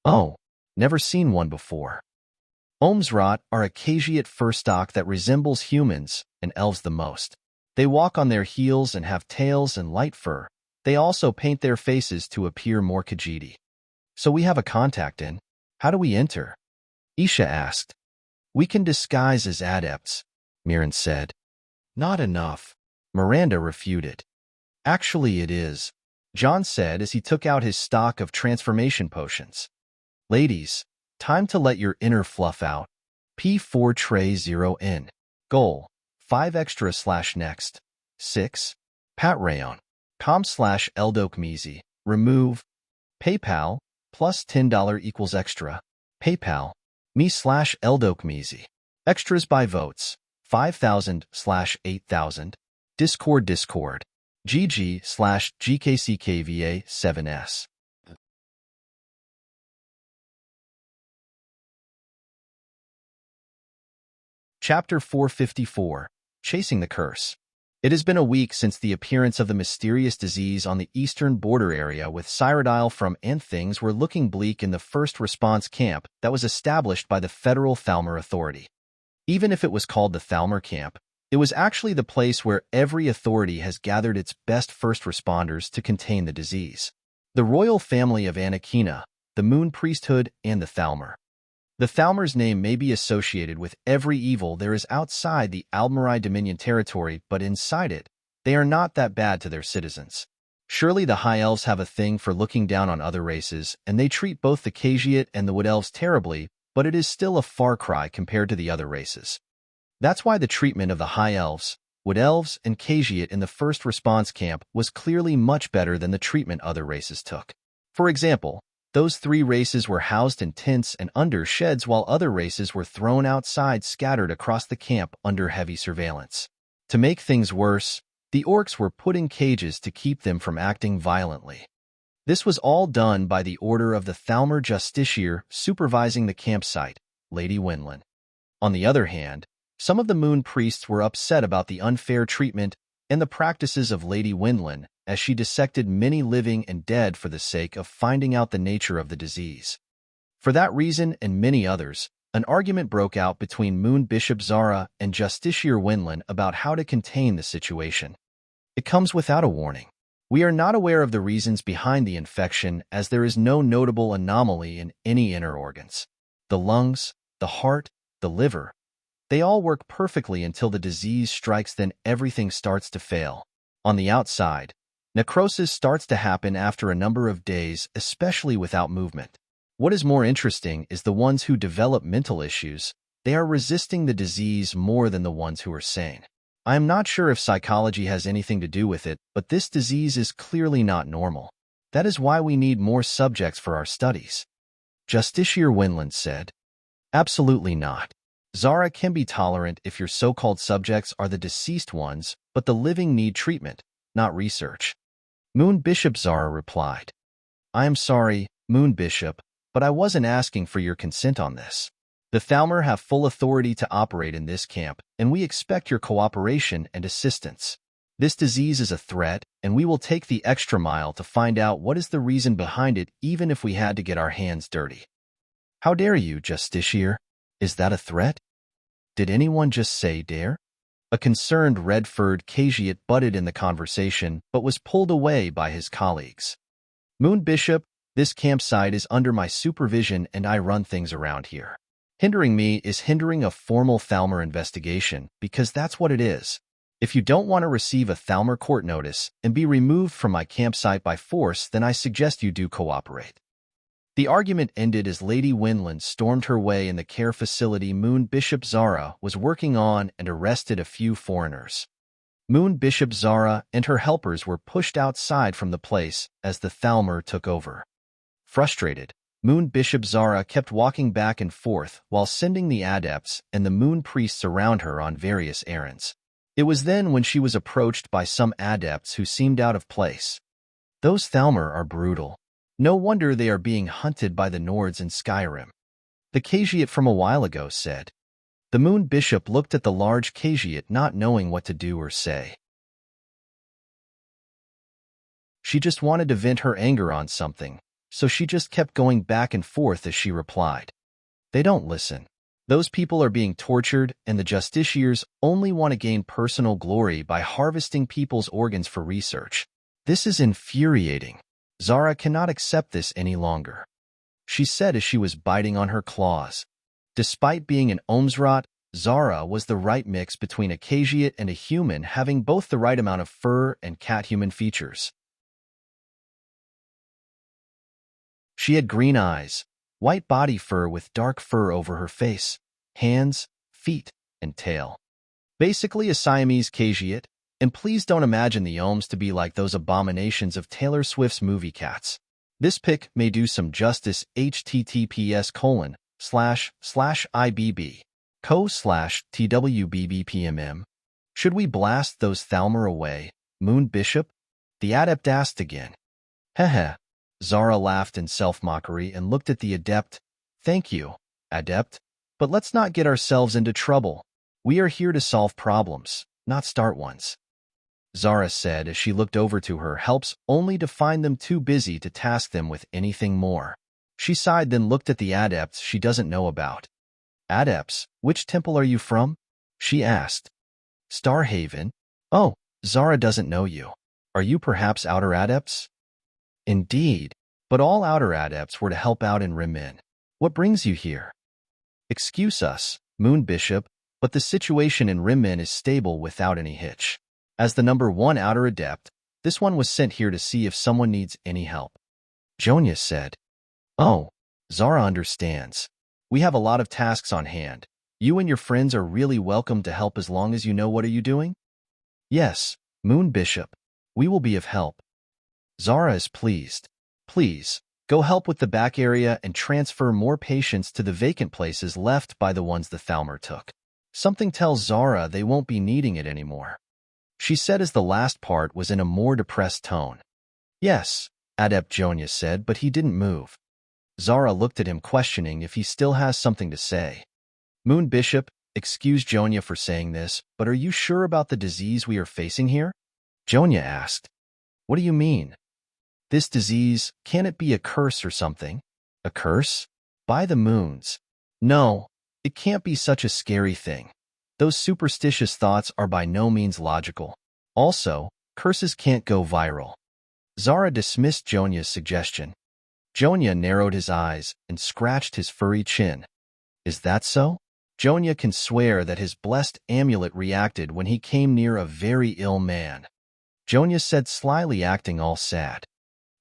Oh, never seen one before. Omsrot are a Khajiit fur stock that resembles humans and elves the most. They walk on their heels and have tails and light fur. They also paint their faces to appear more Khajiit. So we have a contact in. How do we enter? Isha asked. We can disguise as adepts, Mirren said. Not enough, Miranda refuted. Actually, it is, John said as he took out his stock of transformation potions. Ladies, time to let your inner fluff out. P4 tray 0 in. Goal, 5 extra / next. 6. Pat Rayon. com/Eldokmizi. Remove. PayPal, plus $10 equals extra. PayPal, me/Eldokmizi. Extras by votes, 5,000/8,000. Discord GG/GKCKVA7S. Chapter 454, Chasing the Curse. It has been a week since the appearance of the mysterious disease on the eastern border area with Cyrodiil from and things were looking bleak in the first response camp that was established by the Federal Thalmor Authority. Even if it was called the Thalmor Camp, it was actually the place where every authority has gathered its best first responders to contain the disease. The royal family of Anakina, the Moon Priesthood, and the Thalmor. The Thalmor's name may be associated with every evil there is outside the Aldmeri Dominion territory, but inside it, they are not that bad to their citizens. Surely the High Elves have a thing for looking down on other races, and they treat both the Khajiit and the Wood Elves terribly, but it is still a far cry compared to the other races. That's why the treatment of the High Elves, Wood Elves, and Khajiit in the first response camp was clearly much better than the treatment other races took. For example, those 3 races were housed in tents and under sheds while other races were thrown outside scattered across the camp under heavy surveillance. To make things worse, the orcs were put in cages to keep them from acting violently. This was all done by the order of the Thalmor Justiciar supervising the campsite, Lady Winlin. On the other hand, some of the Moon Priests were upset about the unfair treatment and the practices of Lady Winlin, as she dissected many living and dead for the sake of finding out the nature of the disease. For that reason and many others, an argument broke out between Moon Bishop Zara and Justiciar Winlin about how to contain the situation. It comes without a warning. We are not aware of the reasons behind the infection, as there is no notable anomaly in any inner organs. The lungs, the heart, the liver, they all work perfectly until the disease strikes, then everything starts to fail. On the outside, necrosis starts to happen after a number of days, especially without movement. What is more interesting is the ones who develop mental issues. They are resisting the disease more than the ones who are sane. I am not sure if psychology has anything to do with it, but this disease is clearly not normal. That is why we need more subjects for our studies. Justiciar Winland said. Absolutely not. Zara can be tolerant if your so-called subjects are the deceased ones, but the living need treatment, not research. Moon Bishop Zara replied. I am sorry, Moon Bishop, but I wasn't asking for your consent on this. The Thalmor have full authority to operate in this camp, and we expect your cooperation and assistance. This disease is a threat, and we will take the extra mile to find out what is the reason behind it, even if we had to get our hands dirty. How dare you, Justiciar? Is that a threat? Did anyone just say dare? A concerned red-furred Khajiit butted in the conversation, but was pulled away by his colleagues. Moon Bishop, this campsite is under my supervision and I run things around here. Hindering me is hindering a formal Thalmor investigation, because that's what it is. If you don't want to receive a Thalmor court notice and be removed from my campsite by force, then I suggest you do cooperate. The argument ended as Lady Winland stormed her way in the care facility Moon Bishop Zara was working on and arrested a few foreigners. Moon Bishop Zara and her helpers were pushed outside from the place as the Thalmor took over. Frustrated, Moon Bishop Zara kept walking back and forth while sending the adepts and the moon priests around her on various errands. It was then when she was approached by some adepts who seemed out of place. Those Thalmor are brutal. No wonder they are being hunted by the Nords in Skyrim. The Caveat from a while ago said. The Moon Bishop looked at the large Caveat, not knowing what to do or say. She just wanted to vent her anger on something, so she just kept going back and forth as she replied. They don't listen. Those people are being tortured, and the justiciars only want to gain personal glory by harvesting people's organs for research. This is infuriating. Zara cannot accept this any longer, she said as she was biting on her claws. Despite being an Omsrot, Zara was the right mix between a Caveat and a human, having both the right amount of fur and cat-human features. She had green eyes, white body fur with dark fur over her face, hands, feet, and tail. Basically a Siamese Caveat, and please don't imagine the Ohms to be like those abominations of Taylor Swift's movie Cats. This pic may do some justice. https://ibb.co/twbbpmm. Should we blast those Thalmor away, Moon Bishop? The adept asked again. Heh. Zara laughed in self-mockery and looked at the adept. Thank you, adept, but let's not get ourselves into trouble. We are here to solve problems, not start ones. Zara said as she looked over to her helps only to find them too busy to task them with anything more. She sighed, then looked at the adepts she doesn't know about. Adepts, which temple are you from? She asked. Starhaven. Oh, Zara doesn't know you. Are you perhaps outer adepts? Indeed, but all outer adepts were to help out in Rimin. What brings you here? Excuse us, Moon Bishop, but the situation in Rimin is stable without any hitch. As the number 1 outer adept, this one was sent here to see if someone needs any help. Jonia said. Oh, Zara understands. We have a lot of tasks on hand. You and your friends are really welcome to help as long as you know what are you doing? Yes, Moon Bishop. We will be of help. Zara is pleased. Please, go help with the back area and transfer more patients to the vacant places left by the ones the Thalmor took. Something tells Zara they won't be needing it anymore. She said as the last part was in a more depressed tone. Yes, Adept Jonia said, but he didn't move. Zara looked at him questioning if he still has something to say. Moon Bishop, excuse Jonia for saying this, but are you sure about the disease we are facing here? Jonia asked. What do you mean? This disease, can it be a curse or something? A curse? By the moons. No, it can't be such a scary thing. Those superstitious thoughts are by no means logical. Also, curses can't go viral. Zara dismissed Jonia's suggestion. Jonia narrowed his eyes and scratched his furry chin. Is that so? Jonia can swear that his blessed amulet reacted when he came near a very ill man. Jonia said slyly, acting all sad.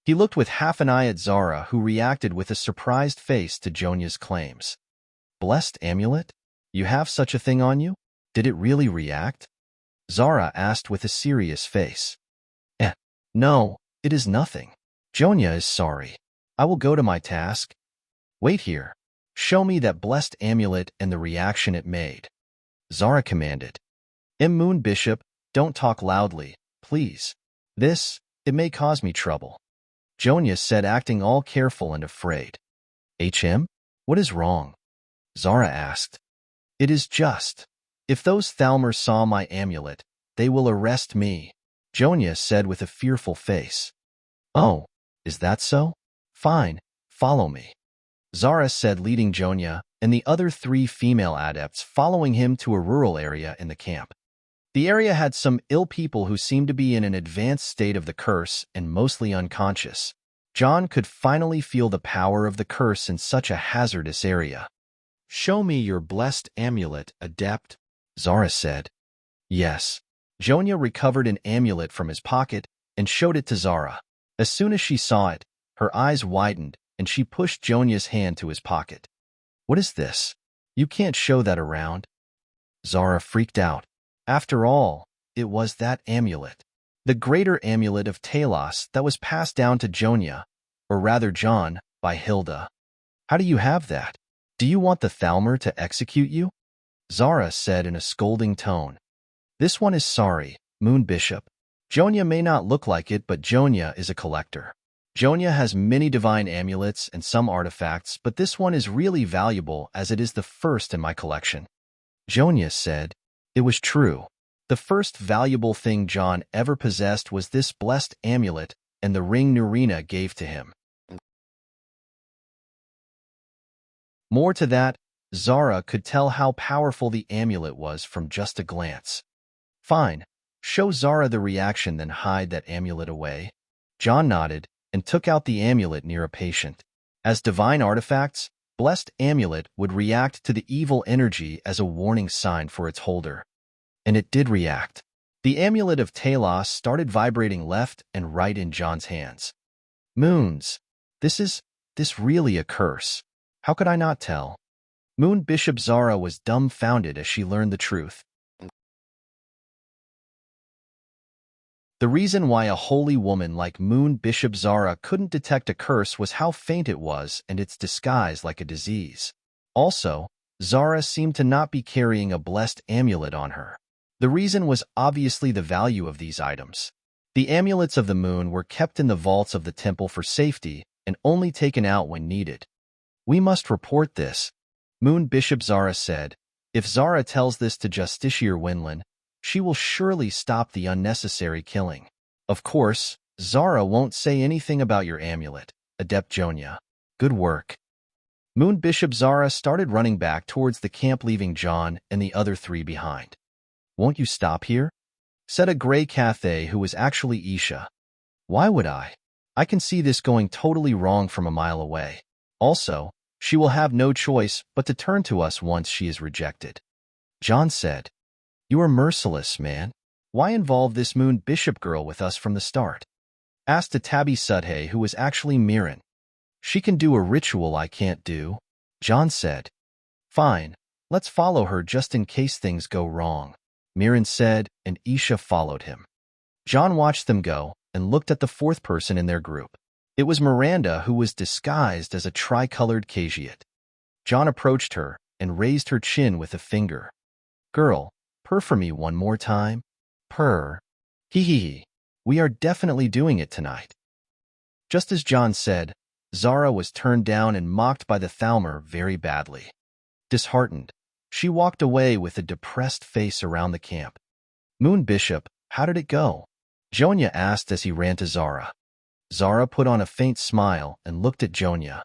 He looked with half an eye at Zara, who reacted with a surprised face to Jonia's claims. Blessed amulet? You have such a thing on you? Did it really react? Zara asked with a serious face. No, it is nothing. Jonia is sorry. I will go to my task. Wait here. Show me that blessed amulet and the reaction it made. Zara commanded. Moon Bishop, don't talk loudly, please. It may cause me trouble. Jonia said, acting all careful and afraid. What is wrong? Zara asked. It is just. If those Thalmor saw my amulet, they will arrest me, Jonia said with a fearful face. Oh, is that so? Fine, follow me. Zara said, leading Jonia and the other 3 female adepts following him to a rural area in the camp. The area had some ill people who seemed to be in an advanced state of the curse and mostly unconscious. John could finally feel the power of the curse in such a hazardous area. Show me your blessed amulet, adept, Zara said. Yes. Jonia recovered an amulet from his pocket and showed it to Zara. As soon as she saw it, her eyes widened and she pushed Jonia's hand to his pocket. What is this? You can't show that around. Zara freaked out. After all, it was that amulet. The greater amulet of Talos that was passed down to Jonia, or rather John, by Hilda. How do you have that? Do you want the Thalmor to execute you? Zara said in a scolding tone. This one is sorry, Moon Bishop. Jonia may not look like it, but Jonia is a collector. Jonia has many divine amulets and some artifacts, but this one is really valuable as it is the first in my collection. Jonia said. It was true. The first valuable thing John ever possessed was this blessed amulet and the ring Nurina gave to him. More to that, Zara could tell how powerful the amulet was from just a glance. Fine. Show Zara the reaction, then hide that amulet away. John nodded and took out the amulet near a patient. As divine artifacts, blessed amulet would react to the evil energy as a warning sign for its holder. And it did react. The amulet of Talos started vibrating left and right in John's hands. Moons. This really a curse. How could I not tell? Moon Bishop Zara was dumbfounded as she learned the truth. The reason why a holy woman like Moon Bishop Zara couldn't detect a curse was how faint it was and its disguise like a disease. Also, Zara seemed to not be carrying a blessed amulet on her. The reason was obviously the value of these items. The amulets of the moon were kept in the vaults of the temple for safety and only taken out when needed. We must report this, Moon Bishop Zara said. If Zara tells this to Justiciar Winland, she will surely stop the unnecessary killing. Of course, Zara won't say anything about your amulet, Adept Jonia. Good work. Moon Bishop Zara started running back towards the camp, leaving John and the other three behind. Won't you stop here? Said a gray Cathay who was actually Isha. Why would I? I can see this going totally wrong from a mile away. Also, she will have no choice but to turn to us once she is rejected. John said. You are merciless, man. Why involve this Moon Bishop girl with us from the start? Asked a Tabi Sudhay who was actually Miran. She can do a ritual I can't do, John said. Fine, let's follow her just in case things go wrong, Miran said, and Isha followed him. John watched them go and looked at the fourth person in their group. It was Miranda, who was disguised as a tricolored Kajiat. John approached her and raised her chin with a finger. Girl, purr for me one more time. Purr. Hee hee hee. We are definitely doing it tonight. Just as John said, Zara was turned down and mocked by the Thalmor very badly. Disheartened, she walked away with a depressed face around the camp. Moon Bishop, how did it go? Jonia asked as he ran to Zara. Zara put on a faint smile and looked at Jonia.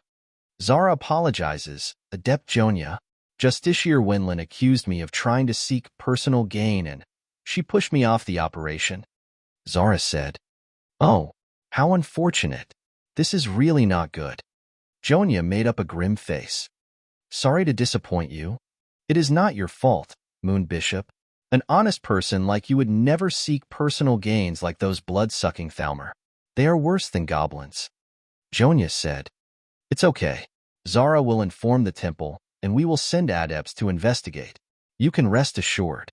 Zara apologizes, Adept Jonia. Justiciar Winland accused me of trying to seek personal gain and she pushed me off the operation. Zara said. Oh, how unfortunate. This is really not good. Jonia made up a grim face. Sorry to disappoint you. It is not your fault, Moon Bishop. An honest person like you would never seek personal gains like those blood-sucking Thalmor. They are worse than goblins. Jonia said. It's okay. Zara will inform the temple, and we will send adepts to investigate. You can rest assured.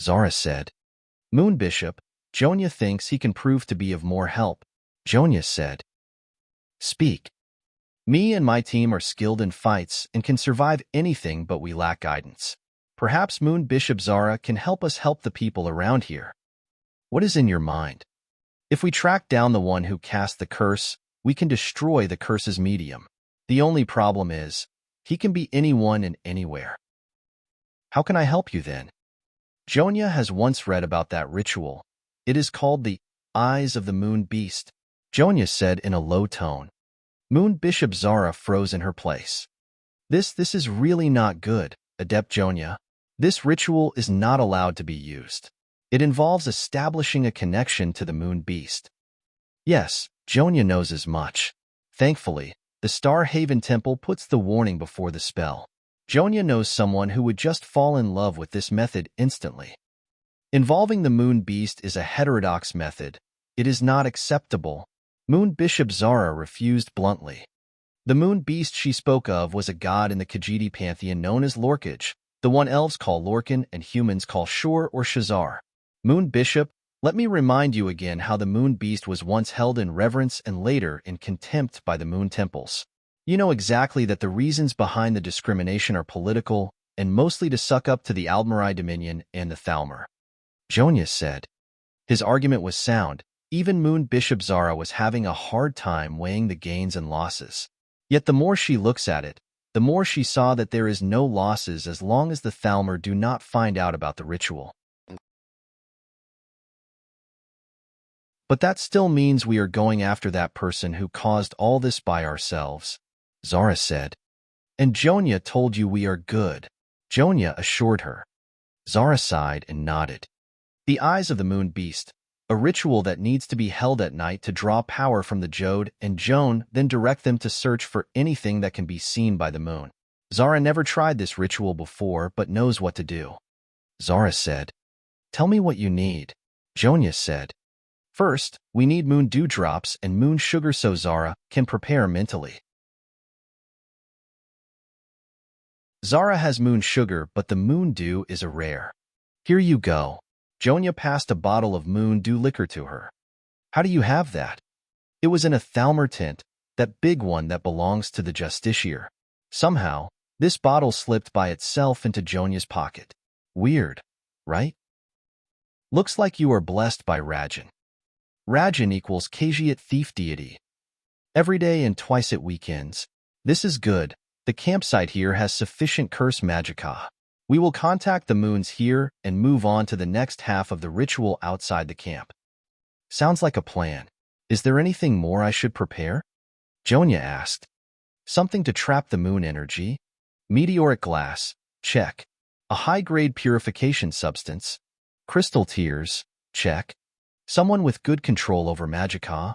Zara said. Moon Bishop, Jonia thinks he can prove to be of more help. Jonia said. Speak. Me and my team are skilled in fights and can survive anything, but we lack guidance. Perhaps Moon Bishop Zara can help us help the people around here. What is in your mind? If we track down the one who cast the curse, we can destroy the curse's medium. The only problem is, he can be anyone and anywhere. How can I help you then? Jonia has once read about that ritual. It is called the Eyes of the Moon Beast, Jonia said in a low tone. Moon Bishop Zara froze in her place. This is really not good, Adept Jonia. This ritual is not allowed to be used. It involves establishing a connection to the Moon Beast. Yes, Jonia knows as much. Thankfully, the Star Haven Temple puts the warning before the spell. Jonia knows someone who would just fall in love with this method instantly. Involving the Moon Beast is a heterodox method. It is not acceptable. Moon Bishop Zara refused bluntly. The Moon Beast she spoke of was a god in the Khajiit pantheon known as Lorkaj, the one elves call Lorcan and humans call Shor or Shazar. Moon Bishop, let me remind you again how the Moon Beast was once held in reverence and later in contempt by the Moon Temples. You know exactly that the reasons behind the discrimination are political and mostly to suck up to the Aldmeri Dominion and the Thalmor. Jonia said. His argument was sound, Even Moon Bishop Zara was having a hard time weighing the gains and losses. Yet the more she looks at it, the more she saw that there is no losses as long as the Thalmor do not find out about the ritual. But that still means we are going after that person who caused all this by ourselves, Zara said. And Jonia told you we are good, Jonia assured her. Zara sighed and nodded. The eyes of the moon beast, a ritual that needs to be held at night to draw power from the Jode and Joan, then direct them to search for anything that can be seen by the moon. Zara never tried this ritual before but knows what to do. Zara said, Tell me what you need, Jonia said. First, we need moon dewdrops and moon sugar so Zara can prepare mentally. Zara has moon sugar, but the moon dew is a rare. Here you go. Jonia passed a bottle of moon dew liquor to her. How do you have that? It was in a Thalmor tent, that big one that belongs to the justiciar. Somehow, this bottle slipped by itself into Jonia's pocket. Weird, right? Looks like you are blessed by Rajan. Rajan equals Khajiit thief deity. Every day and twice at weekends. This is good. The campsite here has sufficient curse magicka. We will contact the moons here and move on to the next half of the ritual outside the camp. Sounds like a plan. Is there anything more I should prepare? Jonia asked. Something to trap the moon energy? Meteoric glass, check. A high-grade purification substance. Crystal tears, check. Someone with good control over magicka?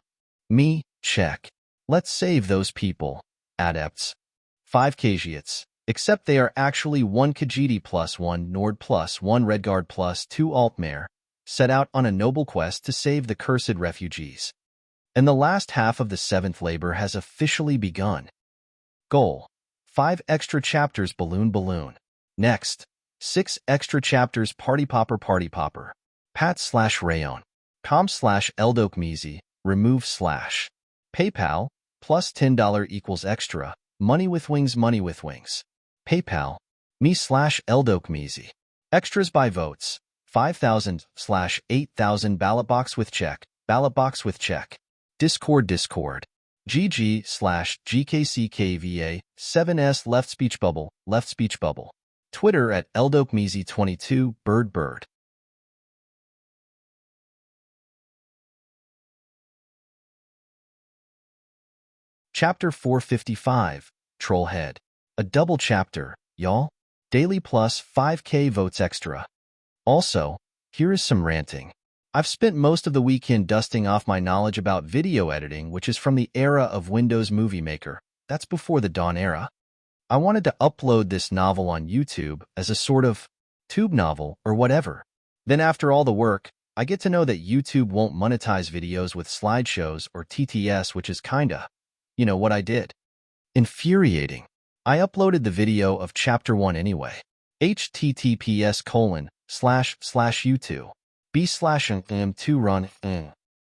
Me, check. Let's save those people, adepts. 5 Khajiits, except they are actually 1 Khajiit plus 1 Nord plus 1 Redguard plus 2 Altmare, set out on a noble quest to save the cursed refugees. And the last half of the 7th labor has officially begun. Goal: 5 extra chapters Balloon. Next, 6 extra chapters Party Popper. Pat/Rayon. com/Eldokmizi, remove/. PayPal, plus $10 equals extra. Money with wings. PayPal, me/Eldokmizi. Extras by votes. 5,000/8,000 ballot box with check. Discord. GG/GKCKVA 7S left speech bubble. Twitter at Eldokmizi22 bird. Chapter 455, Trollhead. A double chapter, y'all. Daily plus 5k votes extra. Also, here is some ranting. I've spent most of the weekend dusting off my knowledge about video editing, which is from the era of Windows Movie Maker. That's before the Dawn era. I wanted to upload this novel on YouTube as a sort of tube novel or whatever. Then after all the work, I get to know that YouTube won't monetize videos with slideshows or TTS, which is kinda, what I did. Infuriating. I uploaded the video of Chapter 1 anyway. https://youtube. b/m2 run.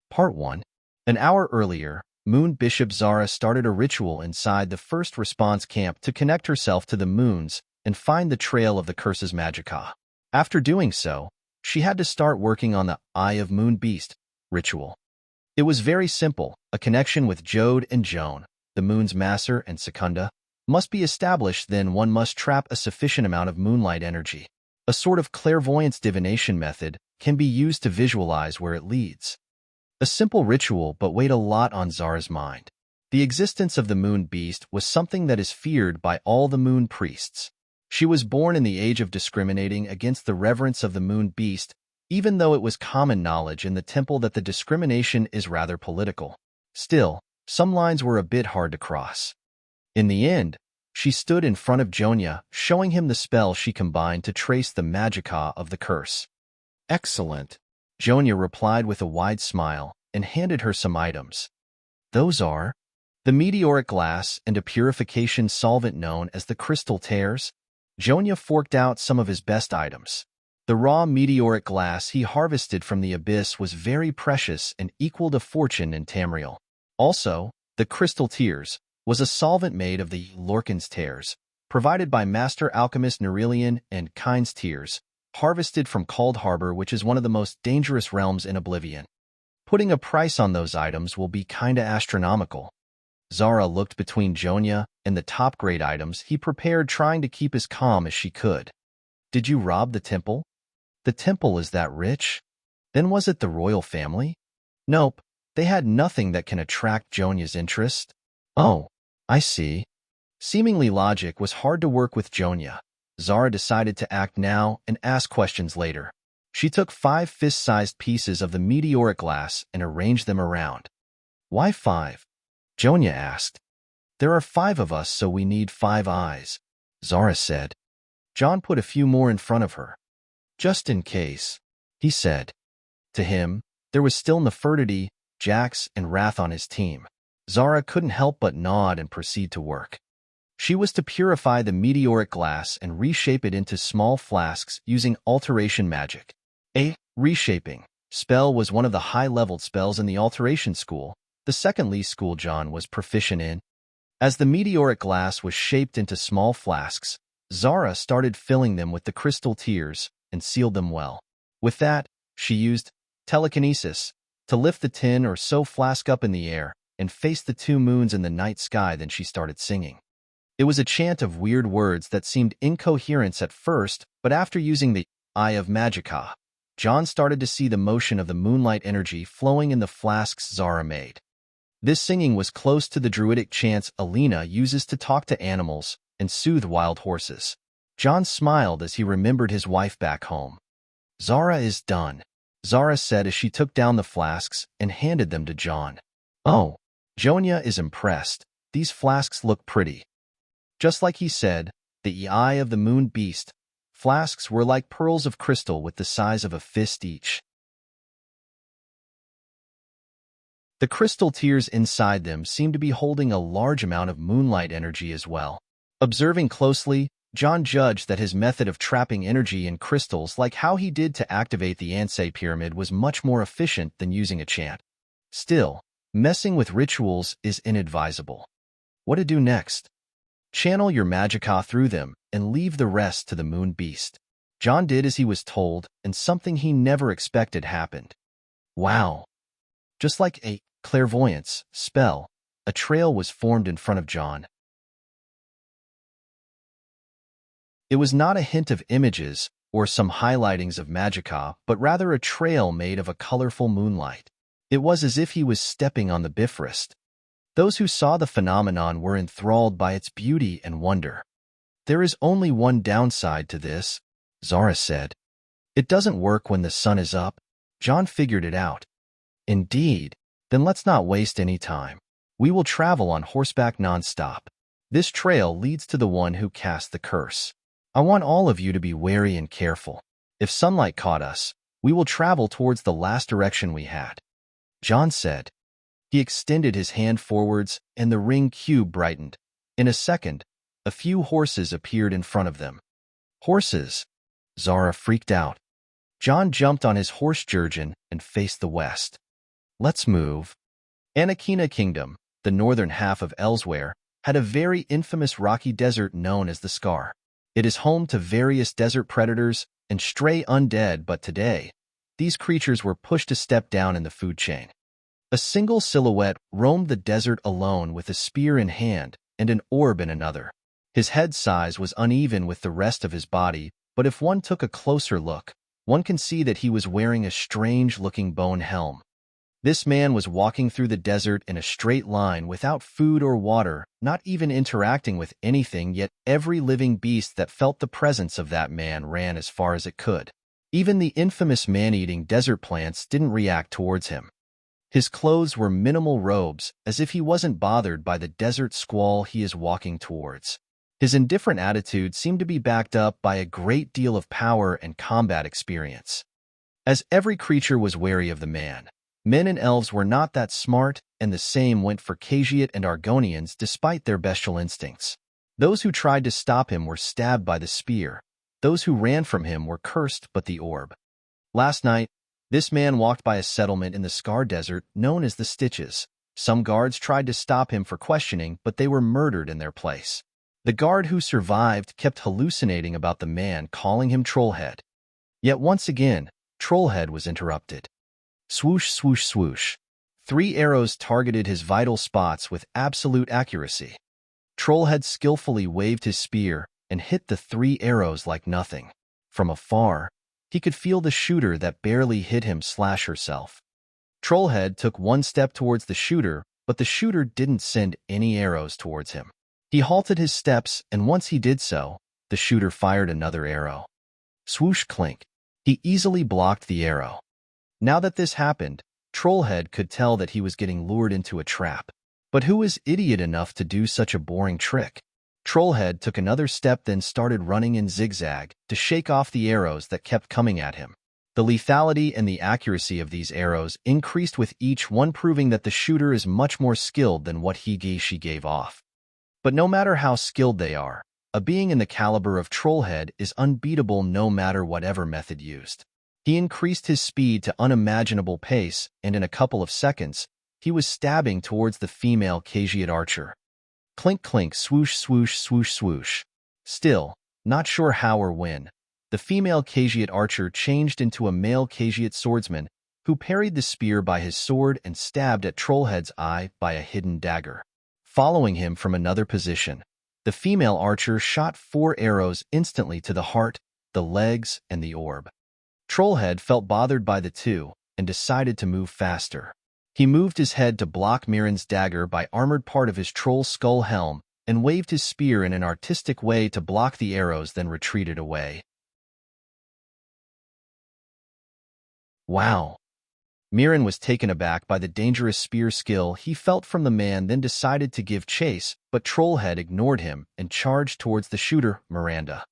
Part 1. An hour earlier, Moon Bishop Zara started a ritual inside the first response camp to connect herself to the moons and find the trail of the curse's magicka. After doing so, she had to start working on the Eye of Moon Beast ritual. It was very simple. A connection with Jode and Joan, the moon's Master and Secunda, must be established. Then one must trap a sufficient amount of moonlight energy. A sort of clairvoyance divination method can be used to visualize where it leads. A simple ritual, but weighed a lot on Zara's mind. The existence of the moon beast was something that is feared by all the moon priests. She was born in the age of discriminating against the reverence of the moon beast, even though it was common knowledge in the temple that the discrimination is rather political. Still, some lines were a bit hard to cross. In the end, she stood in front of Jonia, showing him the spell she combined to trace the magicka of the curse. Excellent, Jonia replied with a wide smile and handed her some items. Those are the meteoric glass and a purification solvent known as the crystal tears. Jonia forked out some of his best items. The raw meteoric glass he harvested from the abyss was very precious and equaled a fortune in Tamriel. Also, the crystal tears was a solvent made of the Lorcan's tears, provided by Master Alchemist Nerelian and Kind's tears, harvested from Cold Harbor, which is one of the most dangerous realms in Oblivion. Putting a price on those items will be kinda astronomical. Zara looked between Jonya and the top-grade items he prepared, trying to keep as calm as she could. Did you rob the temple? The temple is that rich? Then was it the royal family? Nope, they had nothing that can attract Jonya's interest. Oh, I see. Seemingly logic was hard to work with Jonya. Zara decided to act now and ask questions later. She took 5 fist-sized pieces of the meteoric glass and arranged them around. Why 5? Jonya asked. There are 5 of us, so we need 5 eyes, Zara said. John put a few more in front of her. Just in case, he said. To him, there was still Nefertiti, Jax, and Wrath on his team. Zara couldn't help but nod and proceed to work. She was to purify the meteoric glass and reshape it into small flasks using alteration magic. A reshaping spell was one of the high-leveled spells in the alteration school, the second least school John was proficient in. As the meteoric glass was shaped into small flasks, Zara started filling them with the crystal tears and sealed them well. With that, she used telekinesis to lift the 10 or so flask up in the air and face the 2 moons in the night sky. Then she started singing. It was a chant of weird words that seemed incoherent at first, but after using the Eye of Magica, John started to see the motion of the moonlight energy flowing in the flasks Zara made. This singing was close to the druidic chants Alina uses to talk to animals and soothe wild horses. John smiled as he remembered his wife back home. Zara is done, Zara said as she took down the flasks and handed them to John. Oh, Jonya is impressed. These flasks look pretty. Just like he said, the Eye of the Moon Beast, flasks were like pearls of crystal with the size of a fist each. The crystal tears inside them seemed to be holding a large amount of moonlight energy as well. Observing closely, John judged that his method of trapping energy in crystals, like how he did to activate the Ansei pyramid, was much more efficient than using a chant. Still, messing with rituals is inadvisable. What to do next? Channel your magica through them and leave the rest to the moon beast. John did as he was told, and something he never expected happened. Wow! Just like a clairvoyance spell, a trail was formed in front of John. It was not a hint of images or some highlightings of magica, but rather a trail made of a colorful moonlight. It was as if he was stepping on the Bifrost. Those who saw the phenomenon were enthralled by its beauty and wonder. There is only one downside to this, Zara said. It doesn't work when the sun is up. John figured it out. Indeed, then let's not waste any time. We will travel on horseback non-stop. This trail leads to the one who cast the curse. I want all of you to be wary and careful. If sunlight caught us, we will travel towards the last direction we had, John said. He extended his hand forwards, and the ring cube brightened. In a second, a few horses appeared in front of them. Horses? Zara freaked out. John jumped on his horse Jurgen and faced the west. Let's move. Anakina Kingdom, the northern half of Elsewhere, had a very infamous rocky desert known as the Scar. It is home to various desert predators and stray undead, but today, these creatures were pushed a step down in the food chain. A single silhouette roamed the desert alone with a spear in hand and an orb in another. His head size was uneven with the rest of his body, but if one took a closer look, one can see that he was wearing a strange-looking bone helm. This man was walking through the desert in a straight line without food or water, not even interacting with anything, yet every living beast that felt the presence of that man ran as far as it could. Even the infamous man-eating desert plants didn't react towards him. His clothes were minimal robes, as if he wasn't bothered by the desert squall he is walking towards. His indifferent attitude seemed to be backed up by a great deal of power and combat experience. As every creature was wary of the man, men and elves were not that smart, and the same went for Khajiit and Argonians despite their bestial instincts. Those who tried to stop him were stabbed by the spear. Those who ran from him were cursed but the orb. Last night, this man walked by a settlement in the Scar Desert known as the Stitches. Some guards tried to stop him for questioning, but they were murdered in their place. The guard who survived kept hallucinating about the man, calling him Trollhead. Yet once again, Trollhead was interrupted. Swoosh, swoosh, swoosh. 3 arrows targeted his vital spots with absolute accuracy. Trollhead skillfully waved his spear and hit the 3 arrows like nothing. From afar, he could feel the shooter that barely hit him slash herself. Trollhead took 1 step towards the shooter, but the shooter didn't send any arrows towards him. He halted his steps, and once he did so, the shooter fired another arrow. Swoosh, clink. He easily blocked the arrow. Now that this happened, Trollhead could tell that he was getting lured into a trap. But who is idiot enough to do such a boring trick? Trollhead took another step, then started running in zigzag to shake off the arrows that kept coming at him. The lethality and the accuracy of these arrows increased with each one, proving that the shooter is much more skilled than what she gave off. But no matter how skilled they are, a being in the caliber of Trollhead is unbeatable no matter whatever method used. He increased his speed to unimaginable pace, and in a couple of seconds, he was stabbing towards the female Khajiit archer. Clink, clink, swoosh, swoosh, swoosh, swoosh. Still, not sure how or when, the female Khajiit archer changed into a male Khajiit swordsman who parried the spear by his sword and stabbed at Trollhead's eye by a hidden dagger. Following him from another position, the female archer shot 4 arrows instantly to the heart, the legs, and the orb. Trollhead felt bothered by the 2 and decided to move faster. He moved his head to block Mirren's dagger by armored part of his troll skull helm and waved his spear in an artistic way to block the arrows, then retreated away. Wow! Mirren was taken aback by the dangerous spear skill he felt from the man, then decided to give chase, but Trollhead ignored him and charged towards the shooter, Miranda.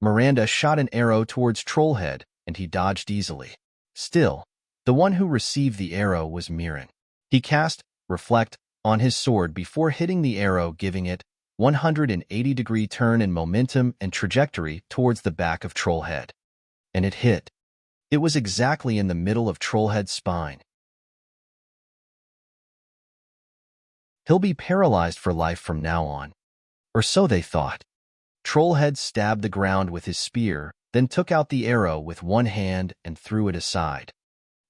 Miranda shot an arrow towards Trollhead, and he dodged easily. Still, the one who received the arrow was Mirren. He cast Reflect on his sword before hitting the arrow, giving it 180-degree turn in momentum and trajectory towards the back of Trollhead. And it hit. It was exactly in the middle of Trollhead's spine. He'll be paralyzed for life from now on. Or so they thought. Trollhead stabbed the ground with his spear, then took out the arrow with one hand and threw it aside.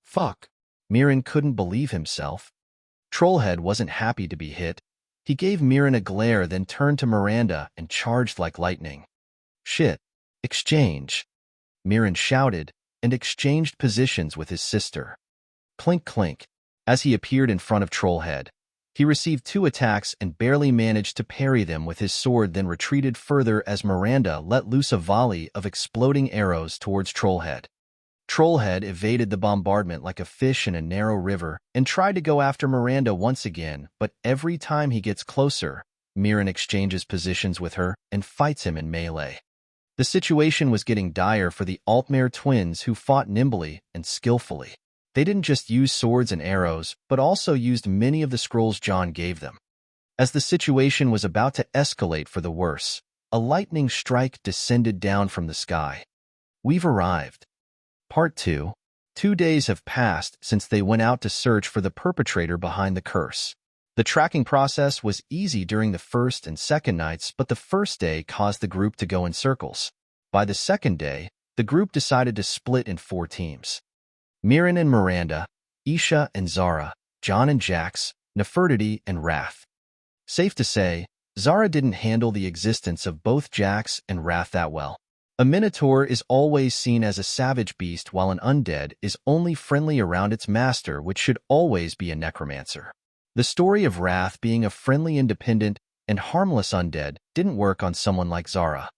Fuck! Mirren couldn't believe himself. Trollhead wasn't happy to be hit. He gave Mirren a glare, then turned to Miranda and charged like lightning. Shit! Exchange! Mirren shouted and exchanged positions with his sister. Clink, clink. As he appeared in front of Trollhead, he received 2 attacks and barely managed to parry them with his sword, then retreated further as Miranda let loose a volley of exploding arrows towards Trollhead. Trollhead evaded the bombardment like a fish in a narrow river and tried to go after Miranda once again, but every time he gets closer, Mirren exchanges positions with her and fights him in melee. The situation was getting dire for the Altmare twins, who fought nimbly and skillfully. They didn't just use swords and arrows, but also used many of the scrolls John gave them. As the situation was about to escalate for the worse, a lightning strike descended down from the sky. We've arrived. Part 2. 2 days have passed since they went out to search for the perpetrator behind the curse. The tracking process was easy during the first and second nights, but the first day caused the group to go in circles. By the second day, the group decided to split in 4 teams. Mirren and Miranda, Isha and Zara, John and Jax, Nefertiti and Wrath. Safe to say, Zara didn't handle the existence of both Jax and Wrath that well. A minotaur is always seen as a savage beast, while an undead is only friendly around its master, which should always be a necromancer. The story of Wrath being a friendly, independent, and harmless undead didn't work on someone like Zara.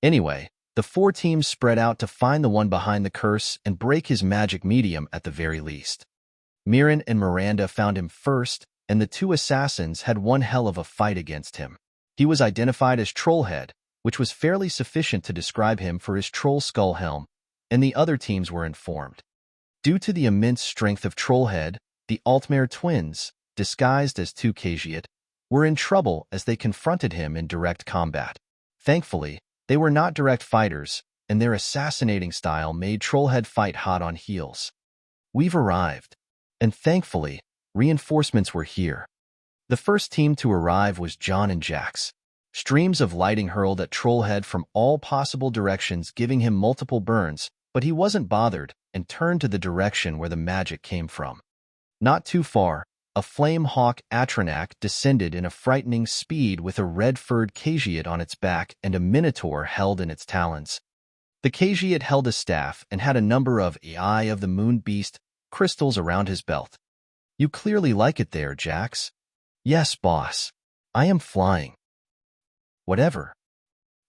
Anyway, the 4 teams spread out to find the one behind the curse and break his magic medium at the very least. Mirren and Miranda found him first, and the 2 assassins had one hell of a fight against him. He was identified as Trollhead, which was fairly sufficient to describe him for his troll skull helm, and the other teams were informed. Due to the immense strength of Trollhead, the Altmare twins, disguised as 2 Khajiit, were in trouble as they confronted him in direct combat. Thankfully, they were not direct fighters, and their assassinating style made Trollhead fight hot on heels. We've arrived, and thankfully, reinforcements were here. The first team to arrive was John and Jax. Streams of lightning hurled at Trollhead from all possible directions, giving him multiple burns, But he wasn't bothered and turned to the direction where the magic came from. Not too far, a flame hawk Atronak descended in a frightening speed with a red-furred caveat on its back and a minotaur held in its talons. The caveat held a staff and had a number of Eye of the Moon Beast crystals around his belt. "You clearly like it there, Jax." "Yes, boss. I am flying." "Whatever."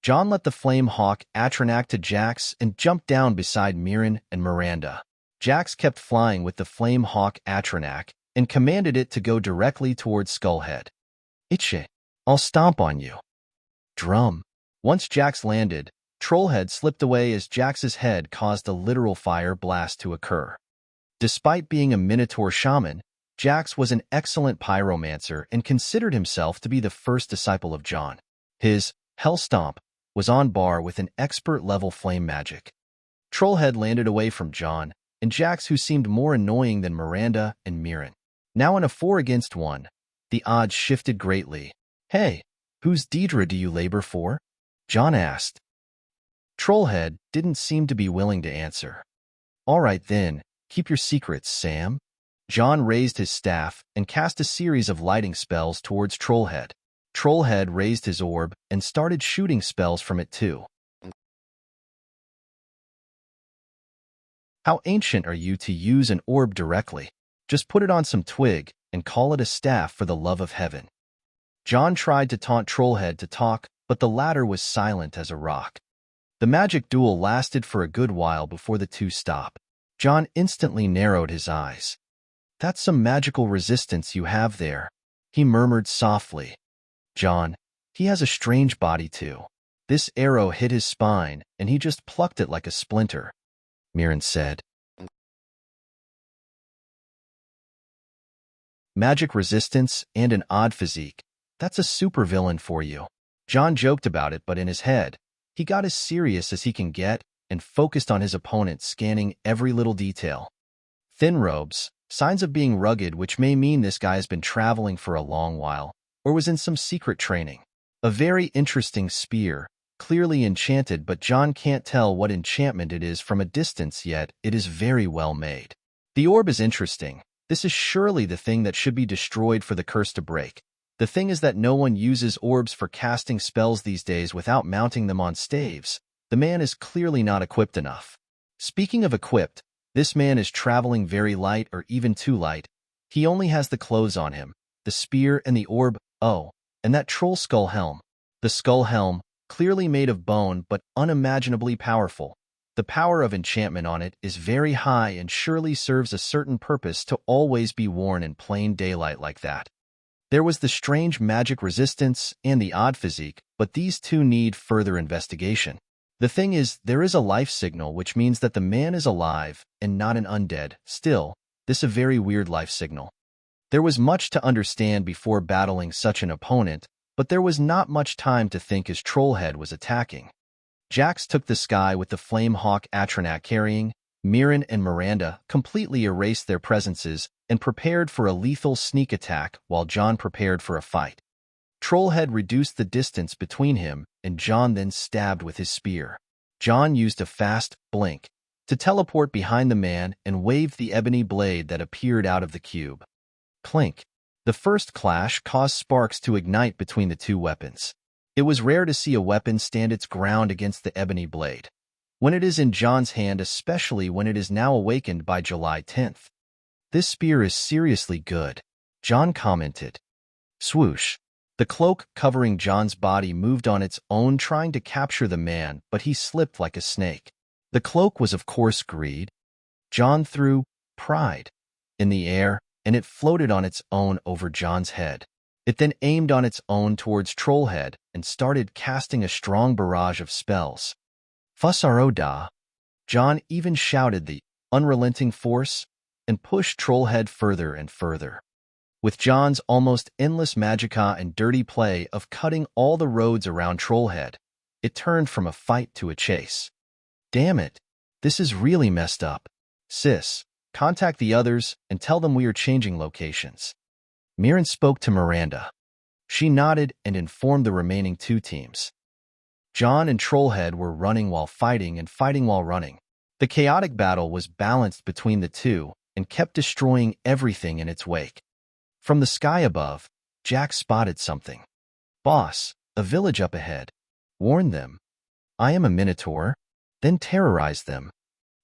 John let the flame hawk Atronak to Jax and jumped down beside Mirren and Miranda. Jax kept flying with the flame hawk Atronak and commanded it to go directly towards Skullhead. "Itche, I'll stomp on you." Drum. Once Jax landed, Trollhead slipped away as Jax's head caused a literal fire blast to occur. Despite being a Minotaur shaman, Jax was an excellent pyromancer and considered himself to be the first disciple of John. His Hell Stomp was on par with an expert-level flame magic. Trollhead landed away from John, and Jax, who seemed more annoying than Miranda and Mirren. Now in a 4-against-1, the odds shifted greatly. "Hey, whose Deidre do you labor for?" John asked. Trollhead didn't seem to be willing to answer. "All right then, keep your secrets, Sam." John raised his staff and cast a series of lighting spells towards Trollhead. Trollhead raised his orb and started shooting spells from it too. "How ancient are you to use an orb directly? Just put it on some twig and call it a staff for the love of heaven." John tried to taunt Trollhead to talk, but the latter was silent as a rock. The magic duel lasted for a good while before the two stopped. John instantly narrowed his eyes. "That's some magical resistance you have there," he murmured softly. "John, he has a strange body too. This arrow hit his spine, and he just plucked it like a splinter," Mirren said. "Magic resistance and an odd physique. That's a supervillain for you." John joked about it, but in his head, he got as serious as he can get and focused on his opponent, scanning every little detail. Thin robes, signs of being rugged, which may mean this guy has been traveling for a long while, or was in some secret training. A very interesting spear, clearly enchanted, but John can't tell what enchantment it is from a distance, yet it is very well made. The orb is interesting. This is surely the thing that should be destroyed for the curse to break. The thing is that no one uses orbs for casting spells these days without mounting them on staves. The man is clearly not equipped enough. Speaking of equipped, this man is traveling very light, or even too light. He only has the clothes on him, the spear and the orb, and that troll skull helm. The skull helm, clearly made of bone but unimaginably powerful. The power of enchantment on it is very high and surely serves a certain purpose to always be worn in plain daylight like that. There was the strange magic resistance and the odd physique, but these two need further investigation. The thing is, there is a life signal, which means that the man is alive and not an undead. Still, this is a very weird life signal. There was much to understand before battling such an opponent, but there was not much time to think as Trollhead was attacking. Jax took the sky with the flame hawk Atronak carrying. Mirren and Miranda completely erased their presences and prepared for a lethal sneak attack while John prepared for a fight. Trollhead reduced the distance between him and John, then stabbed with his spear. John used a fast blink to teleport behind the man and waved the ebony blade that appeared out of the cube. Clink. The first clash caused sparks to ignite between the two weapons. It was rare to see a weapon stand its ground against the ebony blade, when it is in John's hand, especially when it is now awakened by July 10th. "This spear is seriously good," John commented. Swoosh. The cloak covering John's body moved on its own, trying to capture the man, but he slipped like a snake. The cloak was of course greed. John threw pride in the air, and it floated on its own over John's head. It then aimed on its own towards Trollhead and started casting a strong barrage of spells. Fusaro-da. John even shouted the unrelenting force and pushed Trollhead further and further. With John's almost endless magicka and dirty play of cutting all the roads around Trollhead, it turned from a fight to a chase. "Damn it, this is really messed up. Sis, contact the others and tell them we are changing locations." Mirren spoke to Miranda. She nodded and informed the remaining two teams. John and Trollhead were running while fighting and fighting while running. The chaotic battle was balanced between the two and kept destroying everything in its wake. From the sky above, Jack spotted something. "Boss, a village up ahead. Warn them. I am a minotaur." Then terrorize them.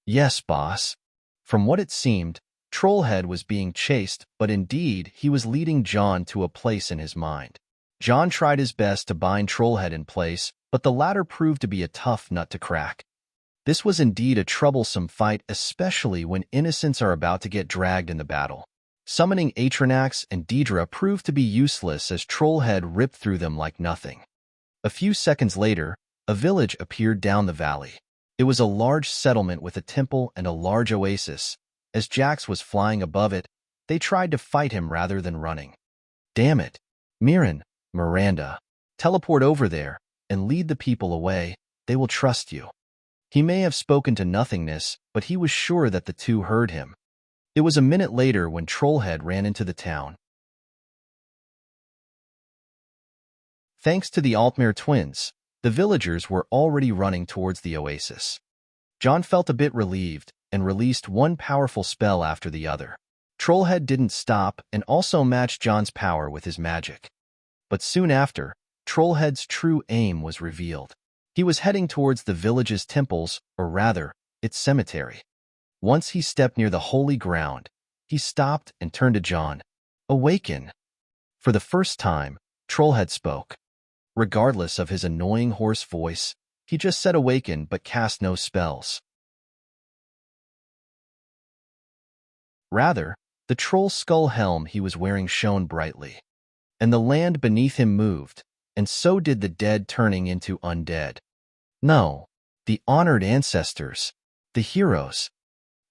"Yes, boss." From what it seemed, Trollhead was being chased, but indeed he was leading John to a place in his mind. John tried his best to bind Trollhead in place, but the latter proved to be a tough nut to crack. This was indeed a troublesome fight, especially when innocents are about to get dragged in the battle. Summoning Atronax and Deidre proved to be useless as Trollhead ripped through them like nothing. A few seconds later, a village appeared down the valley. It was a large settlement with a temple and a large oasis. As Jax was flying above it, they tried to fight him rather than running. "Damn it. Miranda. Teleport over there and lead the people away. They will trust you." He may have spoken to nothingness, but he was sure that the two heard him. It was a minute later when Trollhead ran into the town. Thanks to the Altmere twins, the villagers were already running towards the oasis. John felt a bit relieved and released one powerful spell after the other. Trollhead didn't stop and also matched John's power with his magic. But soon after, Trollhead's true aim was revealed. He was heading towards the village's temples, or rather, its cemetery. Once he stepped near the holy ground, he stopped and turned to John. "Awaken." For the first time, Trollhead spoke. Regardless of his annoying hoarse voice, he just said awaken but cast no spells. Rather, the troll skull helm he was wearing shone brightly. And the land beneath him moved, and so did the dead turning into undead. No, the honored ancestors, the heroes.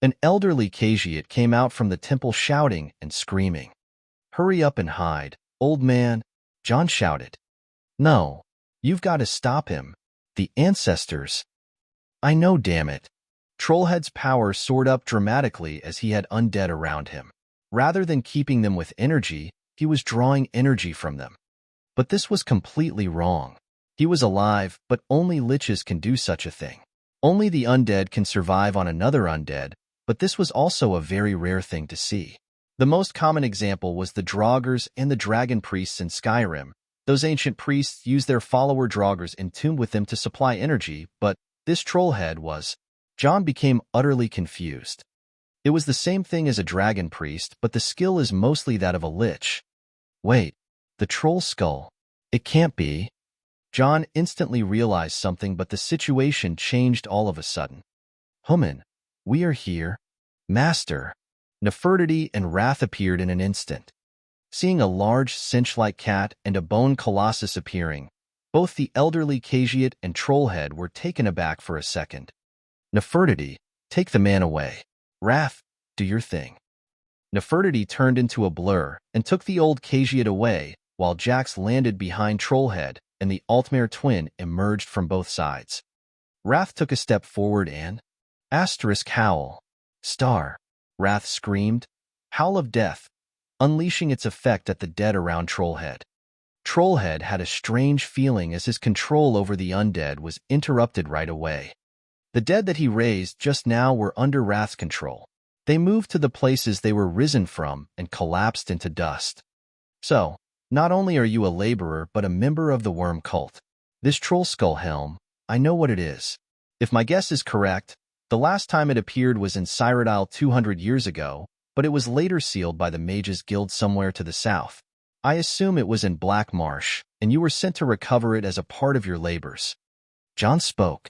An elderly Khajiit came out from the temple shouting and screaming. "Hurry up and hide, old man," John shouted. "No, you've got to stop him. The ancestors." "I know, damn it." Trollhead's power soared up dramatically as he had undead around him. Rather than keeping them with energy, he was drawing energy from them. But this was completely wrong. He was alive, but only liches can do such a thing. Only the undead can survive on another undead, but this was also a very rare thing to see. The most common example was the Draugrs and the Dragon Priests in Skyrim. Those ancient priests used their follower Draugrs entombed with them to supply energy, but this Trollhead was... John became utterly confused. It was the same thing as a dragon priest, but the skill is mostly that of a lich. Wait, the troll skull. It can't be. John instantly realized something, but the situation changed all of a sudden. "Human, we are here. Master." Nefertiti and Wrath appeared in an instant. Seeing a large cinch-like cat and a bone colossus appearing, both the elderly Khajiit and Trollhead were taken aback for a second. "Nefertiti, take the man away. Wrath, do your thing." Nefertiti turned into a blur and took the old Khajiit away, while Jax landed behind Trollhead and the Altmere twin emerged from both sides. Wrath took a step forward and... Howl. Star. Wrath screamed. Howl of death, unleashing its effect at the dead around Trollhead. Trollhead had a strange feeling as his control over the undead was interrupted right away. The dead that he raised just now were under Wrath's control. They moved to the places they were risen from and collapsed into dust. "So, not only are you a laborer but a member of the worm cult. This troll skull helm, I know what it is. If my guess is correct, the last time it appeared was in Cyrodiil 200 years ago, but it was later sealed by the Mages Guild somewhere to the south. I assume it was in Black Marsh, and you were sent to recover it as a part of your labors." John spoke.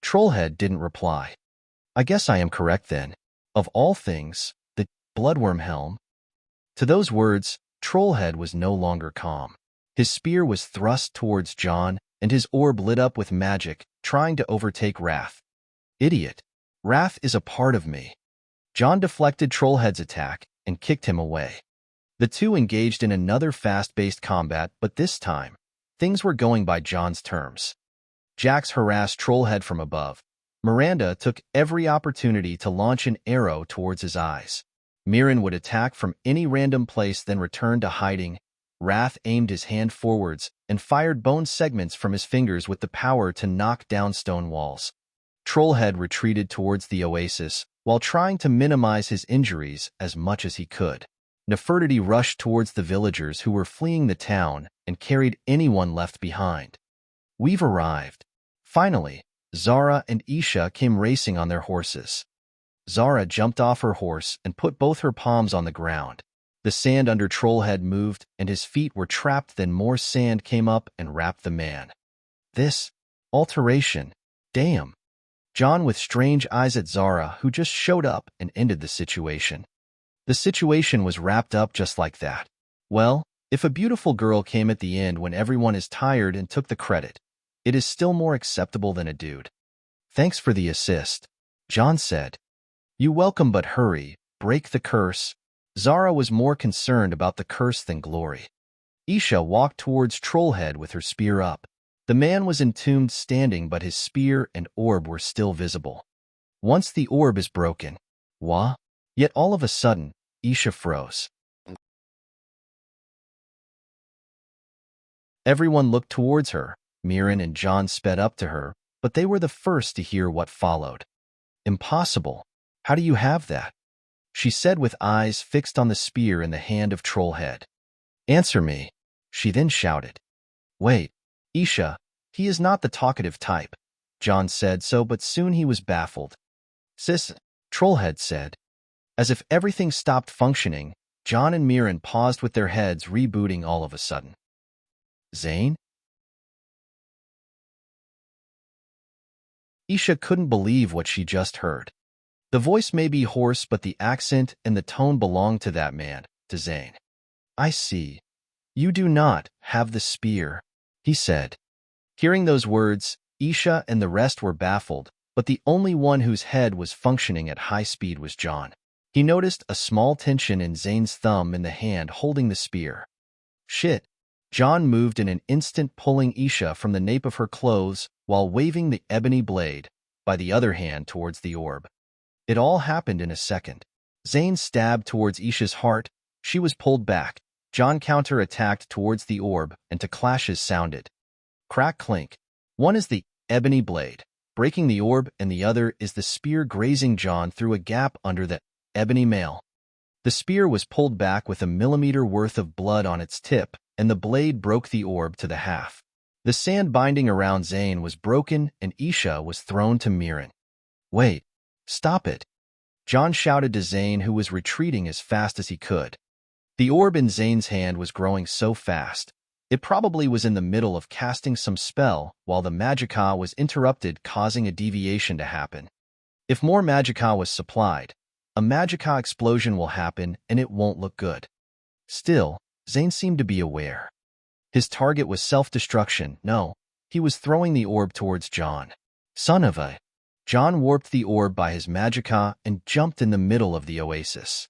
Trollhead didn't reply. "I guess I am correct then. Of all things, the bloodworm helm." To those words, Trollhead was no longer calm. His spear was thrust towards John, and his orb lit up with magic, trying to overtake Wrath. "Idiot. Wrath is a part of me." John deflected Trollhead's attack and kicked him away. The two engaged in another fast-paced combat, but this time, things were going by John's terms. Jax harassed Trollhead from above. Miranda took every opportunity to launch an arrow towards his eyes. Mirren would attack from any random place, then return to hiding. Wrath aimed his hand forwards and fired bone segments from his fingers with the power to knock down stone walls. Trollhead retreated towards the oasis while trying to minimize his injuries as much as he could. Nefertiti rushed towards the villagers who were fleeing the town and carried anyone left behind. We've arrived. Finally, Zara and Isha came racing on their horses. Zara jumped off her horse and put both her palms on the ground. The sand under Trollhead moved and his feet were trapped. Then more sand came up and wrapped the man. This alteration, damn. John with strange eyes at Zara, who just showed up and ended the situation. The situation was wrapped up just like that. Well, if a beautiful girl came at the end when everyone is tired and took the credit, it is still more acceptable than a dude. Thanks for the assist, John said. You welcome, but hurry, break the curse. Zara was more concerned about the curse than glory. Isha walked towards Trollhead with her spear up. The man was entombed standing, but his spear and orb were still visible. Once the orb is broken, wah? Yet all of a sudden, Isha froze. Everyone looked towards her. Mirren and John sped up to her, but they were the first to hear what followed. Impossible. How do you have that? She said with eyes fixed on the spear in the hand of Trollhead. Answer me, she then shouted. Wait, Isha, he is not the talkative type. John said so, but soon he was baffled. Sis, Trollhead said. As if everything stopped functioning, John and Mirren paused with their heads rebooting all of a sudden. Zane? Isha couldn't believe what she just heard. The voice may be hoarse, but the accent and the tone belonged to that man, to Zane. I see. You do not have the spear, he said. Hearing those words, Isha and the rest were baffled, but the only one whose head was functioning at high speed was John. He noticed a small tension in Zane's thumb in the hand holding the spear. Shit. John moved in an instant, pulling Isha from the nape of her clothes while waving the ebony blade, by the other hand towards the orb. It all happened in a second. Zane stabbed towards Isha's heart. She was pulled back. John counter-attacked towards the orb, and two clashes sounded. Crack clink. One is the ebony blade, breaking the orb, and the other is the spear grazing John through a gap under the ebony mail. The spear was pulled back with a millimeter worth of blood on its tip, and the blade broke the orb to the half. The sand binding around Zane was broken, and Isha was thrown to Mirren. Wait, stop it. John shouted to Zane, who was retreating as fast as he could. The orb in Zane's hand was growing so fast. It probably was in the middle of casting some spell while the magicka was interrupted, causing a deviation to happen. If more magicka was supplied, a magicka explosion will happen and it won't look good. Still, Zane seemed to be aware. His target was self-destruction. No, he was throwing the orb towards John. Son of a... John warped the orb by his magicka and jumped in the middle of the oasis.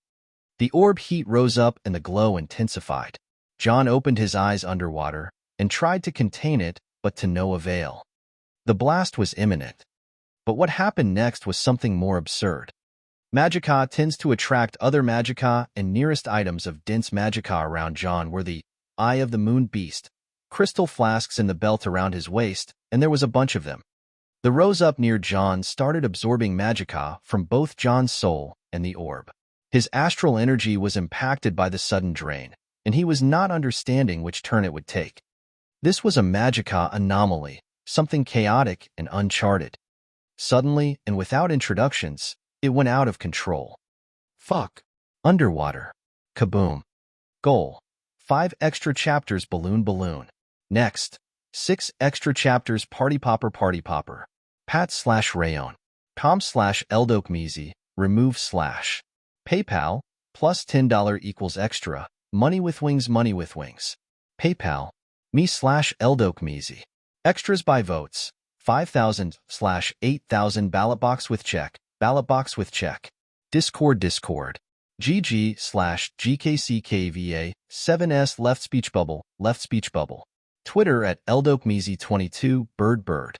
The orb heat rose up and the glow intensified. John opened his eyes underwater and tried to contain it, but to no avail. The blast was imminent. But what happened next was something more absurd. Magicka tends to attract other magicka, and nearest items of dense magicka around John were the Eye of the Moon Beast, crystal flasks in the belt around his waist, and there was a bunch of them. The rose up near John started absorbing magicka from both John's soul and the orb. His astral energy was impacted by the sudden drain, and he was not understanding which turn it would take. This was a magicka anomaly, something chaotic and uncharted. Suddenly, and without introductions, it went out of control. Fuck. Underwater. Kaboom. Goal. 5 extra chapters balloon. Next. 6 extra chapters party popper. Pat/Rayon. Com/Eldokmizi. Remove/. PayPal. Plus $10 equals extra. Money with wings. PayPal. Me/Eldokmizi. Extras by votes. 5,000/8,000 ballot box with check. Discord. GG/GKCKVA 7S left speech bubble. Twitter at Eldokmizi22 bird.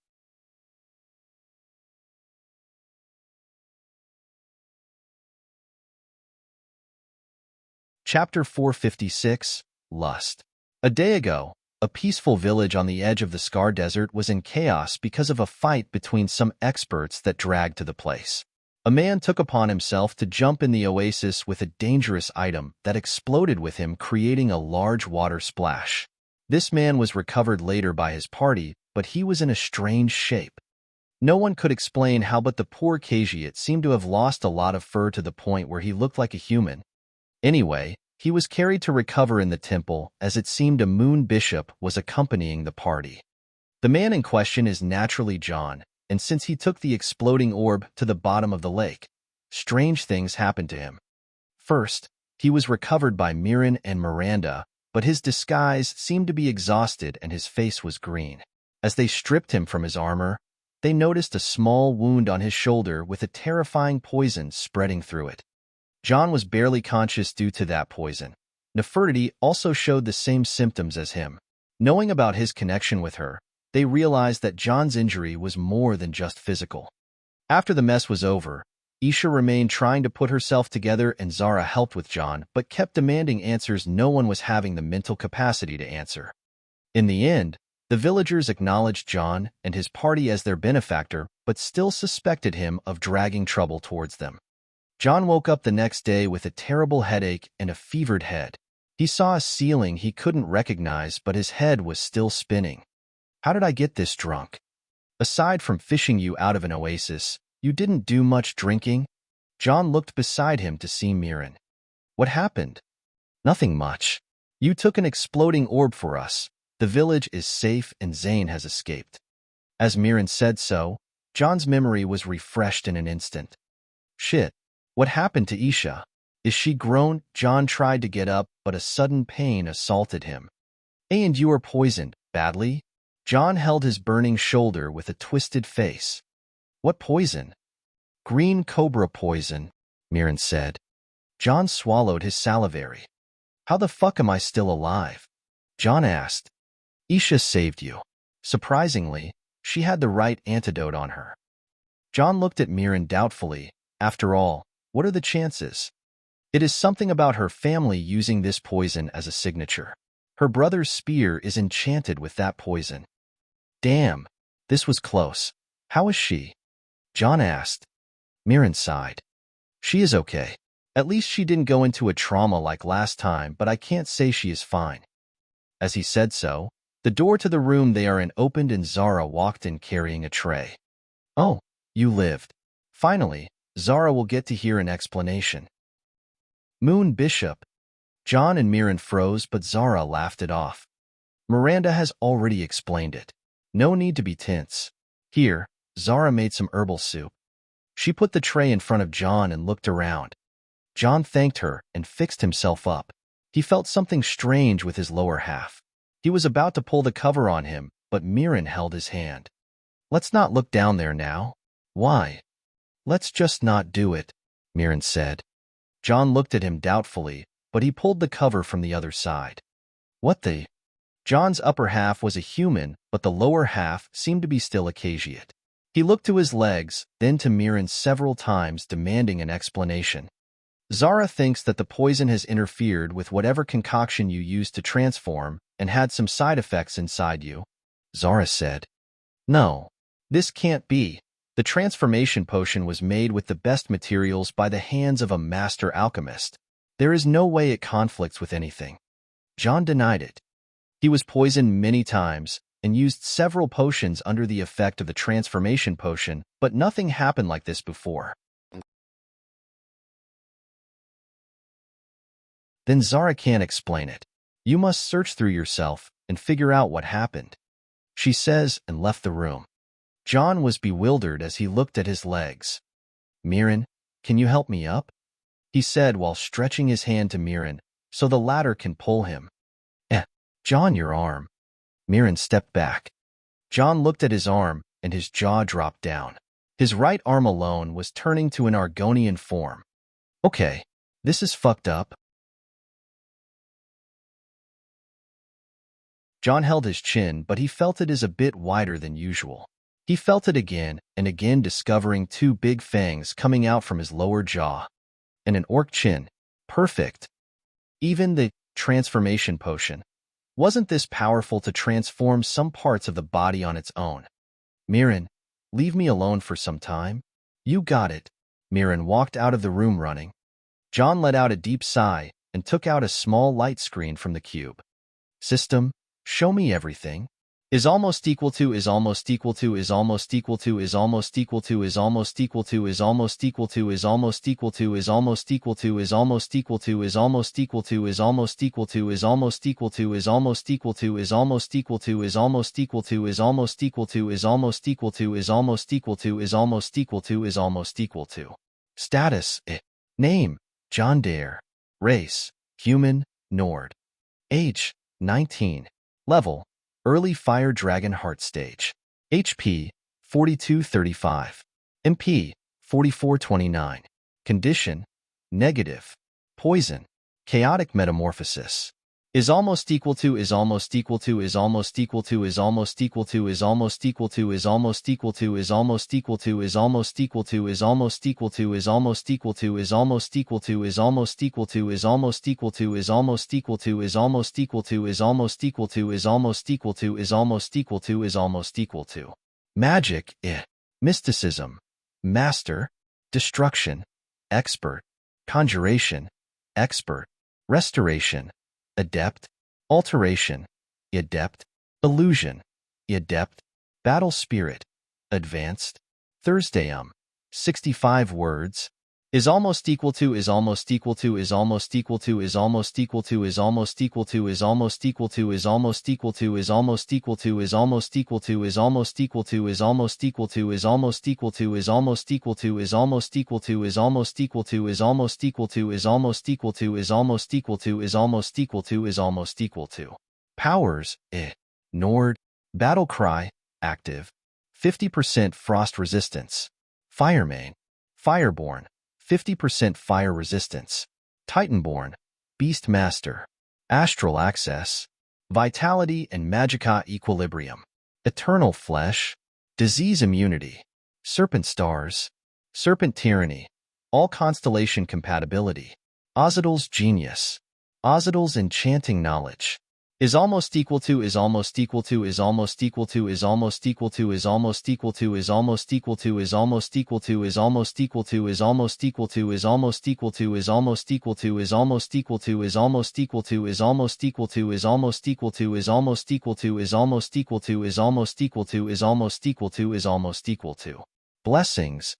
Chapter 456, Lust. A day ago, A peaceful village on the edge of the Scar Desert was in chaos because of a fight between some experts that dragged to the place. A man took upon himself to jump in the oasis with a dangerous item that exploded with him, creating a large water splash. This man was recovered later by his party, but he was in a strange shape. No one could explain how, but the poor Khajiit seemed to have lost a lot of fur to the point where he looked like a human. Anyway, he was carried to recover in the temple, as it seemed a moon bishop was accompanying the party. The man in question is naturally John, and since he took the exploding orb to the bottom of the lake, strange things happened to him. First, he was recovered by Mirren and Miranda, but his disguise seemed to be exhausted and his face was green. As they stripped him from his armor, they noticed a small wound on his shoulder with a terrifying poison spreading through it. John was barely conscious due to that poison. Nefertiti also showed the same symptoms as him. Knowing about his connection with her, they realized that John's injury was more than just physical. After the mess was over, Isha remained trying to put herself together and Zara helped with John but kept demanding answers no one was having the mental capacity to answer. In the end, the villagers acknowledged John and his party as their benefactor but still suspected him of dragging trouble towards them. John woke up the next day with a terrible headache and a fevered head. He saw a ceiling he couldn't recognize, but his head was still spinning. How did I get this drunk? Aside from fishing you out of an oasis, you didn't do much drinking? John looked beside him to see Mirren. What happened? Nothing much. You took an exploding orb for us. The village is safe and Zane has escaped. As Mirren said so, John's memory was refreshed in an instant. Shit. What happened to Isha? Is she grown? John tried to get up, but a sudden pain assaulted him. And you are poisoned, badly? John held his burning shoulder with a twisted face. What poison? Green cobra poison, Mirren said. John swallowed his salivary. How the fuck am I still alive? John asked. Isha saved you. Surprisingly, she had the right antidote on her. John looked at Mirren doubtfully. After all, what are the chances? It is something about her family using this poison as a signature. Her brother's spear is enchanted with that poison. Damn, this was close. How is she? John asked. Mirren sighed. She is okay. At least she didn't go into a trauma like last time, but I can't say she is fine. As he said so, the door to the room they are in opened and Zara walked in carrying a tray. Oh, you lived. Finally, Zara will get to hear an explanation. Moon Bishop. John and Mirren froze, but Zara laughed it off. Miranda has already explained it. No need to be tense. Here, Zara made some herbal soup. She put the tray in front of John and looked around. John thanked her and fixed himself up. He felt something strange with his lower half. He was about to pull the cover on him, but Mirren held his hand. Let's not look down there now. Why? Let's just not do it, Mirren said. John looked at him doubtfully, but he pulled the cover from the other side. What the? John's upper half was a human, but the lower half seemed to be still a Khajiit. He looked to his legs, then to Mirren several times, demanding an explanation. Zara thinks that the poison has interfered with whatever concoction you used to transform and had some side effects inside you, Zara said. No, this can't be. The transformation potion was made with the best materials by the hands of a master alchemist. There is no way it conflicts with anything. John denied it. He was poisoned many times and used several potions under the effect of the transformation potion, but nothing happened like this before. Then Zara can't explain it. You must search through yourself and figure out what happened, she says, and left the room. John was bewildered as he looked at his legs. Mirren, can you help me up? He said while stretching his hand to Mirren so the latter can pull him. John, your arm. Mirren stepped back. John looked at his arm and his jaw dropped down. His right arm alone was turning to an Argonian form. Okay, this is fucked up. John held his chin, but he felt it is a bit wider than usual. He felt it again and again, discovering two big fangs coming out from his lower jaw. And an orc chin. Perfect. Even the transformation potion. Wasn't this powerful to transform some parts of the body on its own? Mirren, leave me alone for some time. You got it. Mirren walked out of the room running. John let out a deep sigh and took out a small light screen from the cube. System, show me everything. Is almost equal to is almost equal to is almost equal to is almost equal to is almost equal to is almost equal to is almost equal to is almost equal to is almost equal to is almost equal to is almost equal to is almost equal to is almost equal to is almost equal to is almost equal to is almost equal to is almost equal to is almost equal to is almost equal to is almost equal to. Status: Name: John Dare. Race: Human, Nord. Age: 19. Level: Early Fire Dragon Heart Stage. HP: 4235. MP: 4429. Condition: Negative. Poison. Chaotic Metamorphosis. Is almost equal to is almost equal to is almost equal to is almost equal to is almost equal to is almost equal to is almost equal to is almost equal to is almost equal to is almost equal to is almost equal to is almost equal to is almost equal to is almost equal to is almost equal to is almost equal to is almost equal to is almost equal to is almost equal to. Magic: Mysticism. Master. Destruction. Expert. Conjuration. Expert. Restoration. Adept. Alteration. Adept. Illusion. Adept. Battle Spirit. Advanced. Thursday 65 words. Is almost equal to is almost equal to is almost equal to is almost equal to is almost equal to is almost equal to is almost equal to is almost equal to is almost equal to is almost equal to is almost equal to is almost equal to is almost equal to is almost equal to is almost equal to is almost equal to is almost equal to is almost equal to is almost equal to is almost equal to. Powers: Nord. Battle Cry. Active. 50% frost resistance. Firemane. Fireborn. 50% fire resistance. Titanborn. Beastmaster. Astral Access. Vitality and Magicka Equilibrium. Eternal Flesh. Disease Immunity. Serpent Stars. Serpent Tyranny. All Constellation Compatibility. Ozidal's Genius. Ozidal's Enchanting Knowledge. Is almost equal to is almost equal to is almost equal to is almost equal to is almost equal to is almost equal to is almost equal to is almost equal to is almost equal to is almost equal to is almost equal to is almost equal to is almost equal to is almost equal to is almost equal to is almost equal to is almost equal to is almost equal to is almost equal to is almost equal to. Blessings: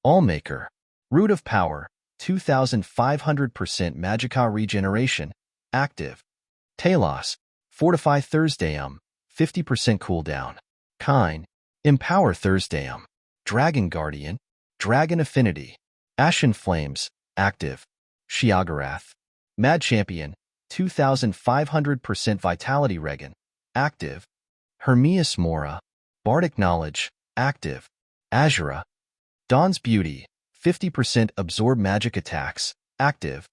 Allmaker. Root of Power. 2500% Magicka Regeneration. Active. Talos. Fortify Thursday 50% cooldown. Kine. Empower Thursday Dragon Guardian. Dragon Affinity. Ashen Flames. Active. Shiagarath. Mad Champion. 2500% Vitality Regen. Active. Hermias Mora. Bardic Knowledge. Active. Azura. Dawn's Beauty. 50% Absorb Magic Attacks. Active.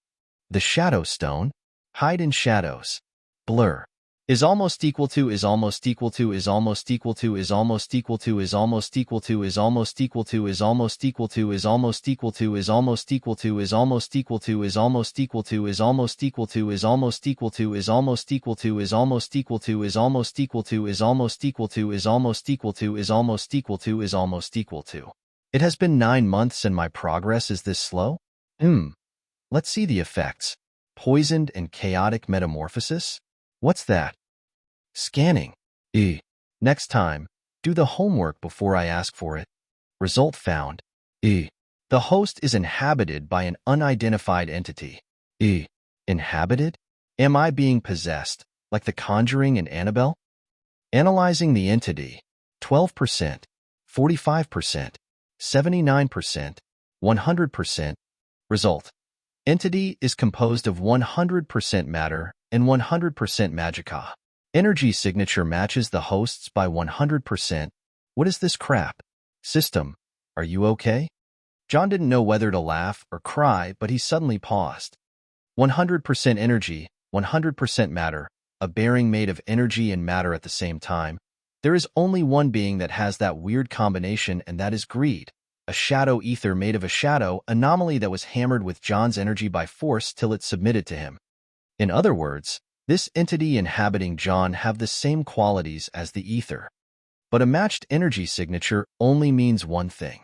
The Shadow Stone. Hide in Shadows. Blur. Is almost equal to is almost equal to is almost equal to is almost equal to is almost equal to is almost equal to is almost equal to is almost equal to is almost equal to is almost equal to is almost equal to is almost equal to is almost equal to is almost equal to is almost equal to is almost equal to is almost equal to is almost equal to is almost equal to is almost equal to. It has been 9 months and my progress is this slow? Let's see the effects. Poisoned and Chaotic Metamorphosis? What's that? Scanning. Next time, do the homework before I ask for it. Result found. The host is inhabited by an unidentified entity. Inhabited? Am I being possessed, like The Conjuring and Annabelle? Analyzing the entity. 12%, 45%, 79%, 100%. Result. Entity is composed of 100% matter and 100% magicka. Energy signature matches the host's by 100%. What is this crap? System, are you okay? John didn't know whether to laugh or cry, but he suddenly paused. 100% energy, 100% matter, a bearing made of energy and matter at the same time. There is only one being that has that weird combination, and that is greed. A shadow ether made of a shadow anomaly that was hammered with John's energy by force till it submitted to him. In other words, This entity inhabiting John have the same qualities as the ether. But a matched energy signature only means one thing.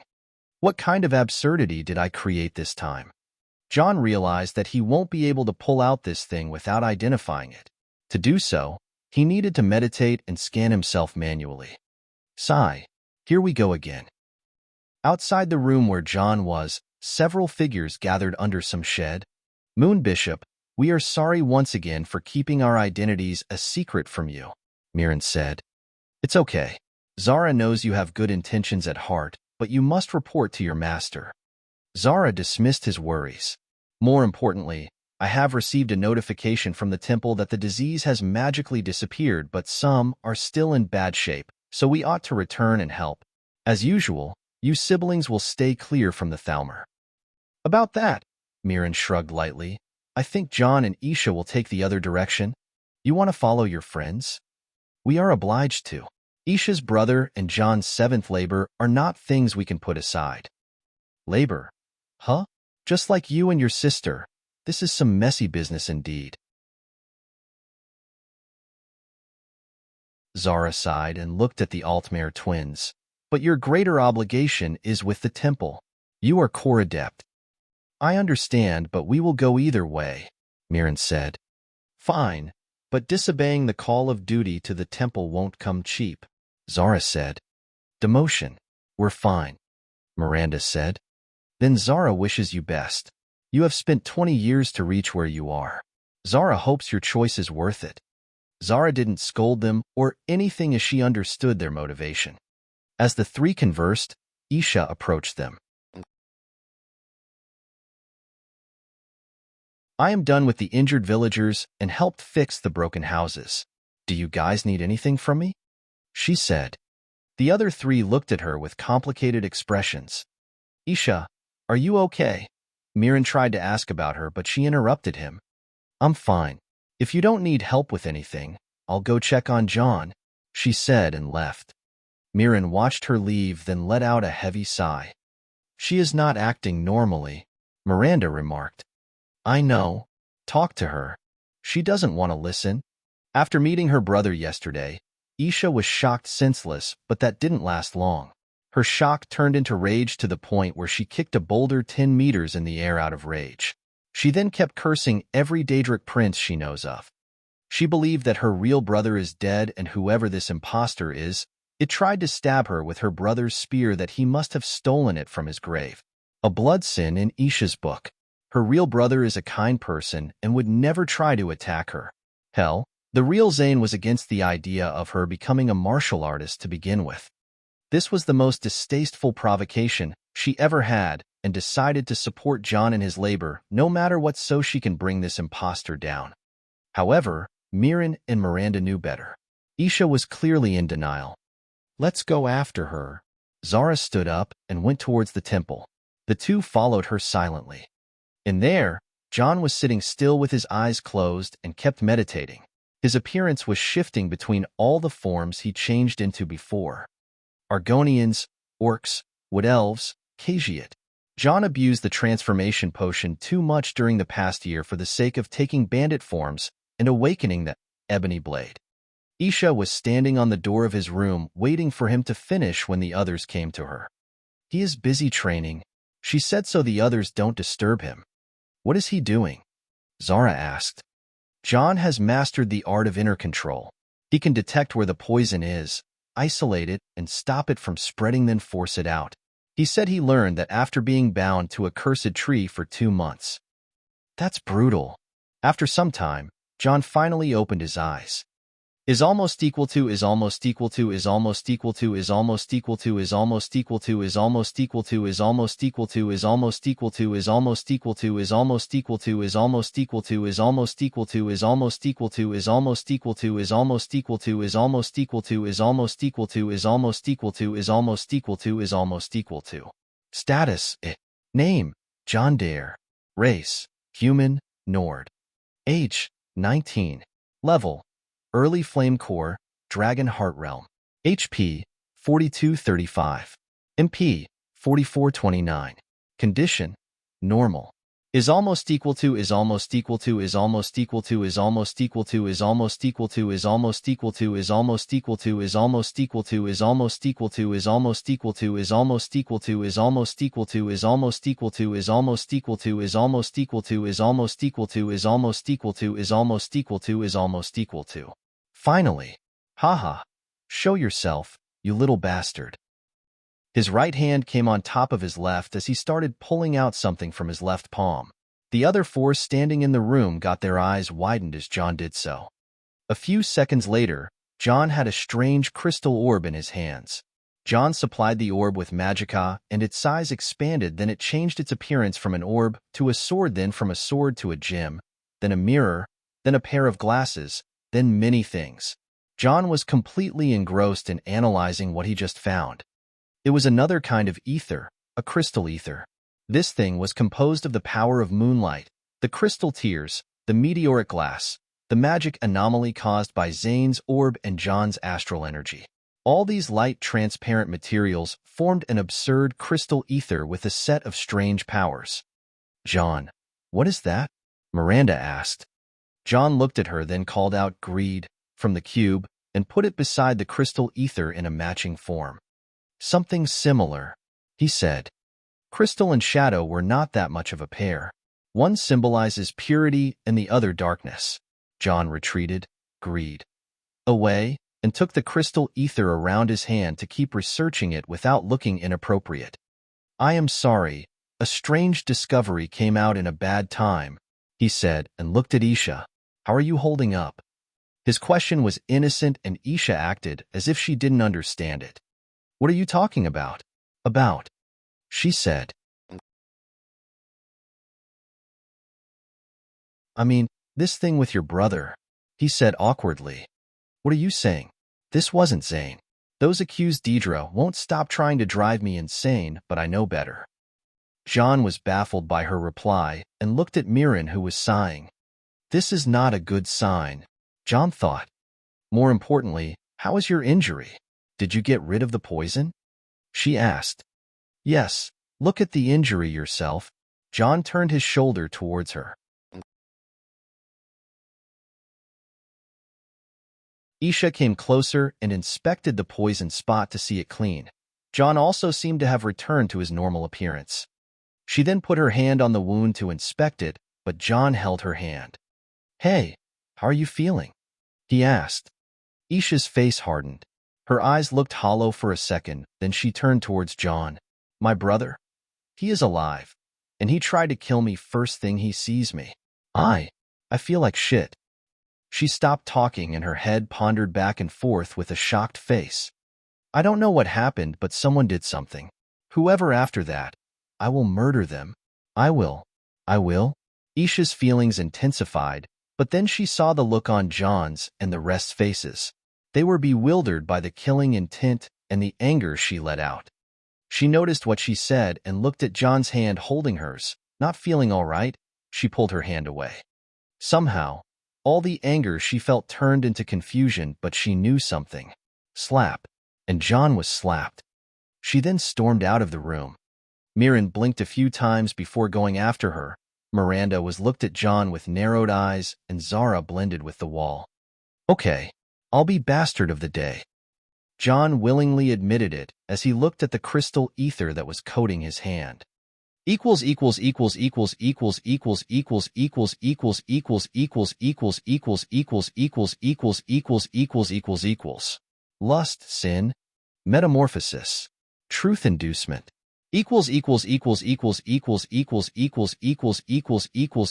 What kind of absurdity did I create this time? John realized that he won't be able to pull out this thing without identifying it. To do so, he needed to meditate and scan himself manually. Sigh. Here we go again. Outside the room where John was, several figures gathered under some shed. Moon Bishop, we are sorry once again for keeping our identities a secret from you, Mirren said. It's okay. Zara knows you have good intentions at heart, but you must report to your master. Zara dismissed his worries. More importantly, I have received a notification from the temple that the disease has magically disappeared, but some are still in bad shape, so we ought to return and help. As usual, you siblings will stay clear from the Thalmer. About that, Mirren shrugged lightly. I think John and Isha will take the other direction. You want to follow your friends? We are obliged to. Isha's brother and John's seventh labor are not things we can put aside. Labor? Huh? Just like you and your sister. This is some messy business indeed. Zara sighed and looked at the Altmaier twins. But your greater obligation is with the temple. You are core adept. I understand, but we will go either way, Mirren said. Fine, but disobeying the call of duty to the temple won't come cheap, Zara said. Demotion. We're fine, Miranda said. Then Zara wishes you best. You have spent 20 years to reach where you are. Zara hopes your choice is worth it. Zara didn't scold them or anything as she understood their motivation. As the three conversed, Isha approached them. I am done with the injured villagers and helped fix the broken houses. Do you guys need anything from me? She said. The other three looked at her with complicated expressions. Isha, are you okay? Mirren tried to ask about her, but she interrupted him. I'm fine. If you don't need help with anything, I'll go check on John, she said and left. Mirren watched her leave, then let out a heavy sigh. She is not acting normally, Miranda remarked. I know. Talk to her. She doesn't want to listen. After meeting her brother yesterday, Isha was shocked senseless, but that didn't last long. Her shock turned into rage to the point where she kicked a boulder 10 meters in the air out of rage. She then kept cursing every Daedric prince she knows of. She believed that her real brother is dead, and whoever this impostor is, it tried to stab her with her brother's spear that he must have stolen it from his grave. A blood sin in Isha's book. Her real brother is a kind person and would never try to attack her. Hell, the real Zane was against the idea of her becoming a martial artist to begin with. This was the most distasteful provocation she ever had, and decided to support John in his labor no matter what so she can bring this impostor down. However, Mirren and Miranda knew better. Isha was clearly in denial. Let's go after her. Zara stood up and went towards the temple. The two followed her silently. In there, John was sitting still with his eyes closed and kept meditating. His appearance was shifting between all the forms he changed into before. Argonians, orcs, wood elves, Khajiit. John abused the transformation potion too much during the past year for the sake of taking bandit forms and awakening the ebony blade. Isha was standing on the door of his room waiting for him to finish when the others came to her. He is busy training. She said so the others don't disturb him. What is he doing? Zara asked. John has mastered the art of inner control. He can detect where the poison is, isolate it, and stop it from spreading, then force it out. He said he learned that after being bound to a cursed tree for 2 months. That's brutal. After some time, John finally opened his eyes. Is almost equal to is almost equal to is almost equal to is almost equal to is almost equal to is almost equal to is almost equal to is almost equal to is almost equal to is almost equal to is almost equal to is almost equal to is almost equal to is almost equal to is almost equal to is almost equal to is almost equal to is almost equal to is almost equal to is almost equal to. Status: Name: John Dare. Race: Human, Nord. Age: 19. Level: Early Flame Core, Dragon Heart Realm. HP: 4235. MP: 4429. Condition: Normal. Is almost equal to is almost equal to is almost equal to is almost equal to is almost equal to is almost equal to is almost equal to is almost equal to is almost equal to is almost equal to is almost equal to is almost equal to is almost equal to is almost equal to is almost equal to is almost equal to is almost equal to is almost equal to is almost equal to. Finally. Haha. Show yourself, you little bastard. His right hand came on top of his left as he started pulling out something from his left palm. The other four standing in the room got their eyes widened as John did so. A few seconds later, John had a strange crystal orb in his hands. John supplied the orb with magicka, and its size expanded. Then it changed its appearance from an orb to a sword, then from a sword to a gem, then a mirror, then a pair of glasses, then many things. John was completely engrossed in analyzing what he just found. It was another kind of ether, a crystal ether. This thing was composed of the power of moonlight, the crystal tears, the meteoric glass, the magic anomaly caused by Zane's orb and John's astral energy. All these light transparent materials formed an absurd crystal ether with a set of strange powers. John, what is that? Miranda asked. John looked at her, then called out greed from the cube and put it beside the crystal ether in a matching form. Something similar, he said. Crystal and shadow were not that much of a pair. One symbolizes purity and the other darkness. John retreated, greed, away, and took the crystal ether around his hand to keep researching it without looking inappropriate. I am sorry, a strange discovery came out in a bad time, he said, and looked at Isha. How are you holding up? His question was innocent, and Isha acted as if she didn't understand it. What are you talking about? About, she said. I mean, this thing with your brother, he said awkwardly. What are you saying? This wasn't Zane. Those accused Deidre won't stop trying to drive me insane, but I know better. John was baffled by her reply and looked at Mirren, who was sighing. This is not a good sign, John thought. More importantly, how is your injury? Did you get rid of the poison? She asked. Yes, look at the injury yourself. John turned his shoulder towards her. Isha came closer and inspected the poison spot to see it clean. John also seemed to have returned to his normal appearance. She then put her hand on the wound to inspect it, but John held her hand. Hey, how are you feeling? He asked. Isha's face hardened. Her eyes looked hollow for a second, then she turned towards John. My brother? He is alive, and he tried to kill me first thing he sees me. I feel like shit. She stopped talking and her head pondered back and forth with a shocked face. I don't know what happened, but someone did something. Whoever after that, I will murder them. I will. Isha's feelings intensified, but then she saw the look on John's and the rest's faces. They were bewildered by the killing intent and the anger she let out. She noticed what she said and looked at John's hand holding hers. Not feeling all right, she pulled her hand away. Somehow, all the anger she felt turned into confusion, but she knew something. Slap. And John was slapped. She then stormed out of the room. Mirren blinked a few times before going after her. Miranda was looked at John with narrowed eyes, and Zara blended with the wall. Okay, I'll be bastard of the day. John willingly admitted it as he looked at the crystal ether that was coating his hand. Equals equals equals equals equals equals equals equals equals equals equals equals equals equals equals equals equals equals equals equals. Lust, sin, metamorphosis, truth inducement. Equals equals equals equals equals equals equals equals equals equals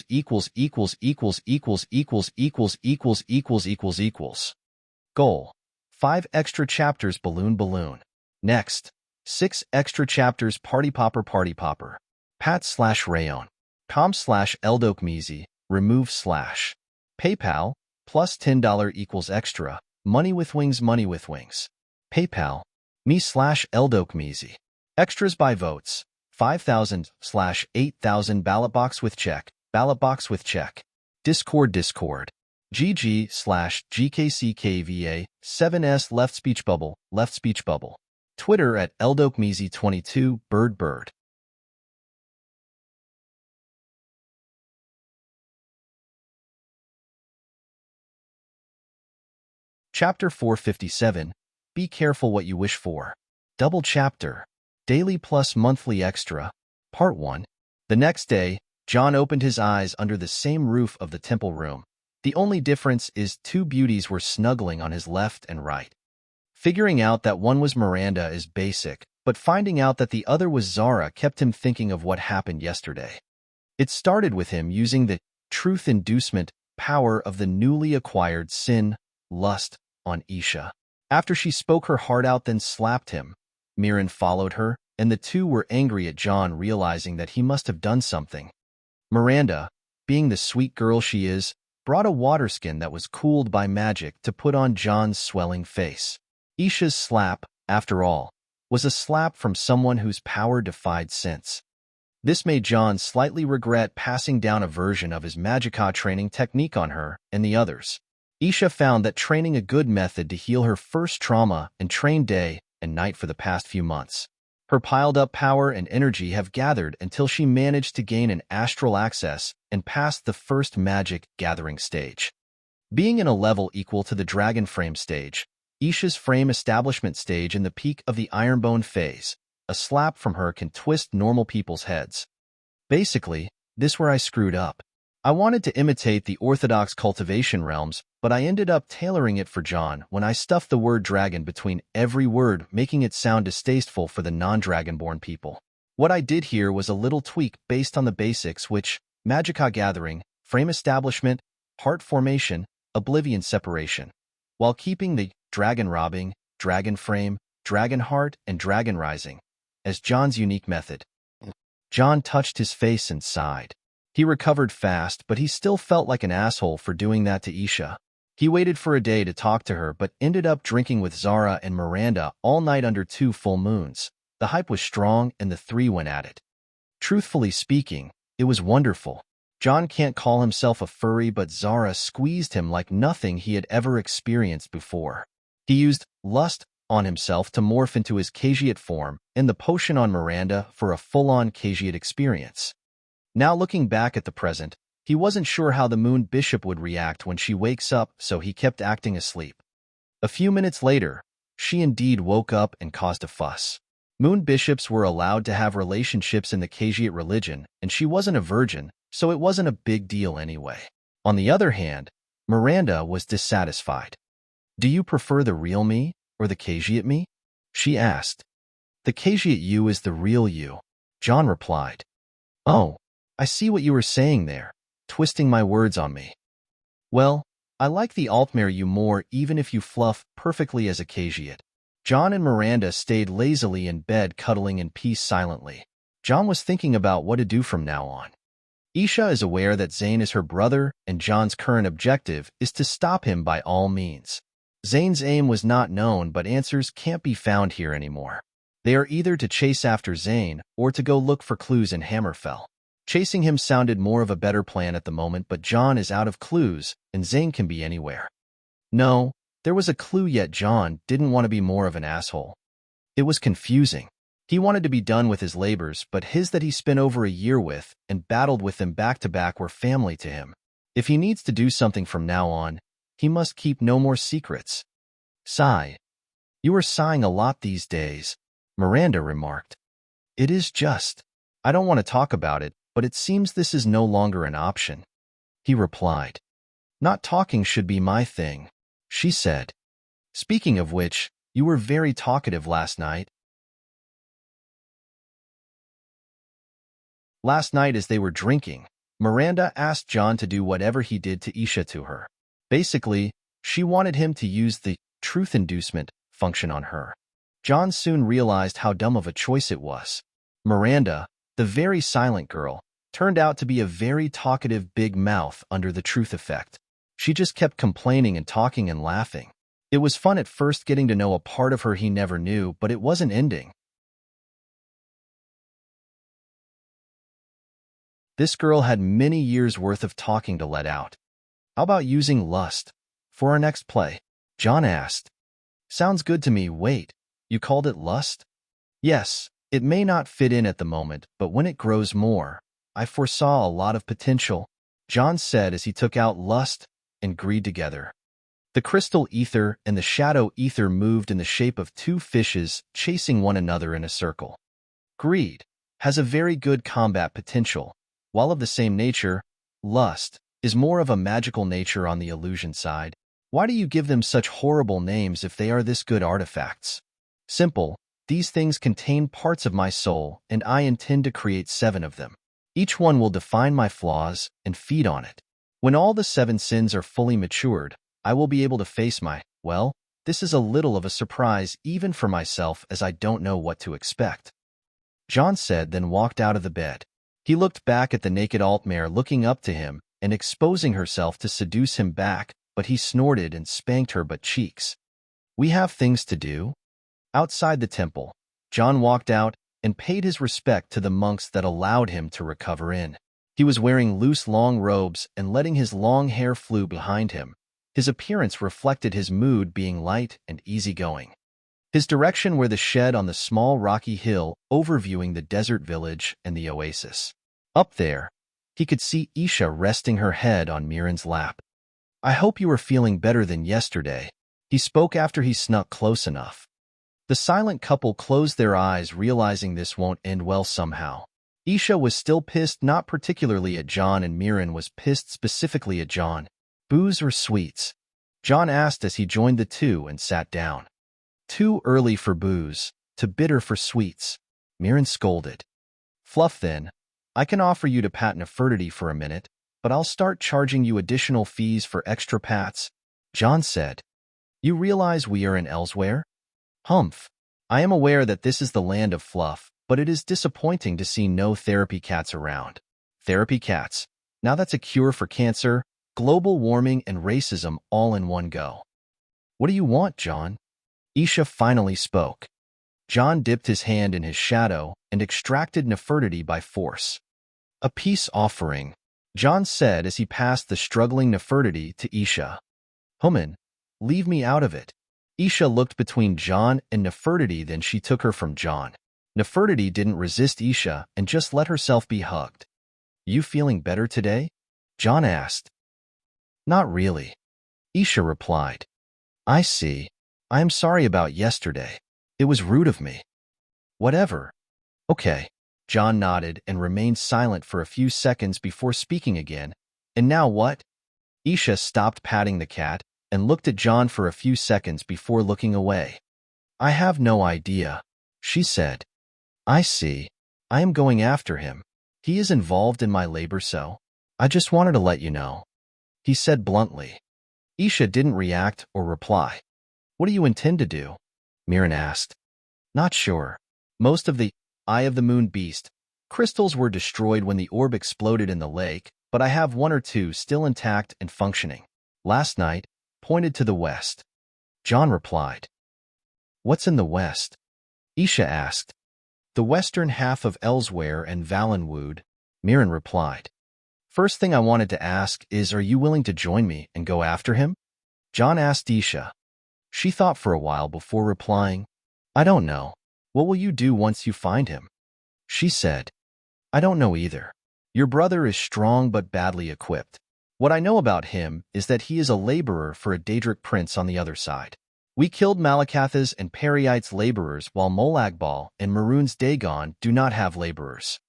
equals equals equals equals equals equals equals equals equals equals. Goal: 5 extra chapters balloon. Next, 6 extra chapters party popper. Pat/Rayon. com/eldokmizi, remove slash. PayPal, plus $10 equals extra. Money with wings. PayPal, me/eldokmizi. Extras by votes, 5,000/8,000 ballot box with check. Discord. GG/GKCKVA, 7S left speech bubble. Twitter at eldokmizi22, bird. Chapter 457, Be Careful What You Wish For. Double Chapter, Daily Plus Monthly Extra. Part 1. The next day, John opened his eyes under the same roof of the temple room. The only difference is two beauties were snuggling on his left and right. Figuring out that one was Miranda is basic, but finding out that the other was Zara kept him thinking of what happened yesterday. It started with him using the truth-inducement power of the newly acquired sin, lust, on Isha. After she spoke her heart out then slapped him, Mirren followed her, and the two were angry at John realizing that he must have done something. Miranda, being the sweet girl she is, brought a water skin that was cooled by magic to put on John's swelling face. Isha's slap, after all, was a slap from someone whose power defied sense. This made John slightly regret passing down a version of his Magicka training technique on her and the others. Isha found that training a good method to heal her first trauma and train day and night for the past few months. Her piled-up power and energy have gathered until she managed to gain an astral access and passed the first magic gathering stage. Being in a level equal to the dragon frame stage, Isha's frame establishment stage in the peak of the Ironbone phase, a slap from her can twist normal people's heads. Basically, this where I screwed up. I wanted to imitate the orthodox cultivation realms, but I ended up tailoring it for John when I stuffed the word dragon between every word, making it sound distasteful for the non-Dragonborn people. What I did here was a little tweak based on the basics which, Magicka gathering, frame establishment, heart formation, oblivion separation, while keeping the dragon robbing, dragon frame, dragon heart, and dragon rising as John's unique method. John touched his face and sighed. He recovered fast, but he still felt like an asshole for doing that to Isha. He waited for a day to talk to her, but ended up drinking with Zara and Miranda all night under 2 full moons. The hype was strong, and the three went at it. Truthfully speaking, it was wonderful. John can't call himself a furry, but Zara squeezed him like nothing he had ever experienced before. He used lust on himself to morph into his Khajiit form, and the potion on Miranda for a full-on Khajiit experience. Now looking back at the present, he wasn't sure how the Moon Bishop would react when she wakes up, so he kept acting asleep. A few minutes later, she indeed woke up and caused a fuss. Moon Bishops were allowed to have relationships in the Khajiit religion, and she wasn't a virgin, so it wasn't a big deal anyway. On the other hand, Miranda was dissatisfied. "Do you prefer the real me, or the Khajiit me?" she asked. "The Khajiit you is the real you," John replied. "Oh, I see what you were saying there, twisting my words on me. Well, I like the Altmare you more even if you fluff perfectly as a Khajiit." John and Miranda stayed lazily in bed cuddling in peace silently. John was thinking about what to do from now on. Isha is aware that Zane is her brother, and John's current objective is to stop him by all means. Zane's aim was not known, but answers can't be found here anymore. They are either to chase after Zane or to go look for clues in Hammerfell. Chasing him sounded more of a better plan at the moment, but John is out of clues, and Zane can be anywhere. No, there was a clue, yet John didn't want to be more of an asshole. It was confusing. He wanted to be done with his labors, but his that he spent over a year with and battled with them back-to-back were family to him. If he needs to do something from now on, he must keep no more secrets. "Sigh. You are sighing a lot these days," Miranda remarked. "It is just. I don't want to talk about it, but it seems this is no longer an option," he replied. "Not talking should be my thing," she said. "Speaking of which, you were very talkative last night." Last night as they were drinking, Miranda asked John to do whatever he did to Isha to her. Basically, she wanted him to use the truth inducement function on her. John soon realized how dumb of a choice it was. Miranda, the very silent girl, turned out to be a very talkative big mouth under the truth effect. She just kept complaining and talking and laughing. It was fun at first getting to know a part of her he never knew, but it wasn't ending. This girl had many years' worth of talking to let out. "How about using lust for our next play?" John asked. "Sounds good to me. Wait, you called it lust?" "Yes, it may not fit in at the moment, but when it grows more, I foresaw a lot of potential," John said as he took out lust and greed together. The crystal ether and the shadow ether moved in the shape of two fishes chasing one another in a circle. Greed has a very good combat potential, while of the same nature, lust is more of a magical nature on the illusion side. Why do you give them such horrible names if they are this good artifacts? Simple, these things contain parts of my soul, and I intend to create 7 of them. Each one will define my flaws and feed on it. When all the 7 sins are fully matured, I will be able to face well, this is a little of a surprise even for myself as I don't know what to expect. John said, then walked out of the bed. He looked back at the naked Altmare looking up to him and exposing herself to seduce him back, but he snorted and spanked her butt cheeks. We have things to do. Outside the temple, John walked out and paid his respect to the monks that allowed him to recover in. He was wearing loose long robes and letting his long hair flew behind him. His appearance reflected his mood being light and easygoing. His direction were the shed on the small rocky hill overviewing the desert village and the oasis. Up there, he could see Isha resting her head on Miran's lap. I hope you are feeling better than yesterday, he spoke after he snuck close enough. The silent couple closed their eyes, realizing this won't end well somehow. Isha was still pissed, not particularly at John, and Miran was pissed specifically at John. Booze or sweets? John asked as he joined the two and sat down. Too early for booze, too bitter for sweets, Miran scolded. Fluff then. I can offer you to pat Nefertiti for a minute, but I'll start charging you additional fees for extra pats, John said. You realize we are in Elsewhere? Humph. I am aware that this is the land of fluff, but it is disappointing to see no therapy cats around. Therapy cats. Now that's a cure for cancer, global warming, and racism all in one go. What do you want, John? Isha finally spoke. John dipped his hand in his shadow and extracted Nefertiti by force. A peace offering, John said as he passed the struggling Nefertiti to Isha. Human, leave me out of it. Isha looked between John and Nefertiti, then she took her from John. Nefertiti didn't resist Isha and just let herself be hugged. You feeling better today? John asked. Not really, Isha replied. I see. I am sorry about yesterday. It was rude of me. Whatever. Okay. John nodded and remained silent for a few seconds before speaking again. And now what? Isha stopped patting the cat and looked at John for a few seconds before looking away. I have no idea, she said. I see. I am going after him. He is involved in my labor, so I just wanted to let you know, he said bluntly. Isha didn't react or reply. What do you intend to do? Miran asked. Not sure. Most of the Eye of the Moon beast crystals were destroyed when the orb exploded in the lake, but I have 1 or 2 still intact and functioning. Last night, pointed to the west. John replied. What's in the west? Isha asked. The western half of Elsewhere and Valenwood, Miran replied. First thing I wanted to ask is, are you willing to join me and go after him? John asked Isha. She thought for a while before replying. I don't know. What will you do once you find him? She said. I don't know either. Your brother is strong but badly equipped. What I know about him is that he is a laborer for a Daedric prince on the other side. We killed Malekatha's and Periite's laborers, while Molagbal and Maroon's Dagon do not have laborers.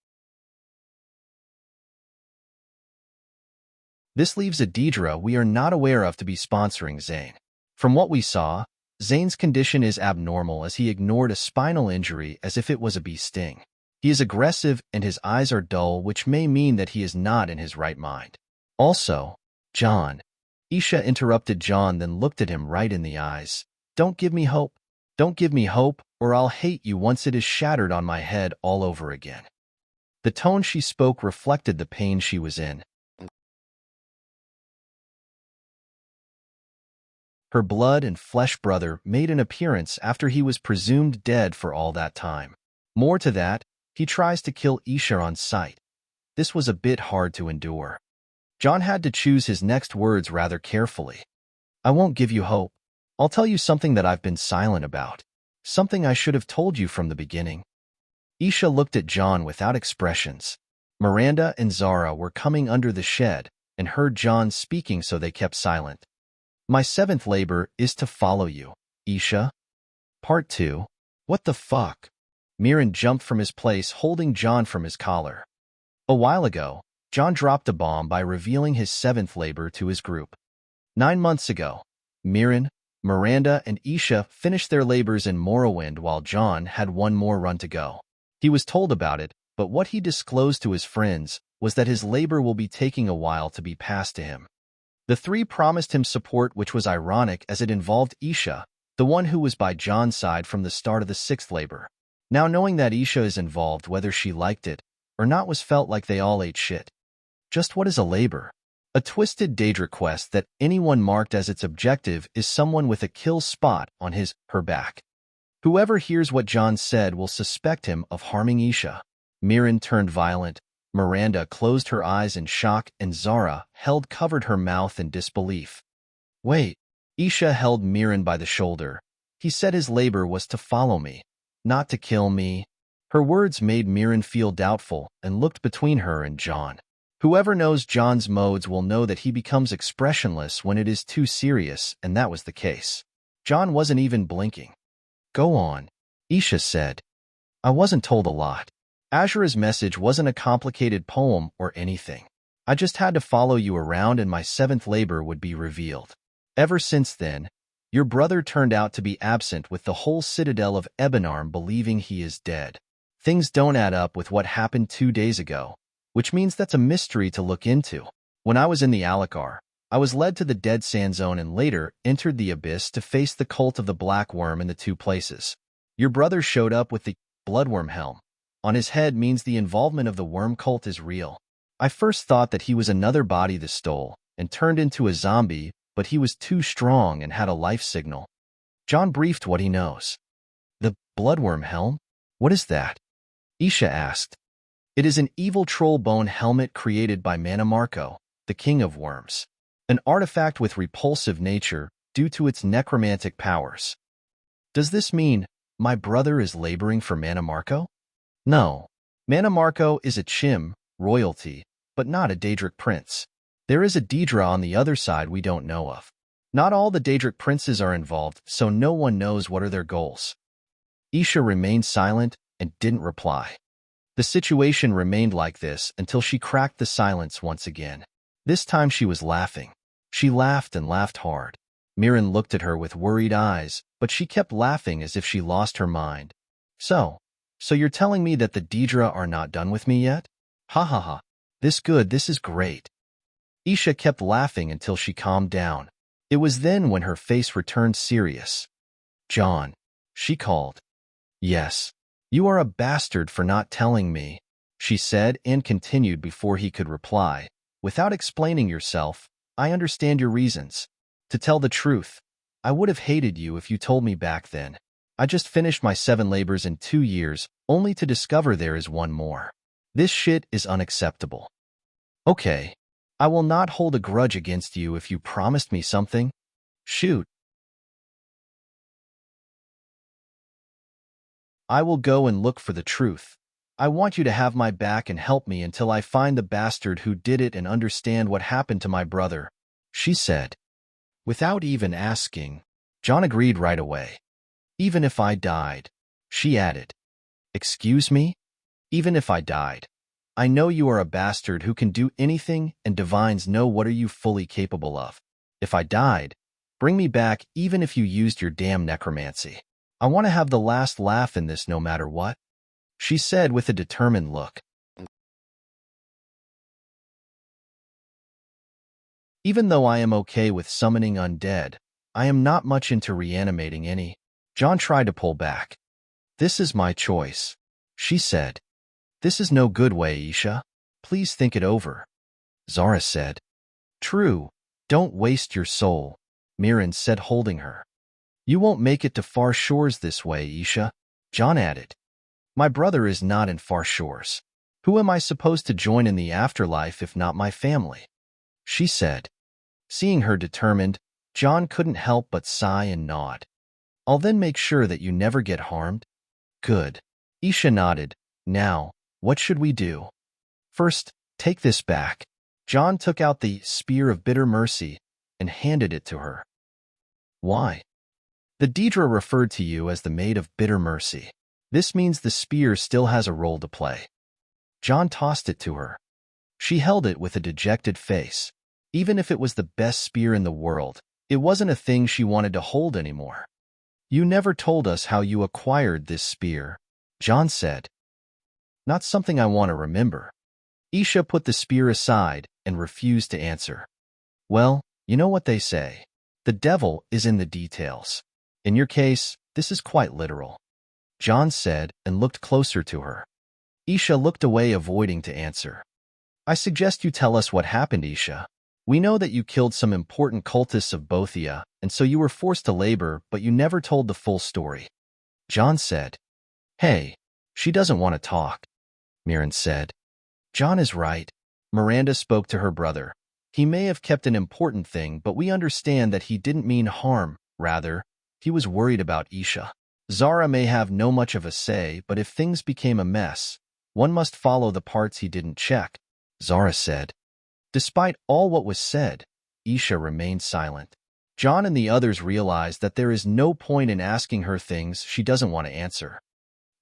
This leaves a Daedra we are not aware of to be sponsoring Zane. From what we saw, Zane's condition is abnormal as he ignored a spinal injury as if it was a bee sting. He is aggressive and his eyes are dull, which may mean that he is not in his right mind. Also, John. Isha interrupted John, then looked at him right in the eyes. Don't give me hope. Don't give me hope, or I'll hate you once it is shattered on my head all over again. The tone she spoke reflected the pain she was in. Her blood and flesh brother made an appearance after he was presumed dead for all that time. More to that, he tries to kill Isha on sight. This was a bit hard to endure. John had to choose his next words rather carefully. I won't give you hope. I'll tell you something that I've been silent about. Something I should have told you from the beginning. Isha looked at John without expressions. Miranda and Zara were coming under the shed and heard John speaking, so they kept silent. My seventh labor is to follow you, Isha. Part 2. What the fuck? Mirren jumped from his place holding John from his collar. A while ago, John dropped a bomb by revealing his seventh labor to his group. 9 months ago, Mirren, Miranda, and Isha finished their labors in Morrowind while John had one more run to go. He was told about it, but what he disclosed to his friends was that his labor will be taking a while to be passed to him. The three promised him support, which was ironic as it involved Isha, the one who was by John's side from the start of the sixth labor. Now knowing that Isha is involved, whether she liked it or not, was felt like they all ate shit. Just what is a labor? A twisted Daedric quest that anyone marked as its objective is someone with a kill spot on her back. Whoever hears what John said will suspect him of harming Isha. Mirren turned violent, Miranda closed her eyes in shock, and Zara covered her mouth in disbelief. Wait. Isha held Mirren by the shoulder. He said his labor was to follow me, not to kill me. Her words made Mirren feel doubtful and looked between her and John. Whoever knows John's modes will know that he becomes expressionless when it is too serious, and that was the case. John wasn't even blinking. Go on, Isha said. I wasn't told a lot. Azura's message wasn't a complicated poem or anything. I just had to follow you around and my seventh labor would be revealed. Ever since then, your brother turned out to be absent, with the whole citadel of Ebenarm believing he is dead. Things don't add up with what happened 2 days ago, which means that's a mystery to look into. When I was in the Alakar, I was led to the Dead Sand Zone and later entered the Abyss to face the cult of the Black Worm in the two places. Your brother showed up with the Bloodworm helm on his head, means the involvement of the worm cult is real. I first thought that he was another body that stole and turned into a zombie, but he was too strong and had a life signal. John briefed what he knows. The Bloodworm helm? What is that? Isha asked. It is an evil troll bone helmet created by Manamarco, the king of worms. An artifact with repulsive nature due to its necromantic powers. Does this mean my brother is laboring for Manamarco? No. Manamarco is a Chim, royalty, but not a Daedric prince. There is a Daedra on the other side we don't know of. Not all the Daedric princes are involved, so no one knows what are their goals. Isha remained silent and didn't reply. The situation remained like this until she cracked the silence once again. This time she was laughing. She laughed and laughed hard. Mirren looked at her with worried eyes, but she kept laughing as if she lost her mind. So you're telling me that the Daedra are not done with me yet? Ha ha ha. This is great. Isha kept laughing until she calmed down. It was then when her face returned serious. John, she called. Yes. You are a bastard for not telling me, she said, and continued before he could reply. Without explaining yourself, I understand your reasons. To tell the truth, I would have hated you if you told me back then. I just finished my 7 labors in 2 years, only to discover there is one more. This shit is unacceptable. Okay. I will not hold a grudge against you if you promised me something. Shoot. I will go and look for the truth. I want you to have my back and help me until I find the bastard who did it and understand what happened to my brother, she said. Without even asking, John agreed right away. Even if I died, she added. Excuse me? Even if I died. I know you are a bastard who can do anything, and divines know what are you fully capable of. If I died, bring me back even if you used your damn necromancy. I want to have the last laugh in this no matter what, she said with a determined look. Even though I am okay with summoning undead, I am not much into reanimating any. John tried to pull back. This is my choice, she said. This is no good way, Isha. Please think it over. Zara said. True. Don't waste your soul, Mirren said, holding her. You won't make it to far shores this way, Isha, John added. My brother is not in far shores. Who am I supposed to join in the afterlife if not my family? She said. Seeing her determined, John couldn't help but sigh and nod. I'll then make sure that you never get harmed. Good. Isha nodded. Now, what should we do? First, take this back. John took out the Spear of Bitter Mercy and handed it to her. Why? The Daedra referred to you as the Maid of Bitter Mercy. This means the spear still has a role to play. John tossed it to her. She held it with a dejected face. Even if it was the best spear in the world, it wasn't a thing she wanted to hold anymore. You never told us how you acquired this spear, John said. Not something I want to remember. Isha put the spear aside and refused to answer. Well, you know what they say. The devil is in the details. In your case, this is quite literal. John said and looked closer to her. Isha looked away, avoiding to answer. I suggest you tell us what happened, Isha. We know that you killed some important cultists of Bothia, and so you were forced to labor, but you never told the full story. John said. Hey, she doesn't want to talk, Mirren said. John is right. Miranda spoke to her brother. He may have kept an important thing, but we understand that he didn't mean harm. Rather, he was worried about Isha. Zara may have no much of a say, but if things became a mess, one must follow the parts he didn't check, Zara said. Despite all what was said, Isha remained silent. John and the others realized that there is no point in asking her things she doesn't want to answer.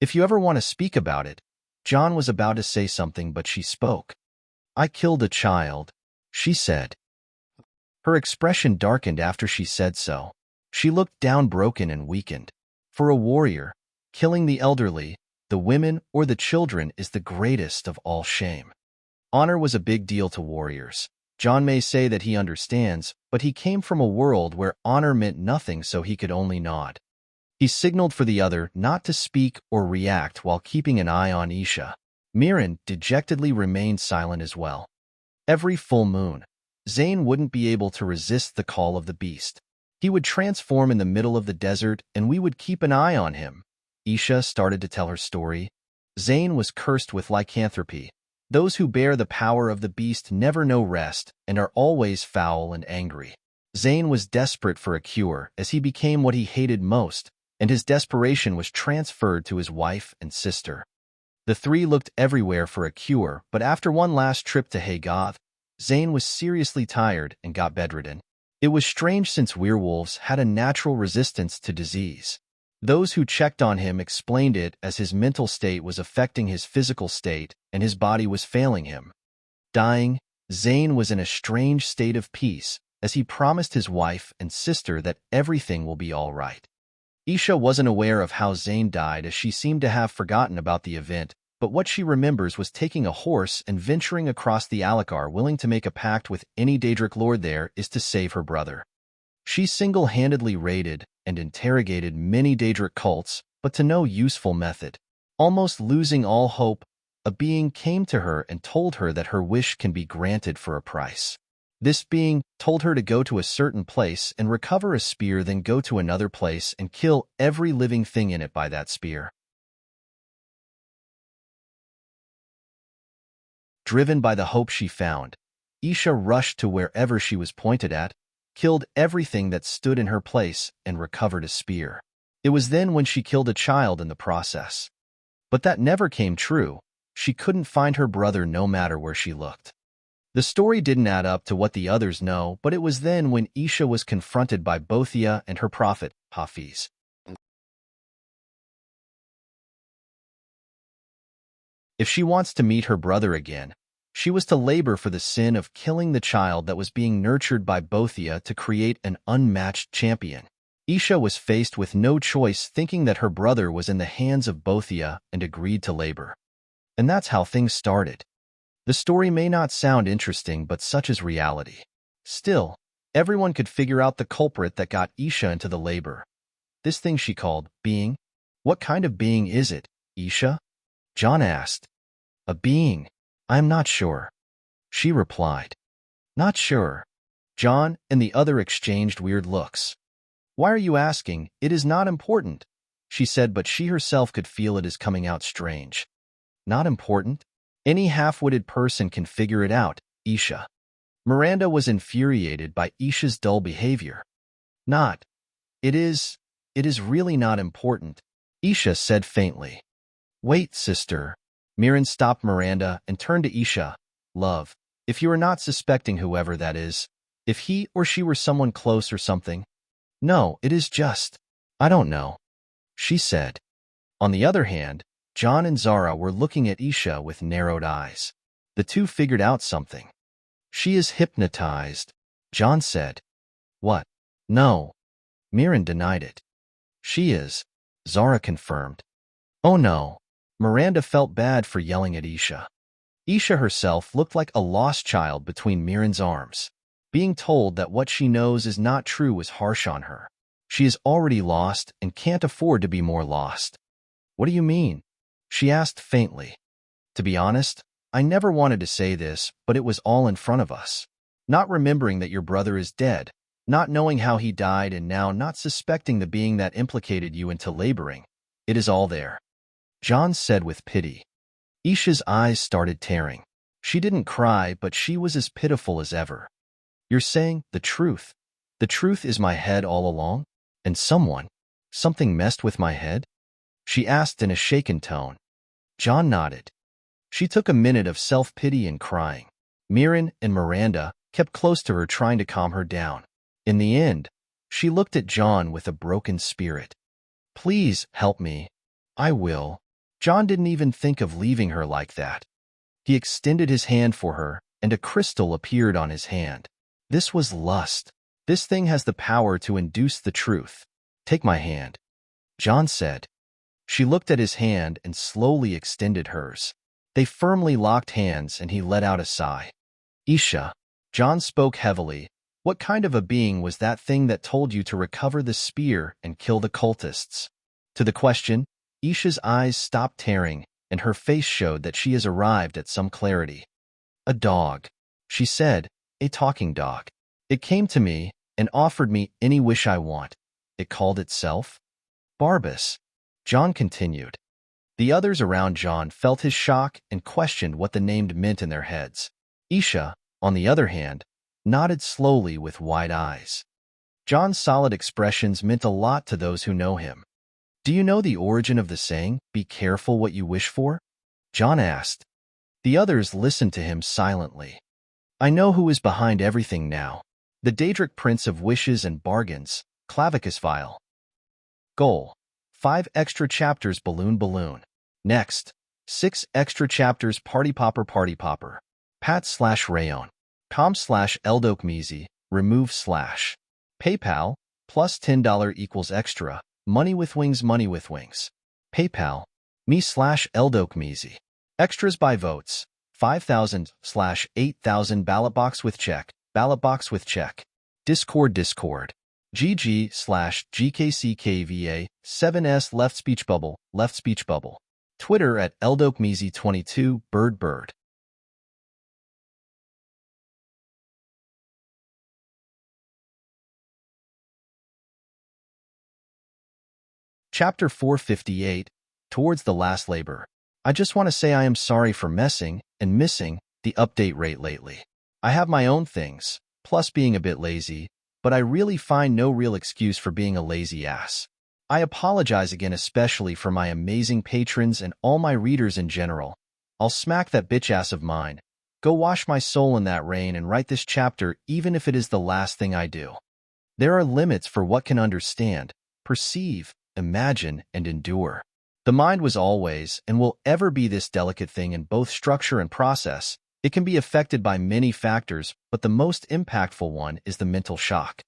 If you ever want to speak about it, John was about to say something, but she spoke. I killed a child, she said. Her expression darkened after she said so. She looked down, broken and weakened. For a warrior, killing the elderly, the women, or the children is the greatest of all shame. Honor was a big deal to warriors. John may say that he understands, but he came from a world where honor meant nothing, so he could only nod. He signaled for the other not to speak or react while keeping an eye on Isha. Mirren dejectedly remained silent as well. Every full moon, Zane wouldn't be able to resist the call of the beast. He would transform in the middle of the desert, and we would keep an eye on him. Isha started to tell her story. Zane was cursed with lycanthropy. Those who bear the power of the beast never know rest and are always foul and angry. Zane was desperate for a cure as he became what he hated most, and his desperation was transferred to his wife and sister. The three looked everywhere for a cure, but after one last trip to Haygoth, Zane was seriously tired and got bedridden. It was strange since werewolves had a natural resistance to disease. Those who checked on him explained it as his mental state was affecting his physical state and his body was failing him. Dying, Zane was in a strange state of peace as he promised his wife and sister that everything will be all right. Isha wasn't aware of how Zane died as she seemed to have forgotten about the event, but what she remembers was taking a horse and venturing across the Alakar, willing to make a pact with any Daedric lord there is to save her brother. She single-handedly raided and interrogated many Daedric cults, but to no useful method. Almost losing all hope, a being came to her and told her that her wish can be granted for a price. This being told her to go to a certain place and recover a spear, then go to another place and kill every living thing in it by that spear. Driven by the hope she found, Isha rushed to wherever she was pointed at, killed everything that stood in her place, and recovered a spear. It was then when she killed a child in the process. But that never came true. She couldn't find her brother no matter where she looked. The story didn't add up to what the others know, but it was then when Isha was confronted by Bothia and her prophet, Hafiz. If she wants to meet her brother again, she was to labor for the sin of killing the child that was being nurtured by Bothia to create an unmatched champion. Isha was faced with no choice, thinking that her brother was in the hands of Bothia, and agreed to labor. And that's how things started. The story may not sound interesting, but such is reality. Still, everyone could figure out the culprit that got Isha into the labor. This thing she called being. What kind of being is it, Isha? John asked. A being. I'm not sure. She replied. Not sure. John and the other exchanged weird looks. Why are you asking? It is not important, she said, but she herself could feel it is coming out strange. Not important? Any half-witted person can figure it out, Isha. Miranda was infuriated by Isha's dull behavior. Not. It is really not important, Isha said faintly. Wait, sister. Mirren stopped Miranda and turned to Isha. Love, if you are not suspecting whoever that is, if he or she were someone close or something, No, it is just. I don't know, she said. On the other hand, John and Zara were looking at Isha with narrowed eyes. The two figured out something. She is hypnotized, John said. What? No. Mirren denied it. She is, Zara confirmed. Oh no. Miranda felt bad for yelling at Isha. Isha herself looked like a lost child between Mirren's arms. Being told that what she knows is not true was harsh on her. She is already lost and can't afford to be more lost. What do you mean? She asked faintly. To be honest, I never wanted to say this, but it was all in front of us. Not remembering that your brother is dead, not knowing how he died, and now not suspecting the being that implicated you into laboring. It is all there. John said with pity. Isha's eyes started tearing. She didn't cry, but she was as pitiful as ever. You're saying the truth. The truth is my head all along? And something messed with my head? She asked in a shaken tone. John nodded. She took a minute of self-pity and crying. Mirren and Miranda kept close to her, trying to calm her down. In the end, she looked at John with a broken spirit. Please help me. I will. John didn't even think of leaving her like that. He extended his hand for her, and a crystal appeared on his hand. This was lust. This thing has the power to induce the truth. Take my hand, John said. She looked at his hand and slowly extended hers. They firmly locked hands, and he let out a sigh. Isha, John spoke heavily. What kind of a being was that thing that told you to recover the spear and kill the cultists? To the question, Isha's eyes stopped tearing, and her face showed that she has arrived at some clarity. A dog, she said, a talking dog. It came to me and offered me any wish I want. It called itself Barbas. John continued. The others around John felt his shock and questioned what the name meant in their heads. Isha, on the other hand, nodded slowly with wide eyes. John's solid expressions meant a lot to those who know him. Do you know the origin of the saying, "Be careful what you wish for"? John asked. The others listened to him silently. I know who is behind everything now. The Daedric Prince of Wishes and Bargains, Clavicus Vial. Goal: 5 extra chapters Balloon. Next, 6 extra chapters Party Popper. Pat/Rayon. com/Eldokmizi, remove/. PayPal, plus $10 equals extra. Money with wings. PayPal, me/Eldokmizi. Extras by votes. 5,000/8,000 ballot box with check. Discord. GG/GKCKVA 7S left speech bubble. Twitter at Eldokmizi22 bird. Chapter 458, Towards the Last Labor. I just want to say I am sorry for messing and missing the update rate lately. I have my own things, plus being a bit lazy, but I really find no real excuse for being a lazy ass. I apologize again, especially for my amazing patrons and all my readers in general. I'll smack that bitch ass of mine, go wash my soul in that rain, and write this chapter even if it is the last thing I do. There are limits for what can understand, perceive, imagine, and endure. The mind was always and will ever be this delicate thing in both structure and process. It can be affected by many factors, but the most impactful one is the mental shock.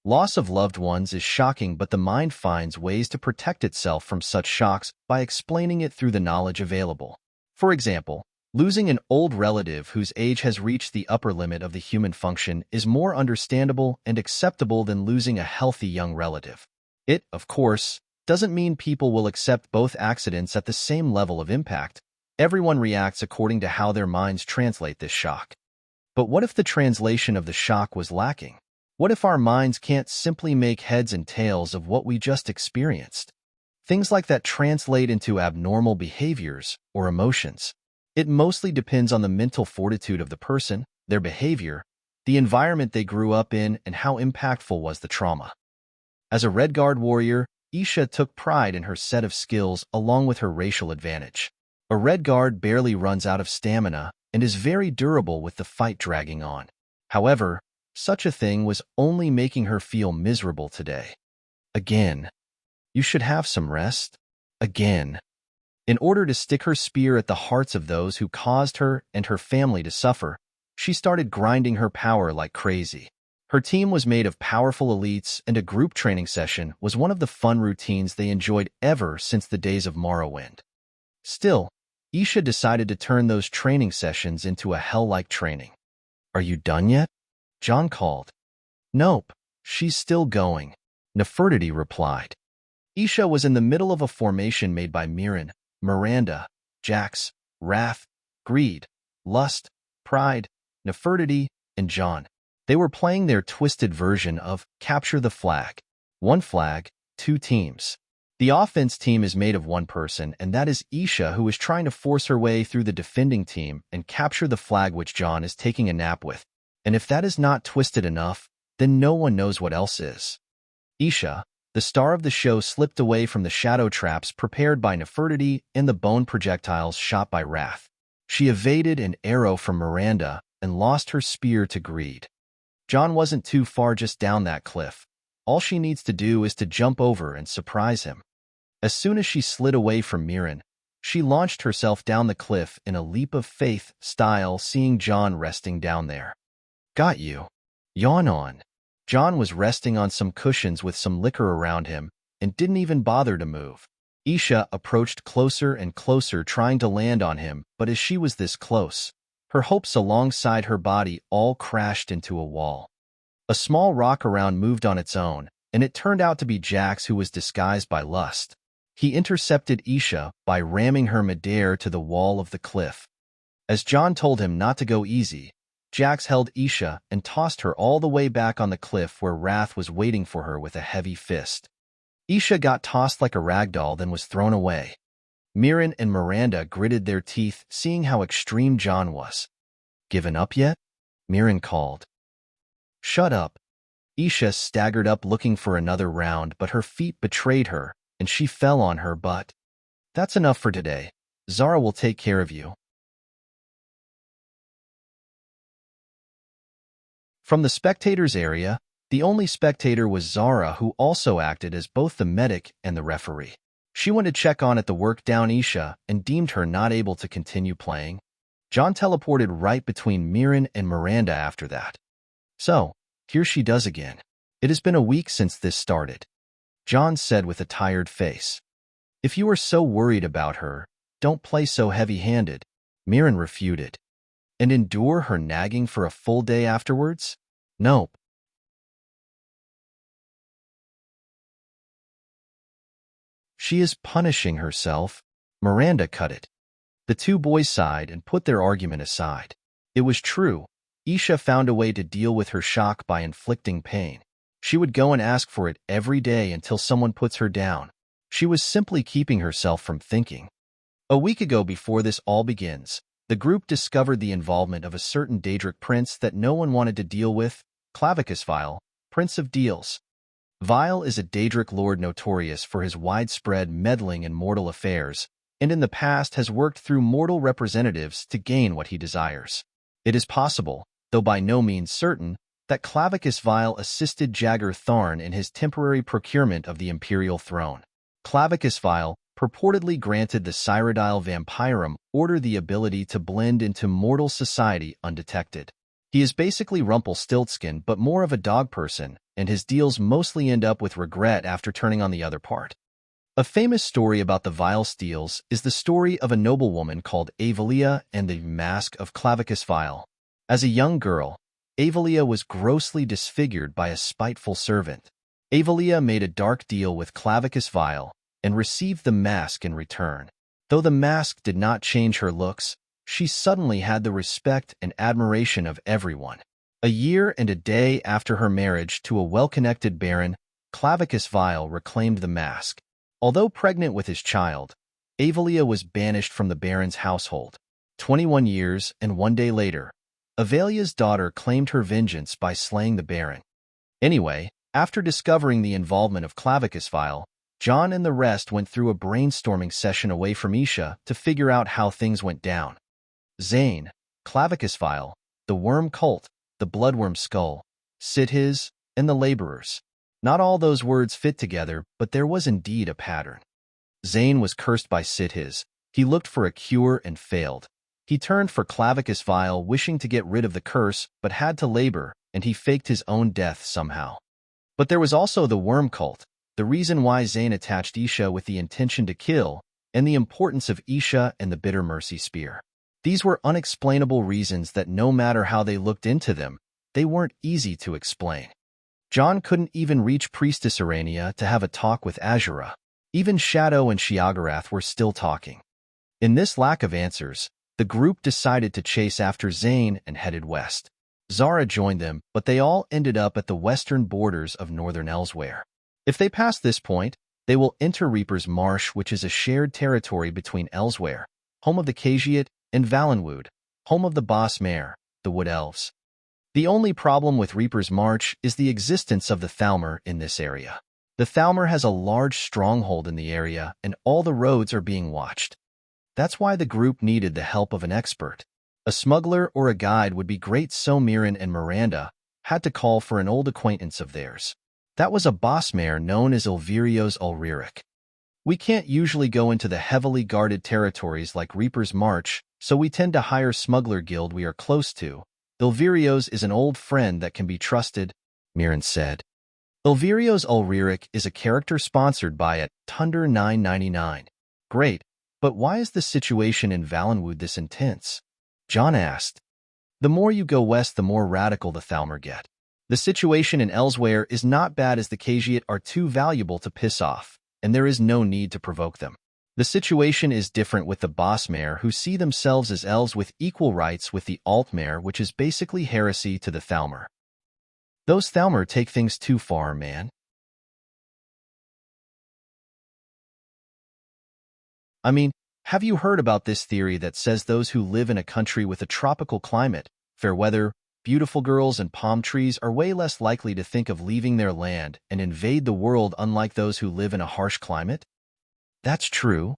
Loss of loved ones is shocking, but the mind finds ways to protect itself from such shocks by explaining it through the knowledge available. For example, losing an old relative whose age has reached the upper limit of the human function is more understandable and acceptable than losing a healthy young relative. It, of course, doesn't mean people will accept both accidents at the same level of impact. Everyone reacts according to how their minds translate this shock. But what if the translation of the shock was lacking? What if our minds can't simply make heads and tails of what we just experienced? Things like that translate into abnormal behaviors or emotions. It mostly depends on the mental fortitude of the person, their behavior, the environment they grew up in, and how impactful was the trauma. As a Redguard warrior, Isha took pride in her set of skills along with her racial advantage. A Redguard barely runs out of stamina and is very durable with the fight dragging on. However, Such a thing was only making her feel miserable today. Again. You should have some rest. Again. In order to stick her spear at the hearts of those who caused her and her family to suffer, she started grinding her power like crazy. Her team was made of powerful elites, and a group training session was one of the fun routines they enjoyed ever since the days of Morrowind. Still, Isha decided to turn those training sessions into a hell-like training. Are you done yet? John called. Nope, she's still going, Nefertiti replied. Isha was in the middle of a formation made by Mirren, Miranda, Jax, Wrath, Greed, Lust, Pride, Nefertiti, and John. They were playing their twisted version of Capture the Flag. One flag, two teams. The offense team is made of one person, and that is Isha, who is trying to force her way through the defending team and capture the flag which John is taking a nap with. And if that is not twisted enough, then no one knows what else is. Isha, the star of the show, slipped away from the shadow traps prepared by Nefertiti and the bone projectiles shot by Wrath. She evaded an arrow from Miranda and lost her spear to Greed. John wasn't too far just down that cliff. All she needs to do is to jump over and surprise him. As soon as she slid away from Mirren, she launched herself down the cliff in a leap of faith style, seeing John resting down there. Got you. Yawn on. John was resting on some cushions with some liquor around him and didn't even bother to move. Isha approached closer and closer, trying to land on him, but as she was this close, her hopes alongside her body all crashed into a wall. A small rock around moved on its own, and it turned out to be Jax, who was disguised by Lust. He intercepted Isha by ramming her midair to the wall of the cliff. As John told him not to go easy, Jax held Isha and tossed her all the way back on the cliff, where Wrath was waiting for her with a heavy fist. Isha got tossed like a ragdoll, then was thrown away. Mirren and Miranda gritted their teeth, seeing how extreme John was. Given up yet? Mirren called. Shut up. Isha staggered up looking for another round, but her feet betrayed her, and she fell on her butt. That's enough for today. Zara will take care of you. From the spectators' area, the only spectator was Zara, who also acted as both the medic and the referee. She went to check on at the work down Isha and deemed her not able to continue playing. John teleported right between Mirren and Miranda after that. So, here she does again. It has been a week since this started, John said with a tired face. If you are so worried about her, don't play so heavy-handed, Mirren refuted. And endure her nagging for a full day afterwards? Nope. She is punishing herself, Miranda cut it. The two boys sighed and put their argument aside. It was true. Isha found a way to deal with her shock by inflicting pain. She would go and ask for it every day until someone puts her down. She was simply keeping herself from thinking. A week ago, before this all begins, the group discovered the involvement of a certain Daedric prince that no one wanted to deal with, Clavicus Vile, Prince of Deals. Vile is a Daedric lord notorious for his widespread meddling in mortal affairs, and in the past has worked through mortal representatives to gain what he desires. It is possible, though by no means certain, that Clavicus Vile assisted Jagger Tharn in his temporary procurement of the imperial throne. Clavicus Vile purportedly granted the Cyrodiil Vampirum Order the ability to blend into mortal society undetected. He is basically Rumpelstiltskin, but more of a dog person, and his deals mostly end up with regret after turning on the other part. A famous story about the Vile steals is the story of a noblewoman called Avelia and the Mask of Clavicus Vile. As a young girl, Avelia was grossly disfigured by a spiteful servant. Avelia made a dark deal with Clavicus Vile and received the mask in return. Though the mask did not change her looks, she suddenly had the respect and admiration of everyone. A year and a day after her marriage to a well-connected baron, Clavicus Vile reclaimed the mask. Although pregnant with his child, Avelia was banished from the baron's household. 21 years and 1 day later, Avelia's daughter claimed her vengeance by slaying the baron. Anyway, after discovering the involvement of Clavicus Vile, John and the rest went through a brainstorming session away from Isha to figure out how things went down. Zane, Clavicus Vile, the Worm Cult, the Bloodworm Skull, Sithis, and the laborers. Not all those words fit together, but there was indeed a pattern. Zane was cursed by Sithis. He looked for a cure and failed. He turned for Clavicus Vile, wishing to get rid of the curse, but had to labor, and he faked his own death somehow. But there was also the worm cult, the reason why Zane attached Isha with the intention to kill, and the importance of Isha and the bitter mercy spear. These were unexplainable reasons that no matter how they looked into them, they weren't easy to explain. John couldn't even reach Priestess Arania to have a talk with Azura. Even Shadow and Shiagarath were still talking. In this lack of answers, the group decided to chase after Zane and headed west. Zara joined them, but they all ended up at the western borders of northern Elsewhere. If they pass this point, they will enter Reaper's Marsh, which is a shared territory between Elsewhere, home of the Khajiit, and Valenwood, home of the Boss Mare, the Wood Elves. The only problem with Reaper's March is the existence of the Thalmor in this area. The Thalmor has a large stronghold in the area, and all the roads are being watched. That's why the group needed the help of an expert. A smuggler or a guide would be great, so Mirren and Miranda had to call for an old acquaintance of theirs. That was a boss mare known as Ilvirios Ulriric. We can't usually go into the heavily guarded territories like Reaper's March, so we tend to hire smuggler guild we are close to. Ilvirios is an old friend that can be trusted, Mirren said. Ilvirios Ulriric is a character sponsored by at Tunder 999. Great, but why is the situation in Valenwood this intense? John asked. The more you go west, the more radical the Thalmor get. The situation in Elsewhere is not bad, as the Khajiit are too valuable to piss off, and there is no need to provoke them. The situation is different with the boss mare, who see themselves as elves with equal rights with the alt mare, which is basically heresy to the Thalmor. Those Thalmor take things too far, man. I mean, have you heard about this theory that says those who live in a country with a tropical climate, fair weather, beautiful girls, and palm trees are way less likely to think of leaving their land and invade the world, unlike those who live in a harsh climate? That's true.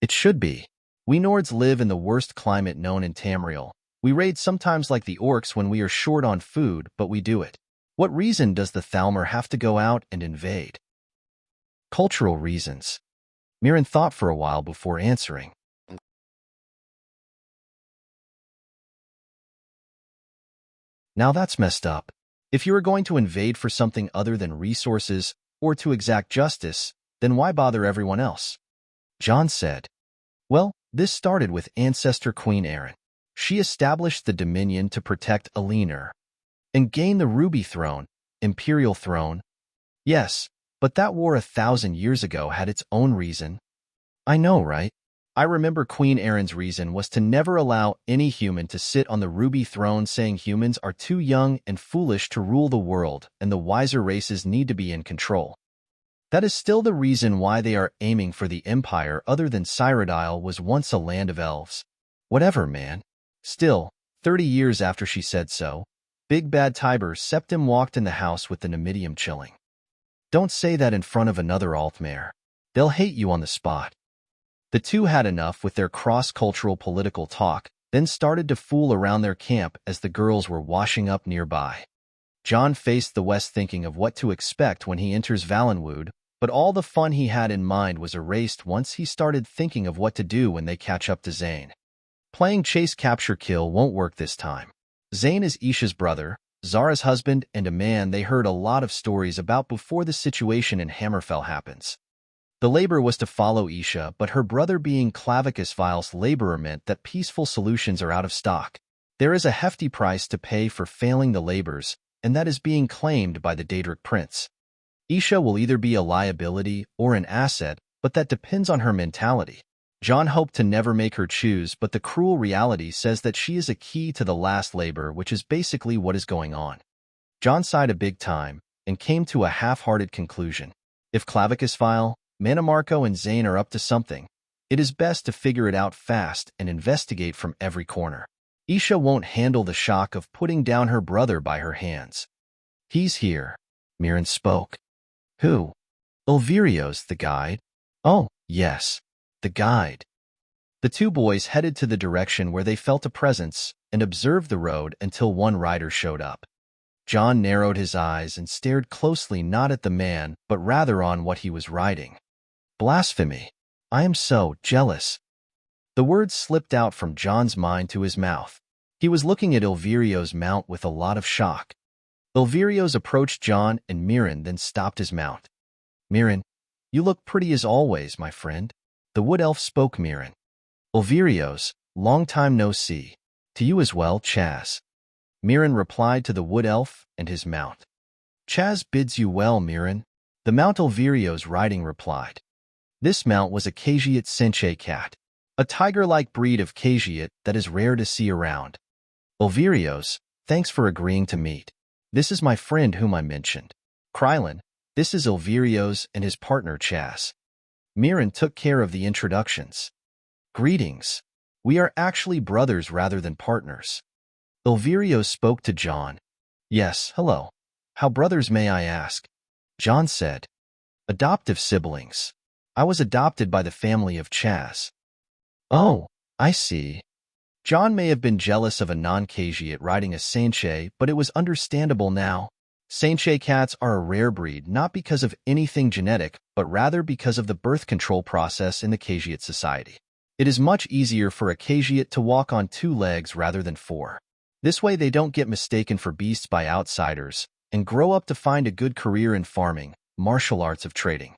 It should be. We Nords live in the worst climate known in Tamriel. We raid sometimes like the orcs when we are short on food, but we do it. What reason does the Thalmor have to go out and invade? Cultural reasons. Mirren thought for a while before answering. Now that's messed up. If you are going to invade for something other than resources or to exact justice, then why bother everyone else? John said. Well, this started with ancestor Queen Erin. She established the Dominion to protect Alienor and gain the Ruby Throne, Imperial Throne. Yes, but that war 1,000 years ago had its own reason. I know, right? I remember Queen Erin's reason was to never allow any human to sit on the Ruby Throne, saying humans are too young and foolish to rule the world and the wiser races need to be in control. That is still the reason why they are aiming for the Empire, other than Cyrodiil was once a land of elves. Whatever, man. Still, 30 years after she said so, Big Bad Tiber Septim walked in the house with the Numidium chilling. Don't say that in front of another Altmare. They'll hate you on the spot. The two had enough with their cross-cultural political talk, then started to fool around their camp as the girls were washing up nearby. John faced the west, thinking of what to expect when he enters Valenwood, but all the fun he had in mind was erased once he started thinking of what to do when they catch up to Zane. Playing chase capture kill won't work this time. Zane is Isha's brother, Zara's husband, and a man they heard a lot of stories about before the situation in Hammerfell happens. The labor was to follow Isha, but her brother being Clavicus Vile's laborer meant that peaceful solutions are out of stock. There is a hefty price to pay for failing the labors, and that is being claimed by the Daedric Prince. Isha will either be a liability or an asset, but that depends on her mentality. John hoped to never make her choose, but the cruel reality says that she is a key to the last labor, which is basically what is going on. John sighed a big time and came to a half-hearted conclusion. If Clavicus Vile, Manamarco, and Zane are up to something, it is best to figure it out fast and investigate from every corner. Isha won't handle the shock of putting down her brother by her hands. He's here, Mirren spoke. Who? Ilvirios, the guide. Oh, yes, the guide. The two boys headed to the direction where they felt a presence and observed the road until one rider showed up. John narrowed his eyes and stared closely not at the man, but rather on what he was writing. Blasphemy. I am so jealous. The words slipped out from John's mind to his mouth. He was looking at Ilvirio's mount with a lot of shock. Ilvirio's approached John and Mirren, then stopped his mount. Mirren, you look pretty as always, my friend. The wood elf spoke. Mirren. Ilvirio's, long time no see. To you as well, Chaz. Mirren replied to the wood elf and his mount. Chaz bids you well, Mirren. The mount Ilvirio's riding replied. This mount was a Khajiit Senche cat, a tiger-like breed of Khajiit that is rare to see around. Ilvirio's, thanks for agreeing to meet. This is my friend whom I mentioned. Krylin, this is Ilvirio's and his partner Chaz. Mirren took care of the introductions. Greetings. We are actually brothers rather than partners. Ilvirio spoke to John. Yes, hello. How brothers, may I ask? John said. Adoptive siblings. I was adopted by the family of Chaz. Oh, I see. John may have been jealous of a non-Khajiit riding a Senche, but it was understandable now. Senche cats are a rare breed not because of anything genetic, but rather because of the birth control process in the Khajiit society. It is much easier for a Khajiit to walk on 2 legs rather than 4. This way they don't get mistaken for beasts by outsiders and grow up to find a good career in farming, martial arts of trading.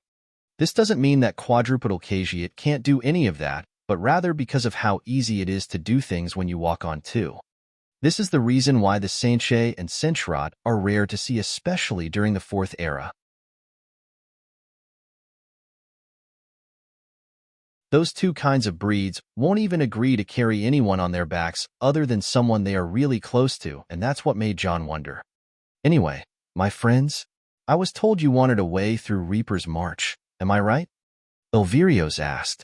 This doesn't mean that quadrupedal Khajiit can't do any of that, but rather because of how easy it is to do things when you walk on 2. This is the reason why the Senche and Senchrat are rare to see, especially during the 4th era. Those 2 kinds of breeds won't even agree to carry anyone on their backs other than someone they are really close to, and that's what made John wonder. Anyway, my friends, I was told you wanted a way through Reaper's March, am I right? Ilvirio's asked.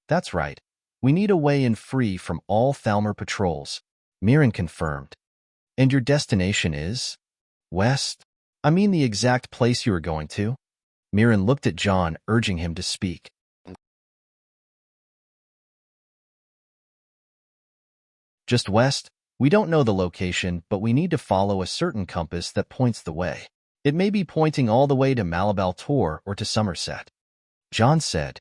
That's right. We need a way in free from all Thalmor patrols, Mirren confirmed. And your destination is? West? I mean the exact place you are going to? Mirren looked at John, urging him to speak. Just west? We don't know the location, but we need to follow a certain compass that points the way. It may be pointing all the way to Malabal Tor or to Somerset. John said.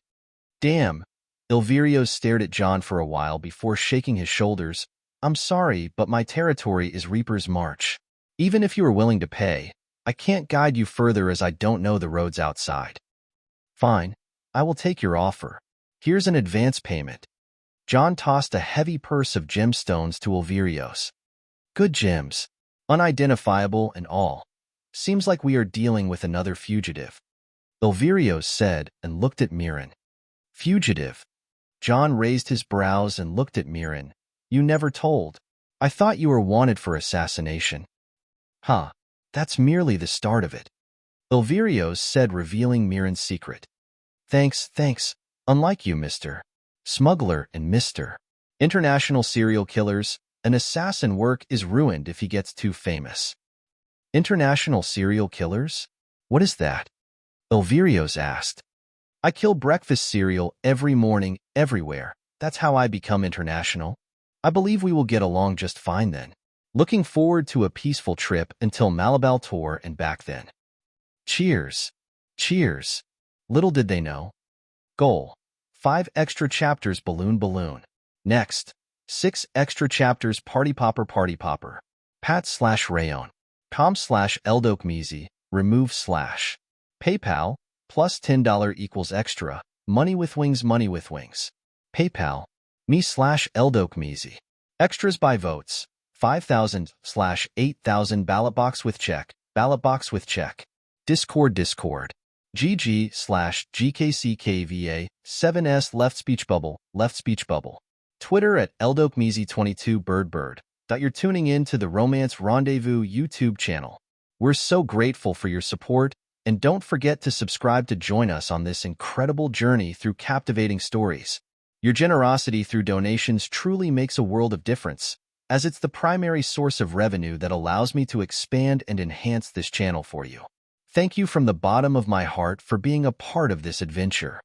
Damn. Ilvirio stared at John for a while before shaking his shoulders. I'm sorry, but my territory is Reaper's March. Even if you are willing to pay, I can't guide you further as I don't know the roads outside. Fine. I will take your offer. Here's an advance payment. John tossed a heavy purse of gemstones to Ilvirio's. Good gems. Unidentifiable and all. Seems like we are dealing with another fugitive. Ilvirio's said and looked at Mirren. Fugitive. John raised his brows and looked at Mirren. You never told. I thought you were wanted for assassination. Huh. That's merely the start of it. Ilvirio's said, revealing Mirren's secret. Thanks. Unlike you, Mr. Smuggler and Mr. International serial killers, an assassin work is ruined if he gets too famous. International serial killers? What is that? Ilvirio's asked. I kill breakfast cereal every morning, everywhere. That's how I become international. I believe we will get along just fine then. Looking forward to a peaceful trip until Malabal Tor and back then. Cheers. Cheers. Little did they know. Goal. 5 extra chapters balloon. Next. 6 extra chapters party popper. Pat/Rayon. com/Eldokmizi. Remove/. PayPal. Plus $10 equals extra. Money with wings. PayPal. Me/Eldokmizi. Extras by votes. 5,000/8,000 ballot box with check. Discord. GG/GKCKVA 7S left speech bubble. Twitter at Eldokmizi22 bird. You're tuning in to the Romance Rendezvous YouTube channel. We're so grateful for your support, and don't forget to subscribe to join us on this incredible journey through captivating stories. Your generosity through donations truly makes a world of difference, as it's the primary source of revenue that allows me to expand and enhance this channel for you. Thank you from the bottom of my heart for being a part of this adventure.